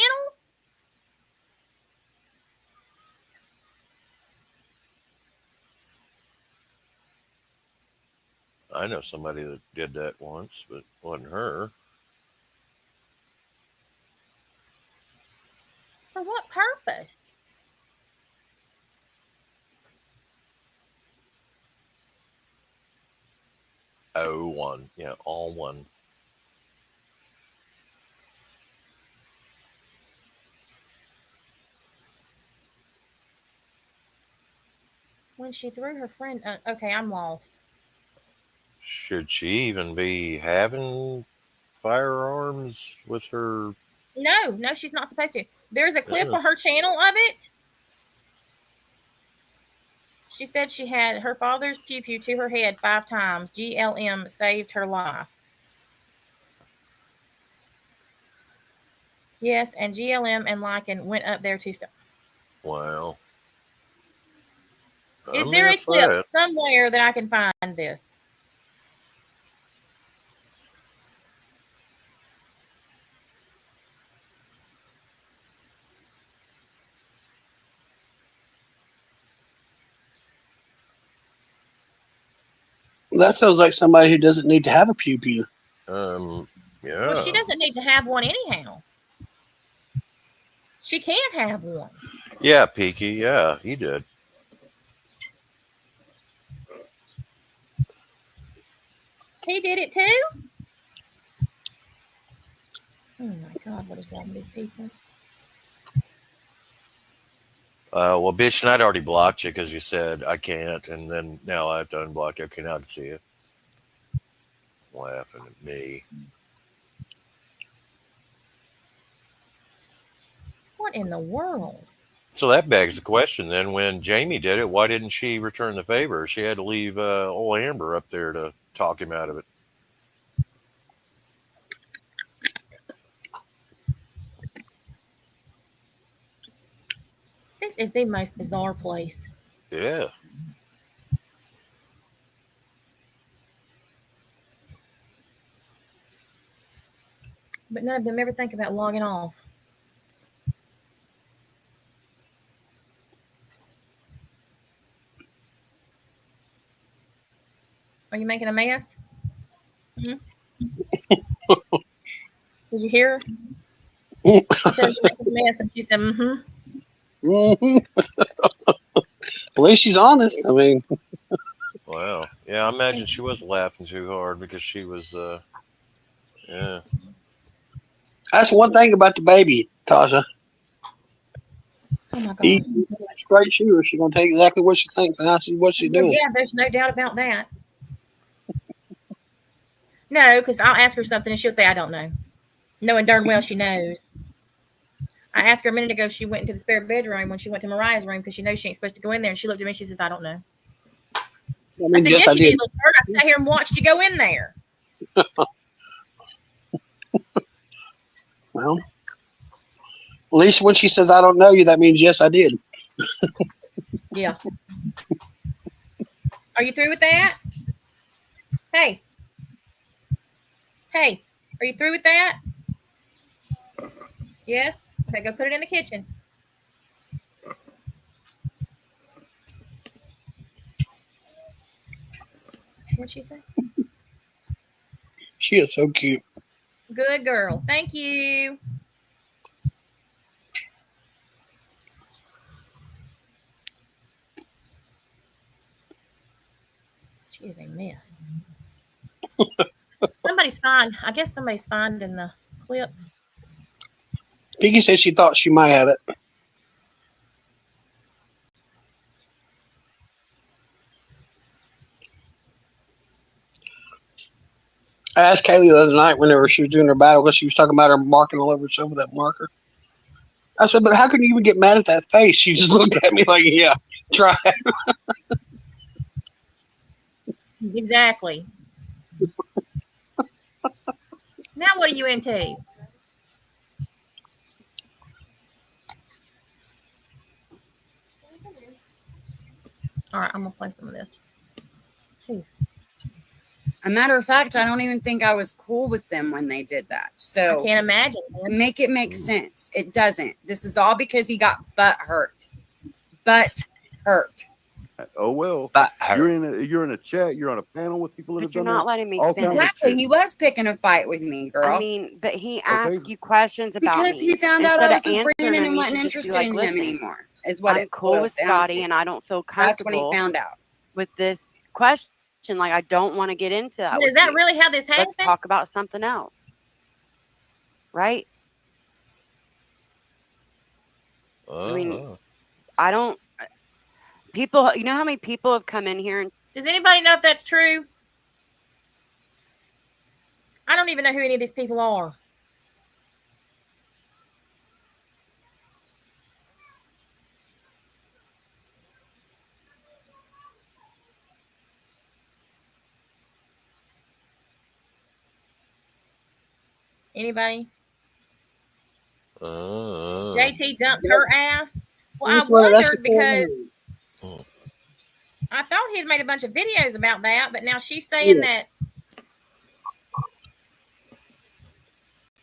I know somebody that did that once, but it wasn't her. For what purpose? Oh, one. Yeah, all one. When she threw her friend. Okay, I'm lost. Should she even be having firearms with her? No, she's not supposed to. There's a clip Yeah. on her channel of it. She said she had her father's pew pew to her head 5 times. GLM saved her life. Yes, and GLM and Lycan went up there too. Wow. Is I there a missed clip that. somewhere that I can find this? That sounds like somebody who doesn't need to have a pew pew. Yeah. Well, she doesn't need to have one anyhow. She can't have one. Yeah, Peaky. Yeah, he did. He did it too? Oh my God, what is wrong with these people? Well, bitch, and I'd already blocked you because you said I can't, and then now I have to unblock you. Okay, now I can see you. Laughing at me. What in the world? So that begs the question then, when Jamie did it, why didn't she return the favor? She had to leave old Amber up there to talk him out of it. This is the most bizarre place. Yeah. But none of them ever think about logging off. Are you making a mess? Hmm? Did you hear her? I said, "You're making a mess," and she said, Mm-hmm. At least she's honest. I mean, Wow. Yeah, I imagine she was laughing too hard because she was, yeah. that's one thing about the baby, Tasha. Oh my God. He's a straight shooter. She's gonna take exactly what she thinks and what she's doing. Yeah, there's no doubt about that. No, because I'll ask her something and she'll say, I don't know. Knowing darn well she knows. I asked her a minute ago, she went into the spare bedroom when she went to Mariah's room because she knows she ain't supposed to go in there. And she looked at me and she says, I don't know. I said, yes, you did, little bird. I sat here and watched you go in there. Well, at least when she says, I don't know you, that means, yes, I did. Yeah. Are you through with that? Hey. Hey, are you through with that? Yes? Okay, go put it in the kitchen. What'd she say? She is so cute. Good girl. Thank you. She is a mess. I guess somebody's finding the clip. Piggy said she thought she might have it. I asked Kaylee the other night whenever she was doing her battle because she was talking about her marking all over herself with that marker. I said, but how can you even get mad at that face? She just looked at me like, yeah, try it. Exactly. Now what are you into? All right, I'm going to play some of this. A matter of fact, I don't even think I was cool with them when they did that. So I can't imagine. Make it make sense. It doesn't. This is all because he got butt hurt. Butt hurt. Oh well, Fire. you're in a chat. You're on a panel with people that But have you're done not that. letting me All kinds of Exactly. shit. He was picking a fight with me, girl. I mean, but he asked you questions about because me. he found out I Instead was of with answering Brandon them, and you wasn't should just be interested like, in him listen, anymore. Is what I'm it cool with boils down Scotty, to. and I don't feel That's when he comfortable found out. with this question. Like, I don't want to get into that. But is with that you. really how this happened? Let's talk about something else. Right? I mean, I don't. People, you know how many people have come in here and. Does anybody know if that's true? I don't even know who any of these people are. Anybody? JT dumped her ass. Well, I wondered because I thought he had made a bunch of videos about that, but now she's saying that.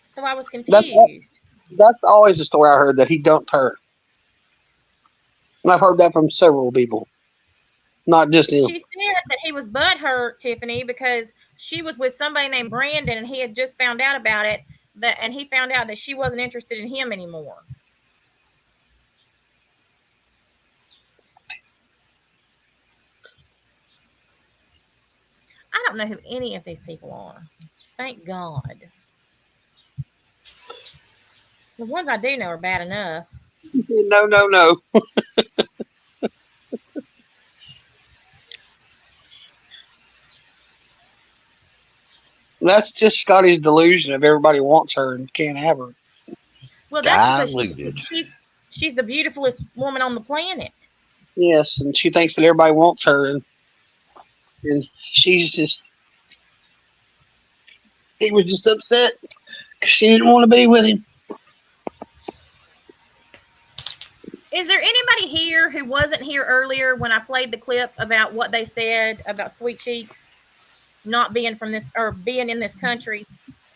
So I was confused. That's always the story I heard, that he dumped her. And I've heard that from several people, not just him. She said that he was butthurt, Tiffany, because she was with somebody named Brandon, and he had just found out about it. And he found out that she wasn't interested in him anymore. I don't know who any of these people are. Thank God. The ones I do know are bad enough. No. That's just Scotty's delusion of everybody wants her and can't have her. Well, that's because she's the beautifulest woman on the planet. Yes, and she thinks that everybody wants her, and she's just. He was just upset because she didn't want to be with him. Is there anybody here who wasn't here earlier when I played the clip about what they said about Sweet Cheeks not being from this or being in this country?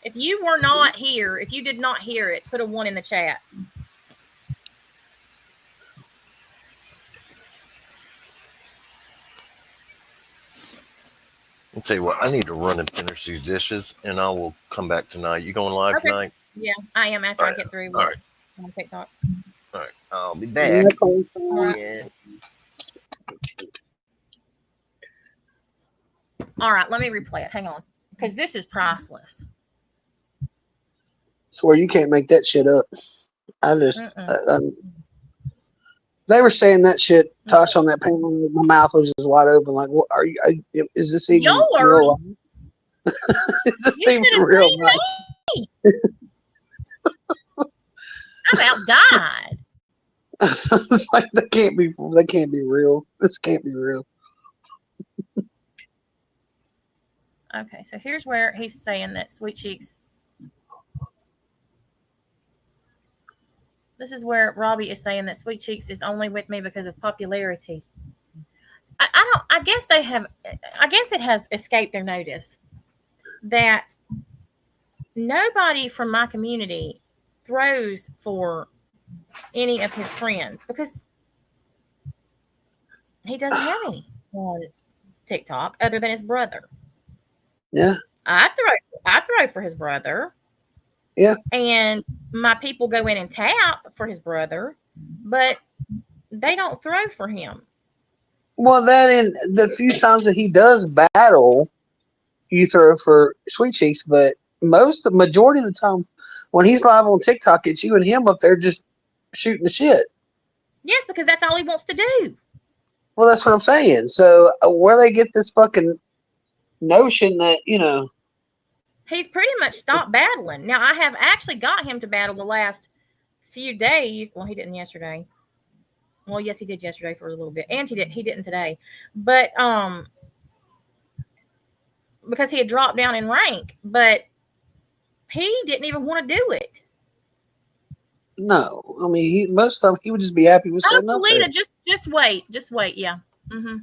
If you were not here, if you did not hear it, put a 1 in the chat. I'll tell you what, I need to run and finish these dishes, and I will come back tonight. You going live tonight? Yeah, I am after I get through with on TikTok. All right, I'll be back. Yeah. All right, let me replay it. Hang on, because this is priceless. Swear you can't make that shit up. They were saying that shit, Tosh, on that panel. My mouth was just wide open. Like, what are you? Is this even real? Is this even real? I about died. It's like they can't be real. This can't be real. Okay, so here's where he's saying that Sweet Cheeks. This is where Robbie is saying that Sweet Cheeks is only with me because of popularity. I guess it has escaped their notice that nobody from my community throws for any of his friends because he doesn't have any on TikTok other than his brother. Yeah. I throw for his brother. Yeah. And my people go in and tap for his brother, but they don't throw for him. Well, then in the few times that he does battle, you throw for Sweet Cheeks, but majority of the time when he's live on TikTok, it's you and him up there just shooting the shit. Yes, because that's all he wants to do. Well, that's what I'm saying. So where they get this fucking notion that, he's pretty much stopped battling. Now, I have actually got him to battle the last few days. Well, he didn't yesterday. Well, yes, he did yesterday for a little bit. And he didn't today. But because he had dropped down in rank. But he didn't even want to do it. No. I mean, most of the time he would just be happy with sitting up there. Just wait. Just wait. Yeah. Mm-hmm.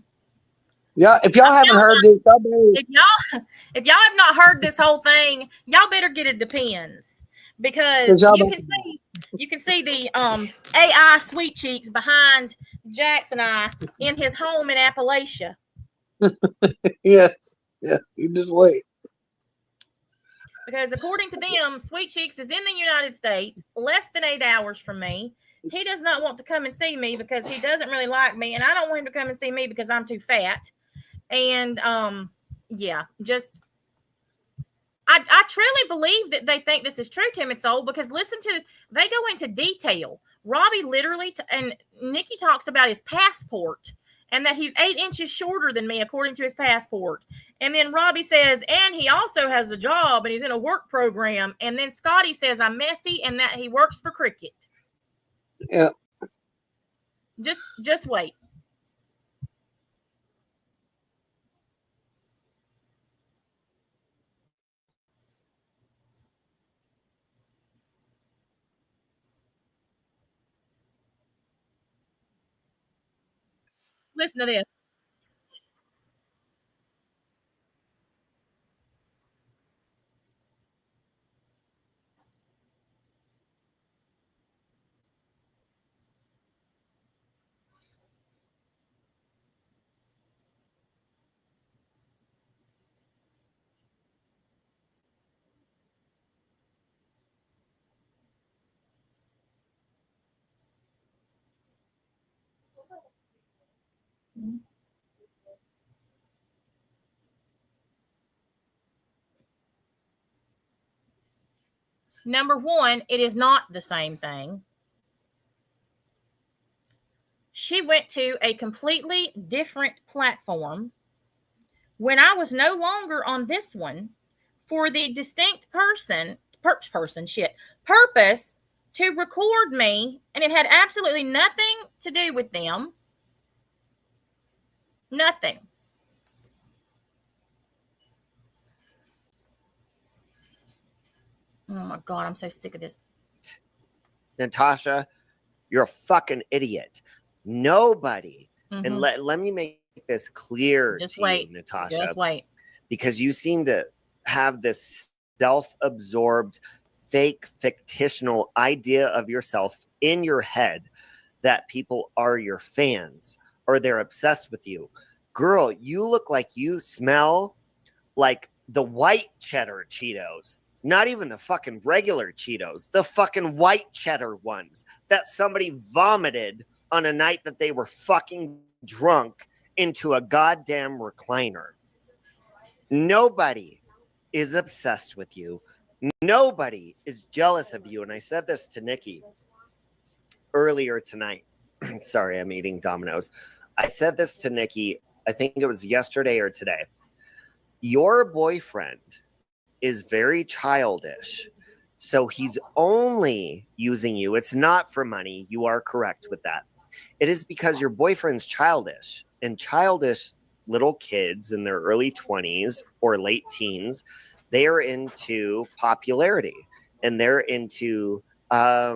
Yeah, if y'all haven't heard this, if y'all have not heard this whole thing, y'all better get it depends because you can see the AI Sweet Cheeks behind Jax and I in his home in Appalachia. Yes. Yeah. You just wait. Because according to them, Sweet Cheeks is in the United States, less than 8 hours from me. He does not want to come and see me because he doesn't really like me, and I don't want him to come and see me because I'm too fat. And yeah, just I truly believe that they think this is true, Timid Soul, because they go into detail. Robbie literally, and Nikki talks about his passport and that he's 8 inches shorter than me, according to his passport. And then Robbie says, and he also has a job and he's in a work program. And then Scotty says, I'm messy and that he works for Cricket. Yeah. Just wait. Listen to this. Number one, it is not the same thing. She went to a completely different platform when I was no longer on this one for the distinct purpose to record me, and it had absolutely nothing to do with them. Nothing. Oh my God, I'm so sick of this. Natasha, you're a fucking idiot. Nobody, and let me make this clear Just to wait. you, Natasha. Just wait. Because you seem to have this self-absorbed, fake, fictional idea of yourself in your head that people are your fans or they're obsessed with you. Girl, you look like you smell like the white cheddar Cheetos. Not even the fucking regular Cheetos, the fucking white cheddar ones that somebody vomited on a night that they were fucking drunk into a goddamn recliner. Nobody is obsessed with you. Nobody is jealous of you. And I said this to Nikki earlier tonight. Sorry, I'm eating Domino's. I said this to Nikki, I think it was yesterday or today. Your boyfriend is very childish. So he's only using you. It's not for money. You are correct with that. It is because your boyfriend's childish, and childish little kids in their early 20s or late teens, they are into popularity, and they're into, I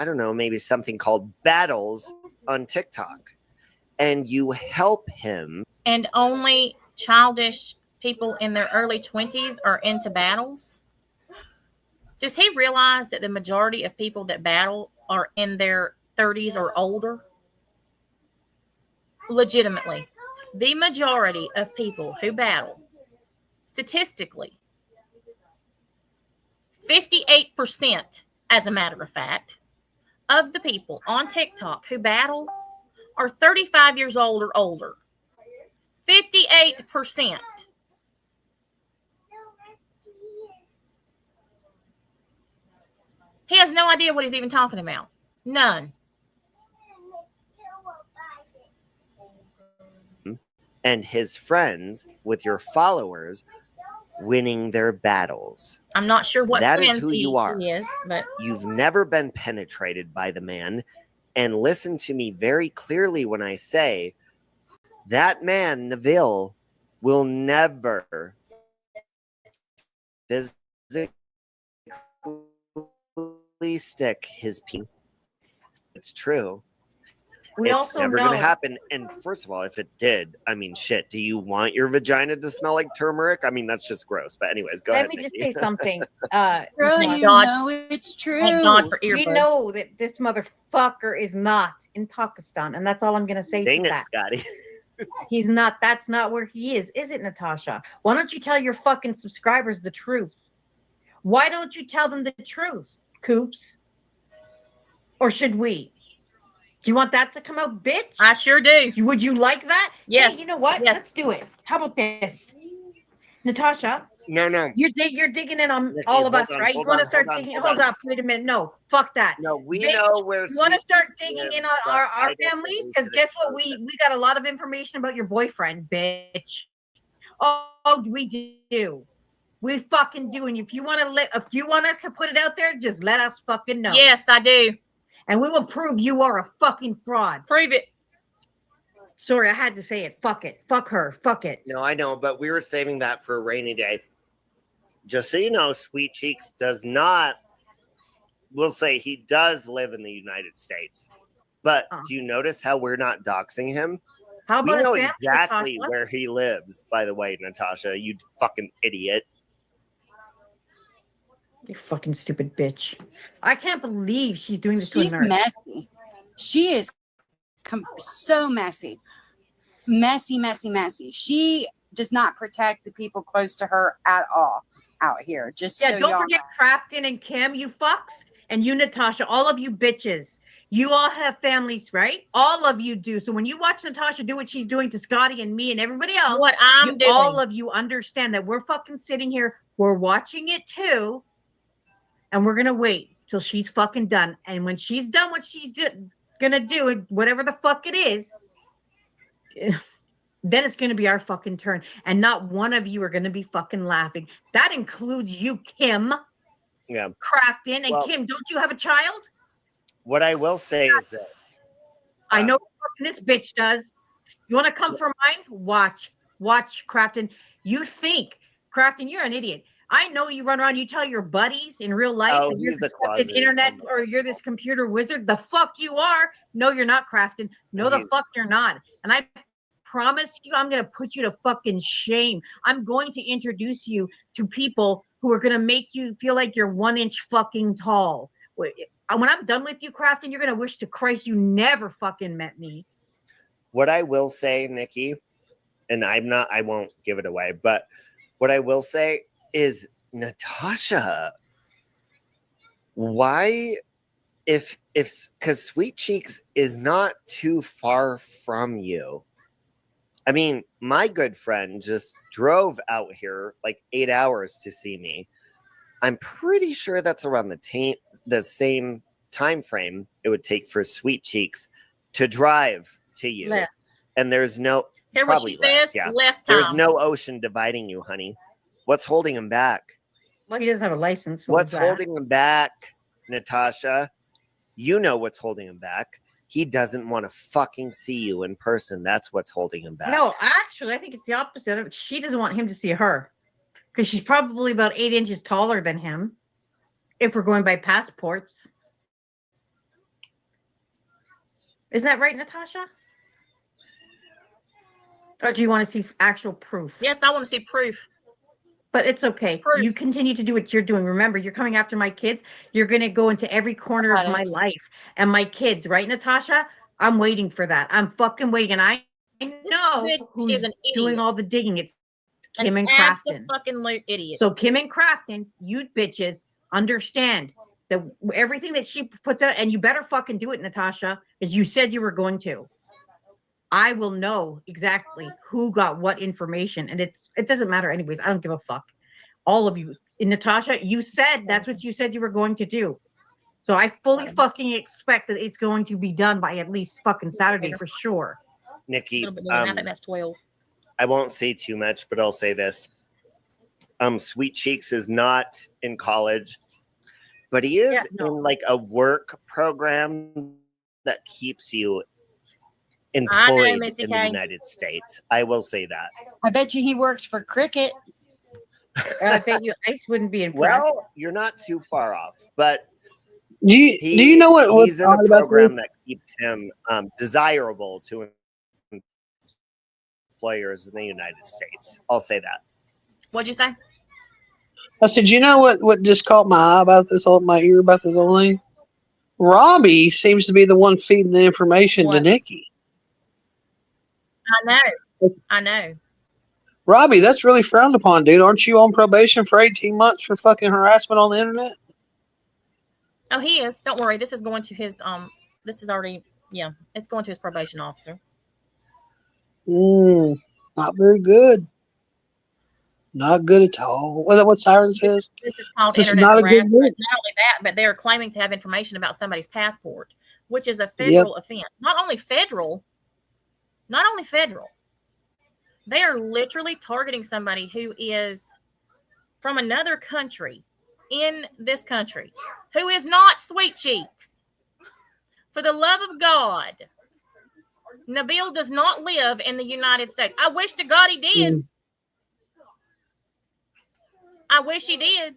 don't know, maybe something called battles on TikTok. And you help him. And only childish people in their early 20s are into battles? Does he realize that the majority of people that battle are in their 30s or older? Legitimately, the majority of people who battle, statistically, 58%, as a matter of fact, of the people on TikTok who battle are 35 years old or older. 58%. He has no idea what he's even talking about. None. And his friends with your followers winning their battles. I'm not sure what that is friends who you are. He is, but you've never been penetrated by the man. And listen to me very clearly when I say that man, Nabil, will never physically stick his penis. It's true. We It's also never know gonna happen. And first of all, if it did, I mean, shit. Do you want your vagina to smell like turmeric? I mean, that's just gross. But anyways, go Let ahead. me just Nikki. say something. Girl, Natasha. you know it's true. Thank God for We earbuds. know that this motherfucker is not in Pakistan, and that's all I'm gonna say Dang to it, that. Scotty. He's not. That's not where he is it, Natasha? Why don't you tell your fucking subscribers the truth? Why don't you tell them the truth, Coops? Or should we? Do you want that to come out, bitch? I sure do. Would you like that? Yes. Hey, you know what? Yes. Let's do it. How about this, Natasha? No. You're digging in on Nikki, all of us, hold on, right? You hold want to on, start hold on, digging? hold Hold on. up. Wait a minute. No, fuck that. No, we Bitch, know where. you want to Sweet start Cheeks digging lives, in on but our I don't families? think we Because should guess what? expose it. We got a lot of information about your boyfriend, bitch. Oh, we do. We fucking do. And if you want us to put it out there, just let us fucking know. Yes, I do. And we will prove you are a fucking fraud. Prove it. Sorry, I had to say it. Fuck it. Fuck her. Fuck it. No, I know, but we were saving that for a rainy day. Just so you know, Sweet Cheeks does not. We'll say he does live in the United States, but do you notice how we're not doxing him? How We about his know family, exactly Natasha? where he lives. By the way, Natasha, you fucking idiot. You fucking stupid bitch. I can't believe she's doing this to a She's nurse. messy. She is so messy. Messy. She does not protect the people close to her at all out here. Just Yeah, so don't y'all forget know. Crafton and Kim, you fucks. And you, Natasha, all of you bitches. You all have families, right? All of you do. So when you watch Natasha do what she's doing to Scotty and me and everybody else, What I'm doing. all of you understand that we're fucking sitting here. We're watching it too. And we're going to wait till she's fucking done. And when she's done what she's going to do, whatever the fuck it is, then it's going to be our fucking turn. And not one of you are going to be fucking laughing. That includes you, Kim. Yeah. Crafton. And Well, Kim, don't you have a child? What I will say is this. I know this bitch does. You want to come for mine? Watch, Crafton. You think, Crafton, you're an idiot. I know you run around, you tell your buddies in real life that you're he's this a fucking closet. internet or you're this computer wizard. The fuck you are. No, you're not, Crafton. No, the fuck you're not. And I promise you, I'm going to put you to fucking shame. I'm going to introduce you to people who are going to make you feel like you're 1 inch fucking tall. When I'm done with you, Crafton, you're going to wish to Christ you never fucking met me. What I will say, Nikki, and I won't give it away, but what I will say is, Natasha, why, because Sweet Cheeks is not too far from you. I mean, my good friend just drove out here like 8 hours to see me. I'm pretty sure that's around the same time frame it would take for Sweet Cheeks to drive to you. Less. And there's no Hear what she says? Less time. There's no ocean dividing you, honey. What's holding him back? Well, he doesn't have a license. So What's there's that. holding him back, Natasha? You know what's holding him back. He doesn't want to fucking see you in person. That's what's holding him back. No, actually, I think it's the opposite. She doesn't want him to see her because she's probably about 8 inches taller than him. If we're going by passports, isn't that right, Natasha? Or do you want to see actual proof? Yes, I want to see proof. But it's okay. Proof. You continue to do what you're doing. Remember, you're coming after my kids. You're going to go into every corner of my life and my kids, right, Natasha? I'm waiting for that. I'm fucking waiting. And I know who's is an doing idiot. all the digging. It's Kim and An Crafton. fucking idiot. So Kim and Crafton, you bitches, understand that everything that she puts out, and you better fucking do it, Natasha, as you said you were going to. I will know exactly who got what information, and it doesn't matter anyways. I don't give a fuck. All of you, and Natasha, you said that's what you said you were going to do. So I fully fucking expect that it's going to be done by at least fucking Saturday for sure. Nikki, I think that's 12. I won't say too much, but I'll say this. Sweet Cheeks is not in college, but he is in like a work program that keeps you employed in the United States. I will say that. I bet you he works for Cricket. I bet you Ice wouldn't be impressed. Well, you're not too far off, but you know what's He's in odd a about program this? that keeps him desirable to employers in the United States. I'll say that. What'd you say? I said, you know what just caught my eye about this my ear about this whole thing? Robbie seems to be the one feeding the information to Nikki. I know. Robbie, that's really frowned upon, dude. Aren't you on probation for 18 months for fucking harassment on the internet? Oh, he is. Don't worry. This is going to his this is already it's going to his probation officer. Not very good. Not good at all. What Siren says? This is called This is internet not a good harassment. move. Not only that, but they're claiming to have information about somebody's passport, which is a federal offense. Not only federal, they are literally targeting somebody who is from another country in this country, who is not Sweet Cheeks. For the love of God, Nabil does not live in the United States. I wish to God he did. I wish he did.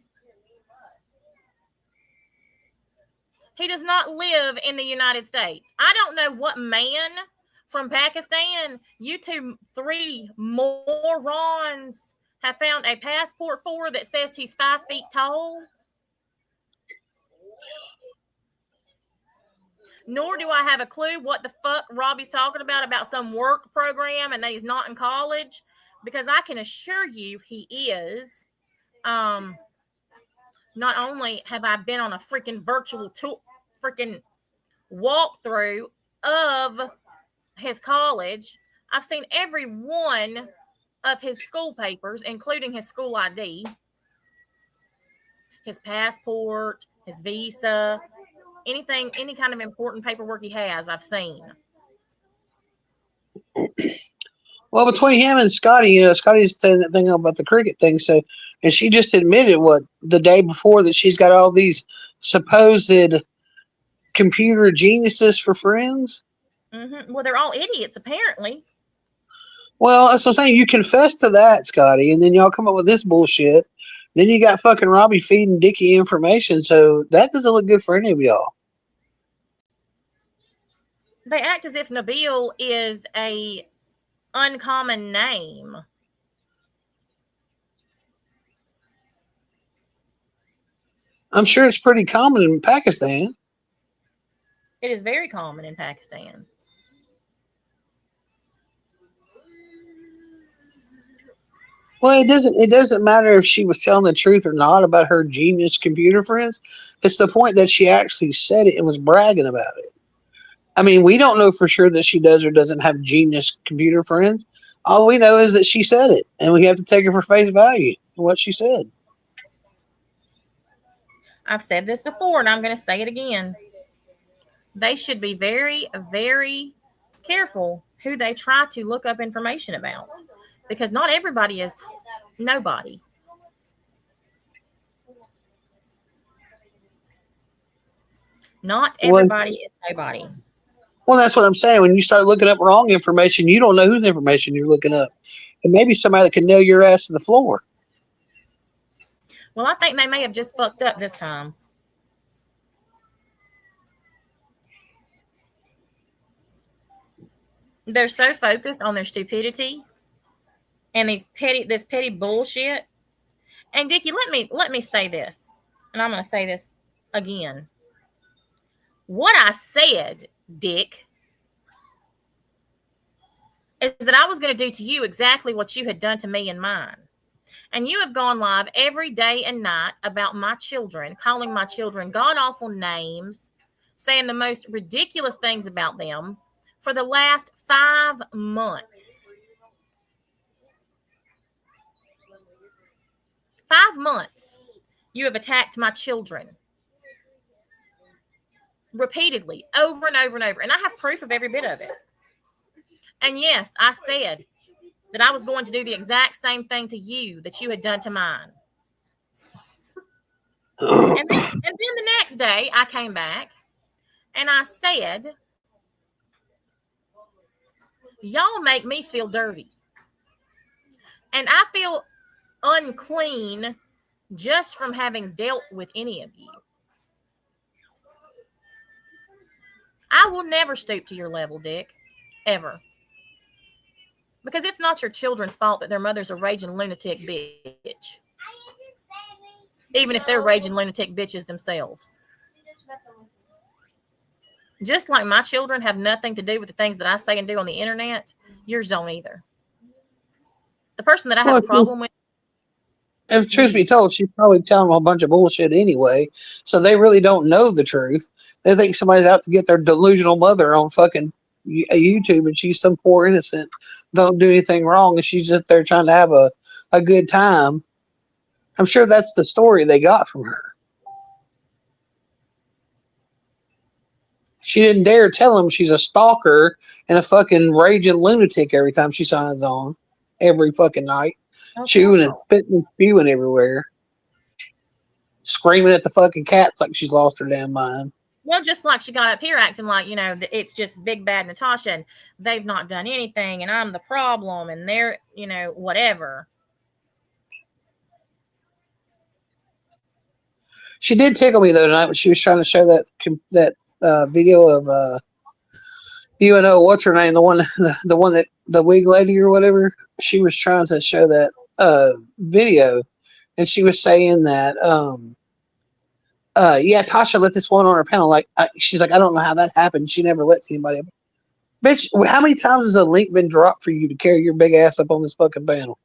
He does not live in the United States. I don't know what man from Pakistan you three morons have found a passport for that says he's 5 feet tall. Nor do I have a clue what the fuck Robbie's talking about some work program and that he's not in college, because I can assure you he is. Not only have I been on a freaking virtual tour, freaking walkthrough of his college, I've seen every one of his school papers, including his school ID, his passport, his visa, any kind of important paperwork he has, I've seen. Well, between him and Scotty, Scotty's saying that thing about the cricket thing. So, and she just admitted the day before that she's got all these supposed computer geniuses for friends. Mm-hmm. Well, they're all idiots, apparently. Well, that's what I'm saying. You confess to that, Scotty, and then y'all come up with this bullshit. Then you got fucking Robbie feeding Dickie information. So that doesn't look good for any of y'all. They act as if Nabil is a uncommon name. I'm sure it's pretty common in Pakistan. It is very common in Pakistan. Well, it doesn't matter if she was telling the truth or not about her genius computer friends. It's the point that she actually said it and was bragging about it. I mean, we don't know for sure that she does or doesn't have genius computer friends. All we know is that she said it, and we have to take her for face value for what she said. I've said this before, and I'm going to say it again. They should be very, very careful who they try to look up information about, because not everybody is nobody. Not everybody is nobody. Well, that's what I'm saying. When you start looking up wrong information, you don't know whose information you're looking up. And maybe somebody that can nail your ass to the floor. Well, I think they may have just fucked up this time. They're so focused on their stupidity and this petty bullshit. And Dickie, let me say this, and I'm going to say this again. What I said, Dick, is that I was going to do to you exactly what you had done to me and mine. And you have gone live every day and night about my children, calling my children god-awful names, saying the most ridiculous things about them for the last 5 months. 5 months, you have attacked my children. Repeatedly, over and over and over. And I have proof of every bit of it. And yes, I said that I was going to do the exact same thing to you that you had done to mine. And then the next day, I came back and I said, y'all make me feel dirty. And I feel unclean just from having dealt with any of you. I will never stoop to your level, Dick. Ever. Because it's not your children's fault that their mother's a raging lunatic bitch. Even if they're raging lunatic bitches themselves. Just like my children have nothing to do with the things that I say and do on the internet, yours don't either. The person that I have a problem with. If truth be told, she's probably telling them a bunch of bullshit anyway. So they really don't know the truth. They think somebody's out to get their delusional mother on fucking YouTube, and she's some poor innocent, don't do anything wrong, and she's just there trying to have a good time. I'm sure that's the story they got from her. She didn't dare tell him she's a stalker and a fucking raging lunatic every time she signs on, every fucking night, chewing and spitting and spewing everywhere, screaming at the fucking cats like she's lost her damn mind. Well, just like she got up here acting like, you know, it's just big bad Natasha and they've not done anything and I'm the problem and they're, you know, whatever. She did tickle me the other night when she was trying to show that video of UNO, what's her name, the one that the wig lady or whatever. She was trying to show that video, and she was saying that yeah, Tasha let this one on her panel. Like she's like, I don't know how that happened. She never lets anybody. Bitch, how many times has a link been dropped for you to carry your big ass up on this fucking panel?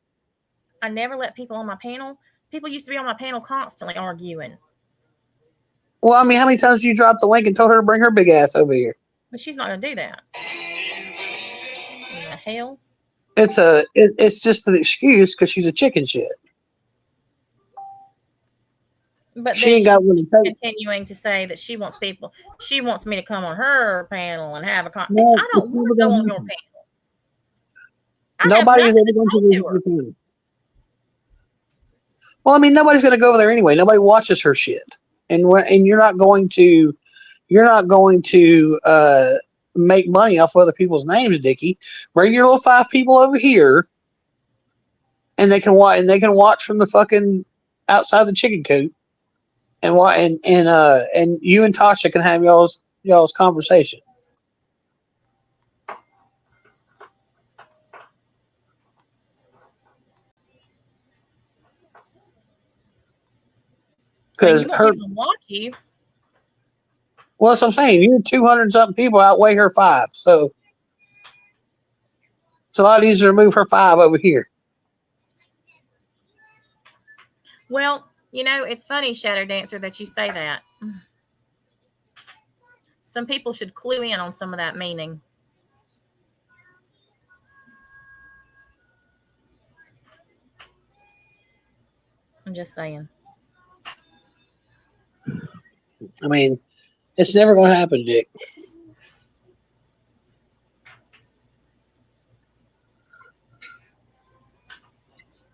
I never let people on my panel. People used to be on my panel constantly arguing. Well, I mean, how many times you dropped the link and told her to bring her big ass over here? But she's not going to do that. What the hell? It's just an excuse because she's a chicken shit. But she ain't got one to take. Continuing to say that she wants me to come on her panel and have a conversation. No, I don't want to go on your panel. Nobody's ever going to your panel. Well, I mean, nobody's going to go over there anyway. Nobody watches her shit, and you're not going to make money off other people's names, Dickie. Bring your little 5 people over here, and they can watch from the fucking outside the chicken coop, and you and Tasha can have y'all's conversation. Because her watch you. Well, that's what I'm saying. You're 200 something people outweigh her 5, so it's a lot easier to move her 5 over here. Well, you know, it's funny, Shadow Dancer, that you say that. Some people should clue in on some of that meaning. I'm just saying. I mean, it's never going to happen, Dick.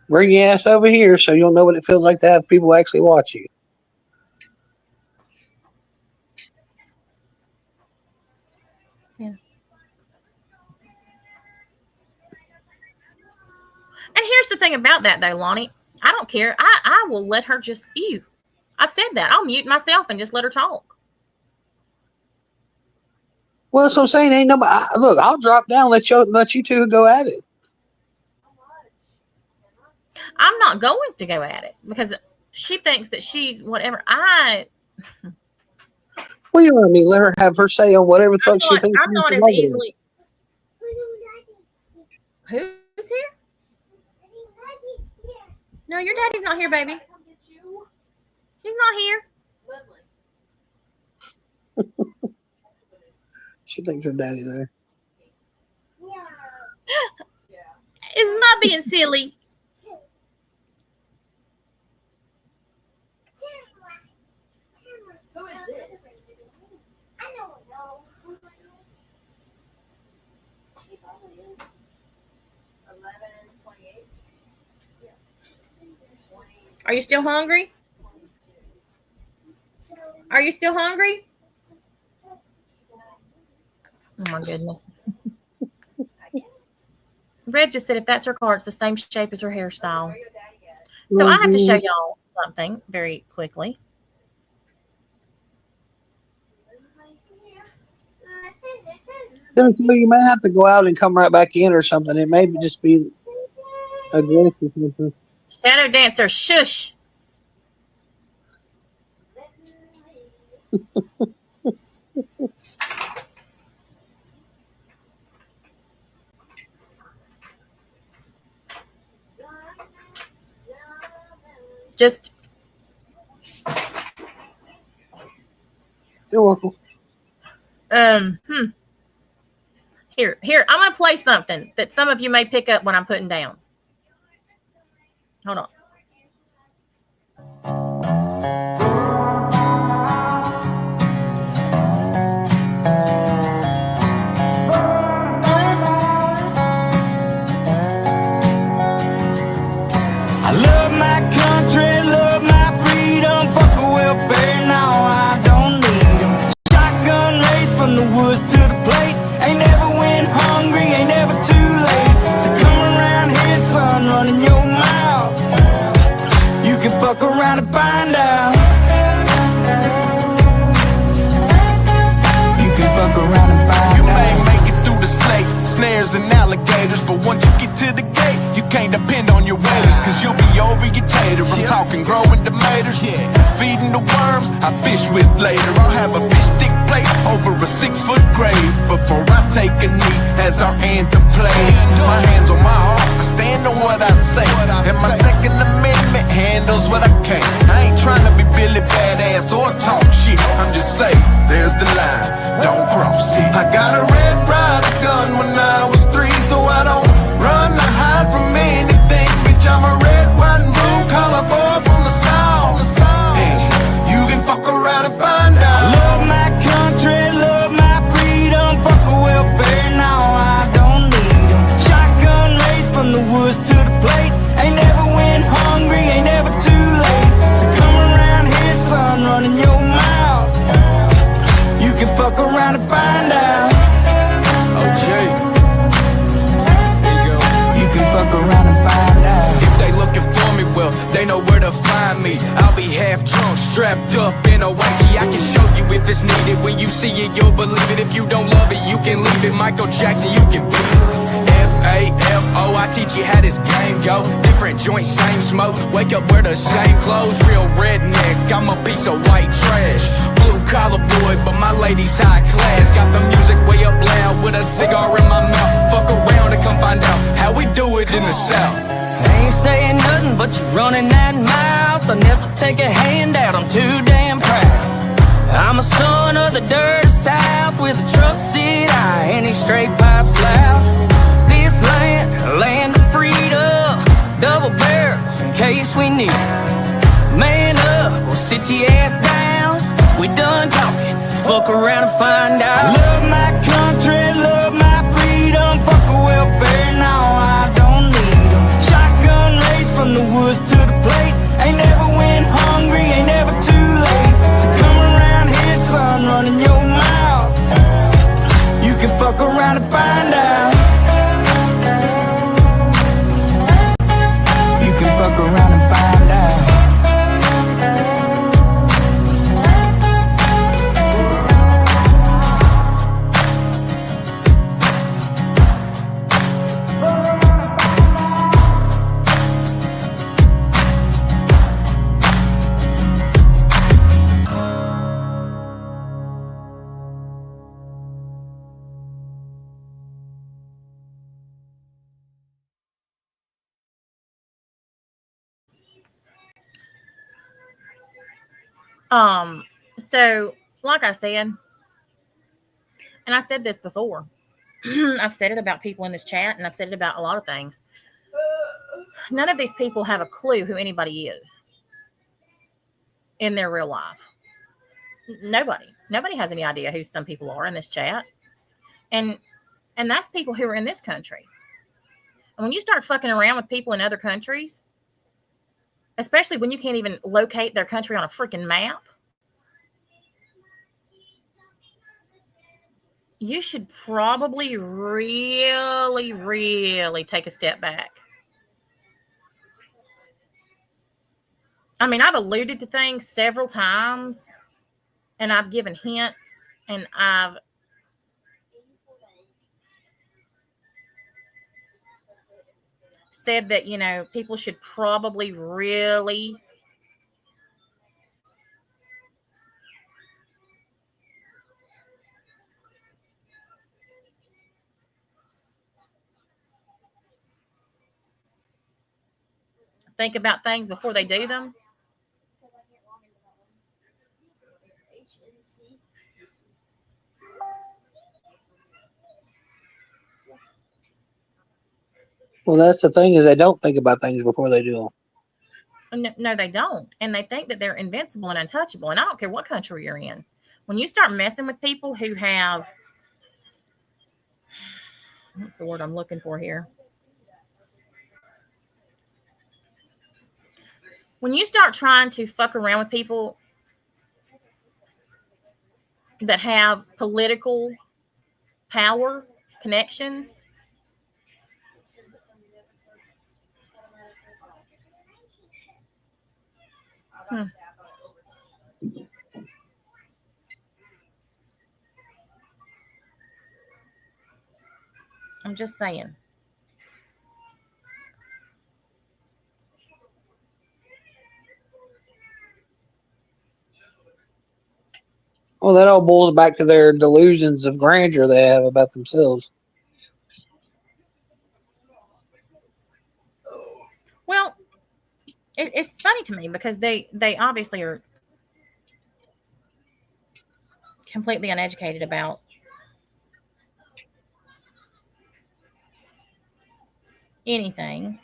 Bring your ass over here so you'll know what it feels like to have people actually watch you. Yeah. And here's the thing about that, though, Lonnie. I don't care. I will let her just spew. I've said that. I'll mute myself and just let her talk. Well, that's what I'm saying. Ain't nobody. Look, I'll drop down. Let you two go at it. I'm not going to go at it because she thinks that she's whatever. What do you want me? Let her have her say on whatever the fuck she thinks. I'm not as easily. Who's here? No, your daddy's not here, baby. He's not here. She thinks her daddy's there. Is my being silly? Who is this? I don't know. She probably is. 11:28. Yeah. Are you still hungry? Are you still hungry? Oh my goodness. Red just said if that's her car, it's the same shape as her hairstyle. So I have to show y'all something very quickly. So you may have to go out and come right back in or something. It may just be aggressive. Shadow dancer, shush. Just. You're welcome. Here, I'm going to play something that some of you may pick up when I'm putting down. Hold on. I love my country, love my freedom. Fuck a welfare, now I don't need 'em. Shotgun race from the woods to the plate. Ain't never went hungry, ain't never too late. So come around here, son, running your mouth. You can fuck around and find out. You can fuck around and find out. You may make it through the snakes, snares, and alligators, but once you get to the gate, you can't depend on your waiters, cause you'll be over your tater. I'm talking growing tomatoes, feeding the worms I fish with later. I'll have a fish stick plate over a 6-foot grave before I take a knee as our anthem plays. My hands on my heart, I stand on what I say, and my Second Amendment handles what I can. I ain't trying to be Billy Badass or talk shit, I'm just saying, there's the line, don't cross it. I got a Red Ryder gun when I was 3, so I don't run or hide from anything, bitch. I'm a red, white, and blue collar boy from the south. Hey, you can fuck around and find out. I love my country, love my freedom. Fuck a welfare, now I don't need 'em. Shotgun race from the woods to the plate. Ain't never went hungry, ain't never too late. So come around here, son, running your mouth. You can fuck around and find out. Fuck around and find out. If they looking for me, well, they know where to find me. I'll be half drunk, strapped up in a whitey. I can show you if it's needed. When you see it, you'll believe it. If you don't love it, you can leave it. Michael Jackson, you can beat it. F-A-F-O, I teach you how this game go. Different joints, same smoke. Wake up, wear the same clothes. Real redneck, I'm a piece of white trash. Blue collar boy, but my lady's high class. Got the music way up loud with a cigar in my mouth. Fuck around and come find out how we do it in the South. I ain't saying nothing, but you running that mouth. I never take a handout, I'm too damn proud. I'm a son of the dirty South with a truck seat high and these straight pipes loud. This land of freedom, double barrels in case we need it. Man up, we'll sit your ass down. We done talking, fuck around and find out. I love my country, love my freedom. Fuck a welfare, now I don't need 'em. Shotgun race from the woods to the plate. Ain't never went hungry, ain't never too late. So come around here, son, running your mouth. You can fuck around and find out. You can fuck around and find out. So like I said, and I said this before, I've said it about people in this chat, and I've said it about a lot of things. None of these people have a clue who anybody is in their real life. Nobody has any idea who some people are in this chat. And that's people who are in this country. And when you start fucking around with people in other countries, especially when you can't even locate their country on a freaking map, you should probably really, really take a step back. I mean, I've alluded to things several times, and I've given hints, and I've said that, you know, people should probably really think about things before they do them. Well, that's the thing, is they don't think about things before they do them. No, they don't. And they think that they're invincible and untouchable. And I don't care what country you're in. When you start messing with people who have, what's the word I'm looking for here? When you start trying to fuck around with people that have political power connections, I'm just saying. Well, that all boils back to their delusions of grandeur they have about themselves. Well, it's funny to me because they obviously are completely uneducated about anything.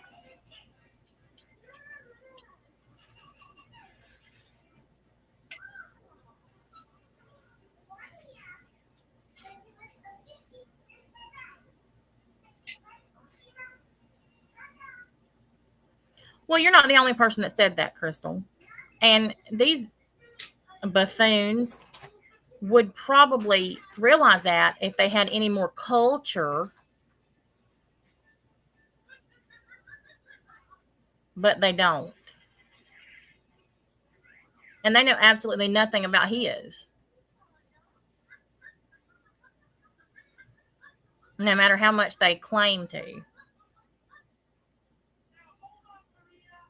Well, you're not the only person that said that, Crystal. And these buffoons would probably realize that if they had any more culture, but they don't. And they know absolutely nothing about his. No matter how much they claim to.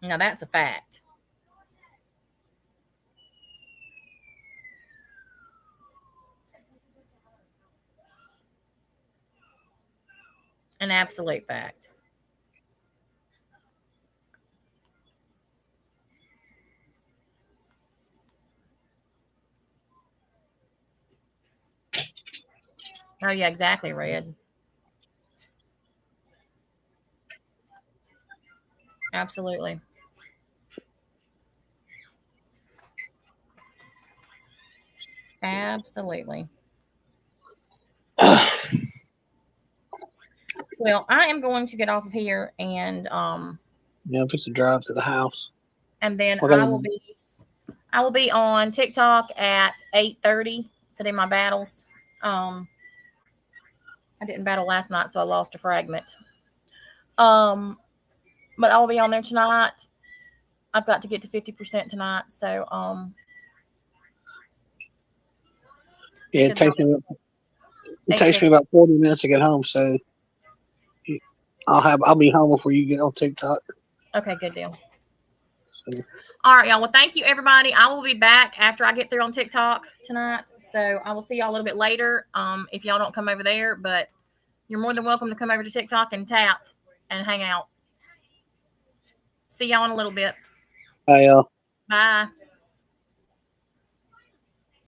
Now, that's a fact. An absolute fact. Oh, yeah, exactly, Red. Absolutely. Absolutely. Well, I am going to get off of here and Yeah, I'm fixing to drive to the house. And then Okay. I will be on TikTok at 8:30 to do my battles. I didn't battle last night, so I lost a fragment. But I'll be on there tonight. I've got to get to 50% tonight, so Yeah, it takes me about 40 minutes to get home, so I'll be home before you get on TikTok. Okay, good deal. So. All right, y'all. Well, thank you, everybody. I will be back after I get through on TikTok tonight. So I will see y'all a little bit later. If y'all don't come over there, but you're more than welcome to come over to TikTok and tap and hang out. See y'all in a little bit. Bye, y'all. Bye.